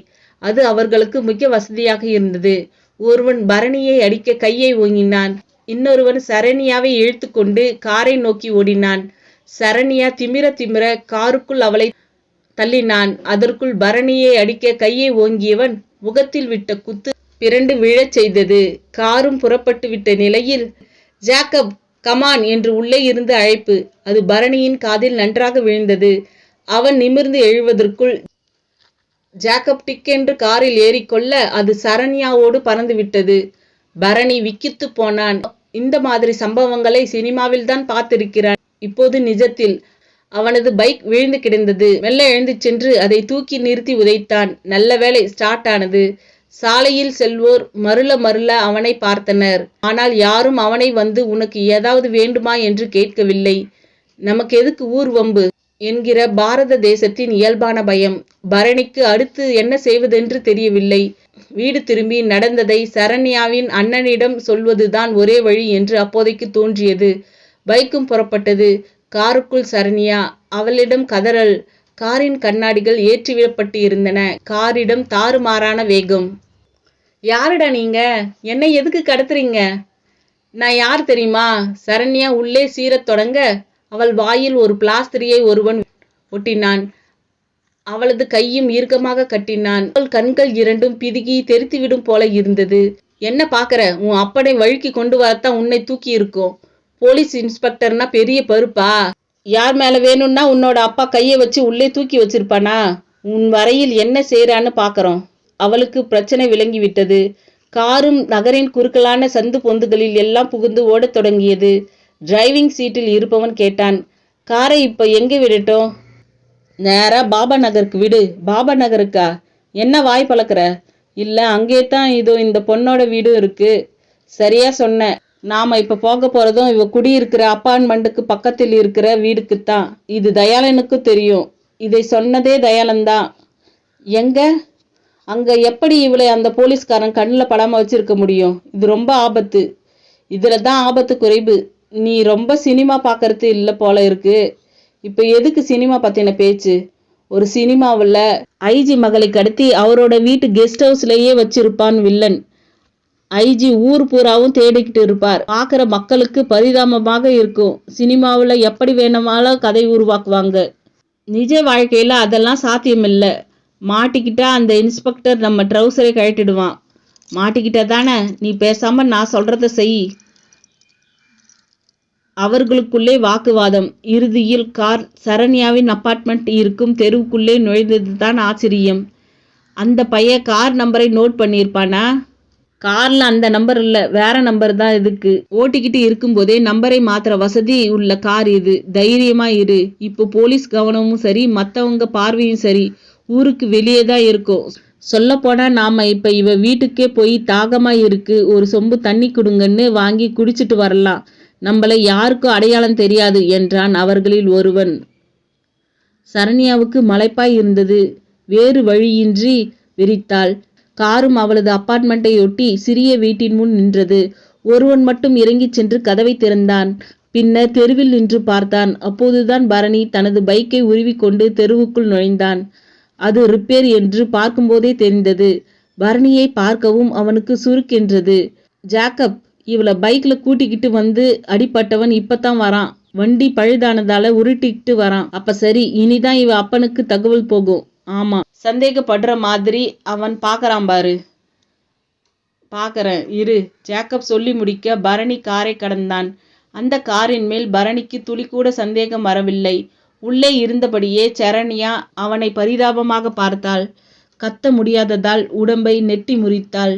அது அவர்களுக்கு மிக வசதியாக இருந்தது. ஒருவன் பரணியை அடிக்க கையை ஓங்கினான். இன்னொருவன் சரண்யாவை இழுத்து கொண்டு காரை நோக்கி ஓடினான். சரண்யா திமிர திமிர காருக்குள் அவளை தள்ளினான். அதற்குள் பரணியை அடிக்க கையை ஓங்கியவன் முகத்தில் விட்ட குத்து பிறண்டு விழச் செய்தது. காரும் புறப்பட்டு விட்ட நிலையில் ஜாக்கப் கமான் என்று உள்ளே இருந்து அழைப்பு. அது பரணியின் காதில் நன்றாக விழுந்தது. அவன் நிமிர்ந்து எழுவதற்குள் ஜாக்கப் டிக்கென்று காரில் ஏறிக்கொள்ள அது சரண்யாவோடு பறந்து விட்டது. பரணி விக்கித்து போனான். இந்த மாதிரி சம்பவங்களை சினிமாவில் தான் பார்த்திருக்கிறான். இப்போது நிஜத்தில் அவனது பைக் விழுந்து கிடந்தது. மெல்ல எழுந்து சென்று அதை தூக்கி நிறுத்தி உதைத்தான். நல்ல வேளை ஸ்டார்ட் ஆனது. சாலையில் செல்வோர் மருள மருள அவனை பார்த்தனர். ஆனால் யாரும் அவனை வந்து உனக்கு ஏதாவது வேண்டுமா என்று கேட்கவில்லை. நமக்கு எதுக்கு ஊர் வம்பு என்கிற பாரத தேசத்தின் இயல்பான பயம். பரணிக்கு அடுத்து என்ன செய்வதென்று தெரியவில்லை. வீடு திரும்பி நடந்ததை சரண்யாவின் அண்ணனிடம் சொல்வதுதான் ஒரே வழி என்று அப்போதைக்கு தோன்றியது. பைக்கும் புறப்பட்டது. காருக்குள் சரண்யா. அவளிடம் கதறல். காரின் கண்ணாடிகள் ஏற்றிவிடப்பட்டு இருந்தன. காரிடம் தாறுமாறான வேகம். யாருடா நீங்க? என்னை எதுக்கு கடத்துறீங்க? நான் யார் தெரியுமா? சரண்யா உள்ளே சீரத் தொடங்க அவள் வாயில் ஒரு பிளாஸ்திரியை ஒருவன் ஒட்டினான். அவளது கையும் இறுக்கமாக கட்டினான். அவள் கண்கள் இரண்டும் பிதுகி தெரித்துவிடும் போல இருந்தது. என்ன பாக்குற? உன் அப்பனை வழுக்கி கொண்டு வரத்தான் உன்னை தூக்கி இருக்கும். போலீஸ் இன்ஸ்பெக்டர்னா பெரிய பருப்பா? யார் மேல வேணும்னா உன்னோட அப்பா கையை வச்சு உள்ளே தூக்கி வச்சிருப்பானா? உன் வரையில் என்ன செய்யறான்னு பாக்குறோம். அவளுக்கு பிரச்சனை விளங்கி விட்டது. காரும் நகரின் குறுக்கலான சந்து பொந்துகளில் எல்லாம் புகுந்து ஓடத் தொடங்கியது. டிரைவிங் சீட்டில் இருப்பவன் கேட்டான், காரை இப்ப எங்க விடட்டும்? நேரா பாபா நகருக்கு விடு. பாபா நகருக்கா? என்ன வாய் பழக்கிற? இல்ல அங்கே தான் இதோ இந்த பொண்ணோட வீடு இருக்கு. சரியா சொன்ன. நாம இப்ப போக போறதும் இவ குடியிருக்கிற அப்பார்ட்மெண்ட்டுக்கு பக்கத்தில் இருக்கிற வீடுக்குத்தான். இது தயாளனுக்கு தெரியும். இதை சொன்னதே தயாளன்தான். எங்க? அங்க எப்படி இவளை அந்த போலீஸ்காரன் கண்ணில் படாம வச்சிருக்க முடியும்? இது ரொம்ப ஆபத்து. இதுல தான் ஆபத்து குறைவு. நீ ரொம்ப சினிமா பார்க்கறது இல்லை போல இருக்கு. இப்ப எதுக்கு சினிமா பத்தின பேச்சு? ஒரு சினிமாவில் ஐஜி மகளை கடத்தி அவரோட வீட்டு கெஸ்ட் ஹவுஸ்லயே வச்சிருப்பான் வில்லன். ஐஜி ஊர் பூராவும் தேடிக்கிட்டு இருப்பார். பார்க்குற மக்களுக்கு பரிதாபமாக இருக்கும். சினிமாவில் எப்படி வேணுமாலும் கதை உருவாக்குவாங்க. நிஜ வாழ்க்கையில அதெல்லாம் சாத்தியமில்லை. மாட்டிக்கிட்டா அந்த இன்ஸ்பெக்டர் நம்ம ட்ரௌசரை கழட்டிடுவான். மாட்டிக்கிட்ட தானே? நீ பேசாம நான் சொல்றத செய். அவர்களுக்குள்ளே வாக்குவாதம். இறுதியில் கார் சரண்யாவின் அப்பார்ட்மெண்ட் இருக்கும் தெருவுக்குள்ளே நுழைந்தது தான் ஆச்சரியம். அந்த பையன் கார் நம்பரை நோட் பண்ணியிருப்பானா? கார்ல அந்த நம்பர் இல்லை, வேற நம்பர் தான். இதுக்கு ஓட்டிக்கிட்டு இருக்கும்போதே நம்பரை மாத்திர வசதி உள்ள கார் இது. தைரியமா இரு. இப்போ போலீஸ் கவனமும் சரி, மற்றவங்க பார்வையும் சரி ஊருக்கு வெளியே தான் இருக்கும். சொல்ல போனா நாம இப்ப இவ வீட்டுக்கே போய் தாகமா இருக்கு, ஒரு சொம்பு தண்ணி கொடுங்கன்னு வாங்கி குடிச்சிட்டு வரலாம். நம்மளை யாருக்கும் அடையாளம் தெரியாது என்றான் அவர்களில் ஒருவன். சரண்யாவுக்கு மலைப்பாய் இருந்தது. வேறு வழியின்றி விரித்தாள். காரும் அவளது அப்பார்ட்மெண்ட்டை ஒட்டி சிறிய வீட்டின் முன் நின்றது. ஒருவன் மட்டும் இறங்கி சென்று கதவை திறந்தான். பின்னர் தெருவில் நின்று பார்த்தான். அப்போதுதான் பரணி தனது பைக்கை உருவிக்கொண்டு தெருவுக்குள் நுழைந்தான். அது ரிப்பேர் என்று பார்க்கும்போதே தெரிந்தது. பரணியை பார்க்கவும் அவனுக்கு சுருக்கென்றது. ஜாக்கப், இவளை பைக்ல கூட்டிக்கிட்டு வந்து அடிப்பட்டவன் இப்பதான் வரான். வண்டி பழுதானதால உருட்டிக்கிட்டு வரான். அப்ப சரி, இனிதான் இவ அப்பனுக்கு தகவல் போகும். ஆமா, சந்தேகப்படுற மாதிரி அவன் பாக்கறான் பாரு. பாக்கறேன் இரு. ஜாக்கப் சொல்லி முடிக்க பரணி காரை கடந்தான். அந்த காரின் மேல் பரணிக்கு துளி கூட சந்தேகம் வரவில்லை. உள்ளே இருந்தபடியே சரண்யா அவனை பரிதாபமாக பார்த்தாள். கத்த முடியாததால் உடம்பை நெட்டி முறித்தாள்.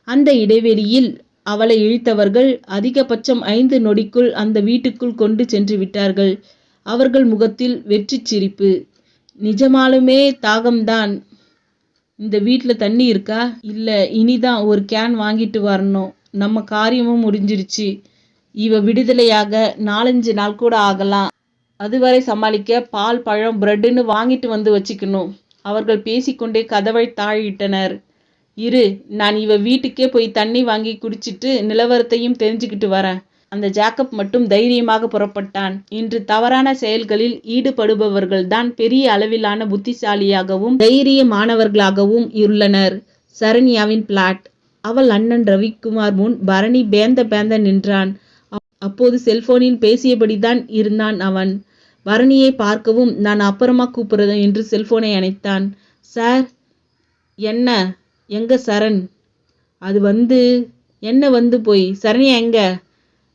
அந்த இடைவெளியில் அவளை இழுத்தவர்கள் அதிகபட்சம் 5 நொடிக்குள் அந்த வீட்டுக்குள் கொண்டு சென்று விட்டார்கள். அவர்கள் முகத்தில் வெற்றிச் சிரிப்பு. நிஜமாலுமே தாகம்தான். இந்த வீட்ல தண்ணி இருக்கா? இல்ல, இனிதான் ஒரு கேன் வாங்கிட்டு வரணும். நம்ம காரியமும் முடிஞ்சிருச்சு. இவ விடுதலையாக 4-5 நாள் கூட ஆகலாம். அதுவரை சமாளிக்க பால், பழம், பிரெட்டுன்னு வாங்கிட்டு வந்து வச்சுக்கணும். அவர்கள் பேசிக்கொண்டே கதவை தாழிட்டனர். இரு, நான் இவ வீட்டுக்கே போய் தண்ணி வாங்கி குடிச்சிட்டு நிலவரத்தையும் தெரிஞ்சுக்கிட்டு வரேன். அந்த ஜேக்கப் மட்டும் தைரியமாக புறப்பட்டான். இன்று தவறான செயல்களில் ஈடுபடுபவர்கள்தான் பெரிய அளவிலான புத்திசாலியாகவும் தைரியமானவர்களாகவும் உள்ளனர். சரண்யாவின் பிளாட். அவள் அண்ணன் ரவிக்குமார் முன் பரணி பேந்த நின்றான். அப்போது செல்போனில் பேசியபடிதான் இருந்தான் அவன். பரணியை பார்க்கவும் நான் அப்புறமா கூப்பிடுறேன் என்று செல்போனை அணைத்தான். சார். என்ன? எங்க சரண்? அது என்ன போய் சரண்யா எங்க?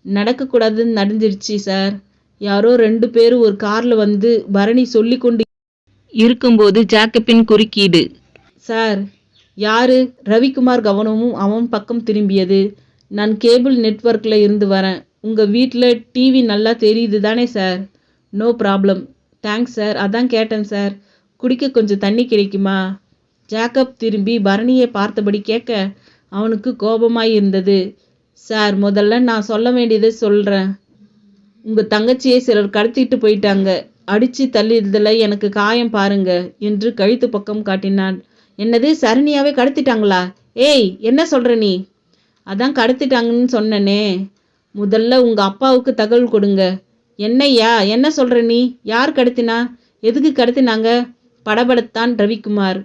நடக்கக்கூடாதுன்னு நடந்துருச்சு சார். யாரோ 2 பேர் ஒரு கார்ல வந்து பரணி சொல்லி கொண்டு இருக்கும்போது ஜேக்கப்பின் குறுக்கீடு. சார். யாரு? ரவிக்குமார் கவனமும் அவன் பக்கம் திரும்பியது. நான் கேபிள் நெட்வொர்க்ல இருந்து வரேன். உங்க வீட்டில் டிவி நல்லா தெரியுது தானே sir? No problem. Thanks sir. அதான் கேட்டேன் சார். குடிக்க கொஞ்சம் தண்ணி கிடைக்குமா? ஜேக்கப் திரும்பி பரணியை பார்த்தபடி கேட்க அவனுக்கு கோபமாய் இருந்தது. சார், முதல்ல நான் சொல்ல வேண்டியதை சொல்கிறேன். உங்கள் தங்கச்சியை சிலர் கடத்திட்டு போயிட்டாங்க. அடித்து தள்ளியதில் எனக்கு காயம் பாருங்க என்று கழுத்து பக்கம் காட்டினான். என்னது, சரண்யாவே கடத்திட்டாங்களா? ஏய், என்ன சொல்கிற நீ? அதான் கடத்திட்டாங்கன்னு சொன்னனே. முதல்ல உங்கள் அப்பாவுக்கு தகவல் கொடுங்க. என்னய்யா, என்ன சொல்கிற நீ? யார் கடத்தினா? எதுக்கு கடத்தினாங்க? படபடத்தான் ரவிக்குமார்.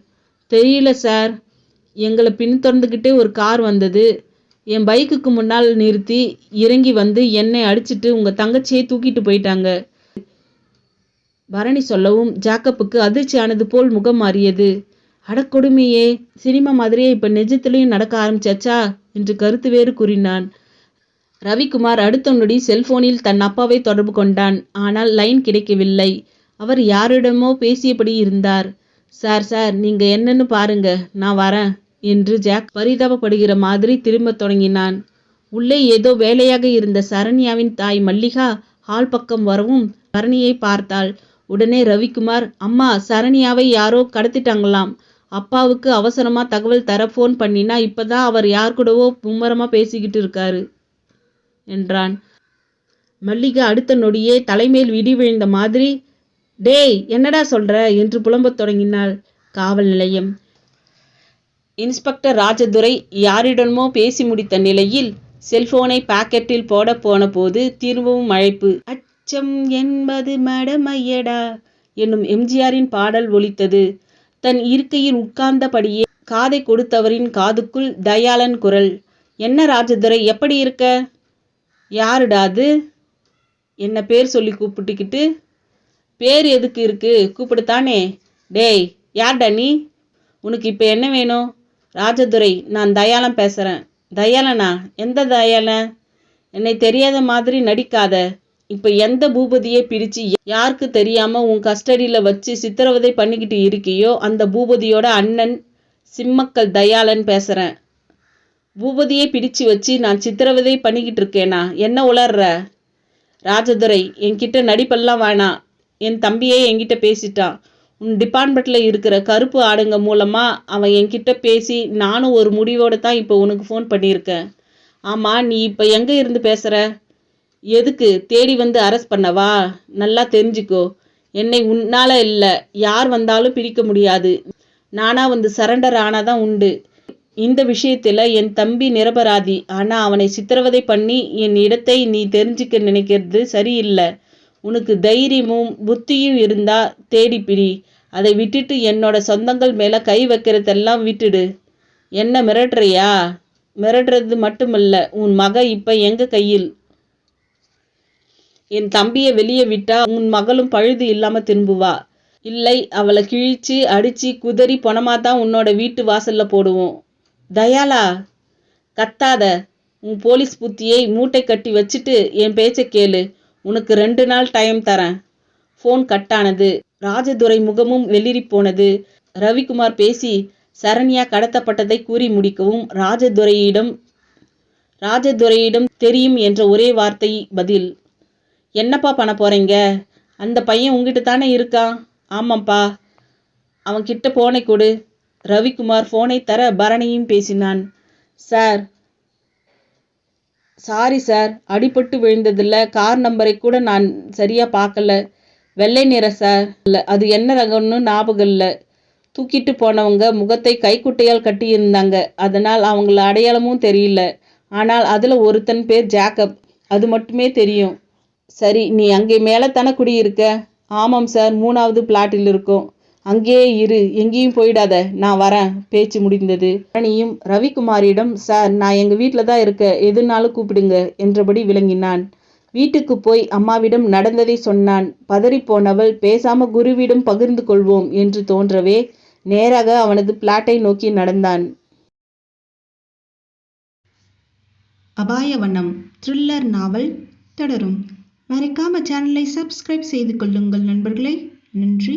தெரியல சார். எங்களை பின்தொடர்ந்துக்கிட்டே ஒரு கார் வந்தது. என் பைக்குக்கு முன்னால் நிறுத்தி இறங்கி வந்து என்னை அடிச்சிட்டு உங்கள் தங்கச்சியை தூக்கிட்டு போயிட்டாங்க. பரணி சொல்லவும் ஜேக்கப்புக்கு அதிர்ச்சியானது போல் முகம் மாறியது. அடக்கொடுமையே, சினிமா மாதிரியே இப்போ நிஜத்திலையும் நடக்க ஆரம்பிச்சாச்சா என்று கருத்து வேறு கூறினான். ரவிக்குமார் அடுத்த நொடி செல்போனில் தன் அப்பாவை தொடர்பு கொண்டான். ஆனால் லைன் கிடைக்கவில்லை. அவர் யாரிடமோ பேசியபடி இருந்தார். சார், நீங்க என்னன்னு பாருங்க, நான் வரேன் என்று ஜாக் பரிதாபப்படுகிற மாதிரி திரும்ப தொடங்கினான். உள்ளே ஏதோ வேலையாக இருந்த சரண்யாவின் தாய் மல்லிகா ஹால் பக்கம் வரவும் பரணியை பார்த்தாள். உடனே ரவிக்குமார், அம்மா, சரண்யாவை யாரோ கடத்திட்டாங்களாம். அப்பாவுக்கு அவசரமா தகவல் தர ஃபோன் பண்ணினா இப்பதான் அவர் யார் கூடவோ மும்மரமா பேசிக்கிட்டு இருக்காரு என்றான். மல்லிகா அடுத்த நொடியே தலைமேல் இடி விழுந்த மாதிரி, டேய், என்னடா சொல்ற என்று புலம்பத் தொடங்கினாள். காவல் நிலையம். இன்ஸ்பெக்டர் ராஜதுரை யாரிடமோ பேசி முடித்த நிலையில் செல்போனை பாக்கெட்டில் போட போன போது திரும்பவும் அழைப்பு. அச்சம் என்பது மடமையடா என்னும் எம்ஜிஆரின் பாடல் ஒலித்தது. தன் இருக்கையில் உட்கார்ந்தபடியே காதை கொடுத்தவரின் காதுக்குள் தயாளன் குரல். என்ன ராஜதுரை, எப்படி இருக்க? யாருடா அது? என்ன பேர் சொல்லி கூப்பிட்டுக்கிட்டு? பேர் எதுக்கு இருக்கு, கூப்பிடுத்தானே. டேய், யார்டா நீ? உனக்கு இப்போ என்ன வேணும்? ராஜதுரை, நான் தயாளன் பேசுகிறேன். தயாளனா? எந்த தயாளன்? என்னை தெரியாத மாதிரி நடிக்காத. இப்போ எந்த பூபதியை பிரித்து யாருக்கு தெரியாமல் உன் கஸ்டடியில் வச்சு சித்திரவதை பண்ணிக்கிட்டு இருக்கியோ அந்த பூபதியோட அண்ணன் சிம்மக்கல் தயாளன் பேசுகிறேன். பூபதியை பிடிச்சு வச்சு நான் சித்திரவதை பண்ணிக்கிட்டு இருக்கேனா? என்ன உளர்ற? ராஜதுரை, என்கிட்ட நடிப்பெல்லாம் வேணாம். என் தம்பியே என்கிட்ட பேசிட்டான். உன் டிபார்ட்மெண்ட்டில் இருக்கிற கருப்பு ஆடுங்க மூலமாக அவன் என்கிட்ட பேசி நானும் ஒரு முடிவோடு தான் இப்போ உனக்கு ஃபோன் பண்ணியிருக்கேன். ஆமாம், நீ இப்போ எங்கே இருந்து பேசுகிற? எதுக்கு? தேடி வந்து அரெஸ்ட் பண்ணவா? நல்லா தெரிஞ்சுக்கோ, என்னை உன்னால் இல்லை, யார் வந்தாலும் பிடிக்க முடியாது. நானாக வந்து சரண்டர் ஆனாதான் உண்டு. இந்த விஷயத்தில் என் தம்பி நிரபராதி. ஆனால் அவனை சித்திரவதை பண்ணி என் இடத்தை நீ தெரிஞ்சுக்க நினைக்கிறது சரியில்லை. உனக்கு தைரியமும் புத்தியும் இருந்தா தேடிப்பிடி. அதை விட்டுட்டு என்னோட சொந்தங்கள் மேலே கை வைக்கிறதெல்லாம் விட்டுடு. என்ன மிரட்டுறியா? மிரட்டுறது மட்டுமல்ல, உன் மக இப்போ எங்கள் கையில். என் தம்பியை வெளியே விட்டா உன் மகளும் பழுது இல்லாமல் திரும்புவா. இல்லை, அவளை கிழிச்சு அடித்து குதறி பணமாதான் உன்னோட வீட்டு வாசலில் போடுவோம். தயாளா, கத்தாத. உன் போலீஸ் புத்தியை மூட்டை கட்டி வச்சுட்டு என் பேச்சை கேளு. உனக்கு 2 நாள் டைம் தரேன். ஃபோன் கட்டானது. ராஜதுரை முகமும் வெளிரி போனது. ரவிக்குமார் பேசி, சரண்யா கடத்தப்பட்டதை கூறி முடிக்கவும் ராஜதுரையிடம் தெரியும் என்ற ஒரே வார்த்தை பதில். என்னப்பா பண்ண போறீங்க? அந்த பையன் உங்ககிட்ட தானே இருக்கான். ஆமாப்பா. அவன் கிட்ட போனை கொடு. ரவிக்குமார் போனை தர பரணியும் பேசினான். சாரி சார், அடிபட்டு விழுந்ததில்ல. கார் நம்பரை கூட நான் சரியா பார்க்கல. வெள்ளை நிற சார். அது என்ன ரகம்னு ஞாபகம் இல்லை. தூக்கிட்டு போனவங்க முகத்தை கைக்குட்டையால் கட்டியிருந்தாங்க. அதனால் அவங்கள அடையாளமும் தெரியல. ஆனால் அதுல ஒருத்தன் பேர் ஜேக்கப், அது மட்டுமே தெரியும். சரி, நீ அங்கே மேலே தானே குடியிருக்க? ஆமாம் சார், 3வது பிளாட்டில் இருக்கோம். அங்கேயே இரு, எங்கேயும் போயிடாத, நான் வரேன். பேச்சு முடிந்தது. ரணியும் ரவிக்குமாரிடம், சார், நான் எங்க வீட்டில் தான் இருக்க, எதுனாலும் கூப்பிடுங்க என்றபடி விளங்கினான். வீட்டுக்கு போய் அம்மாவிடம் நடந்ததை சொன்னான். பதறிப்போனவள், பேசாம குருவிடம் பகிர்ந்து கொள்வோம் என்று தோன்றவே நேராக அவனது பிளாட்டை நோக்கி நடந்தான். அபாயவனம் த்ரில்லர் நாவல் தொடரும். மறக்காம சேனலை சப்ஸ்கிரைப் செய்து கொள்ளுங்கள் நண்பர்களே. நன்றி,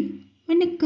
வணக்கம்.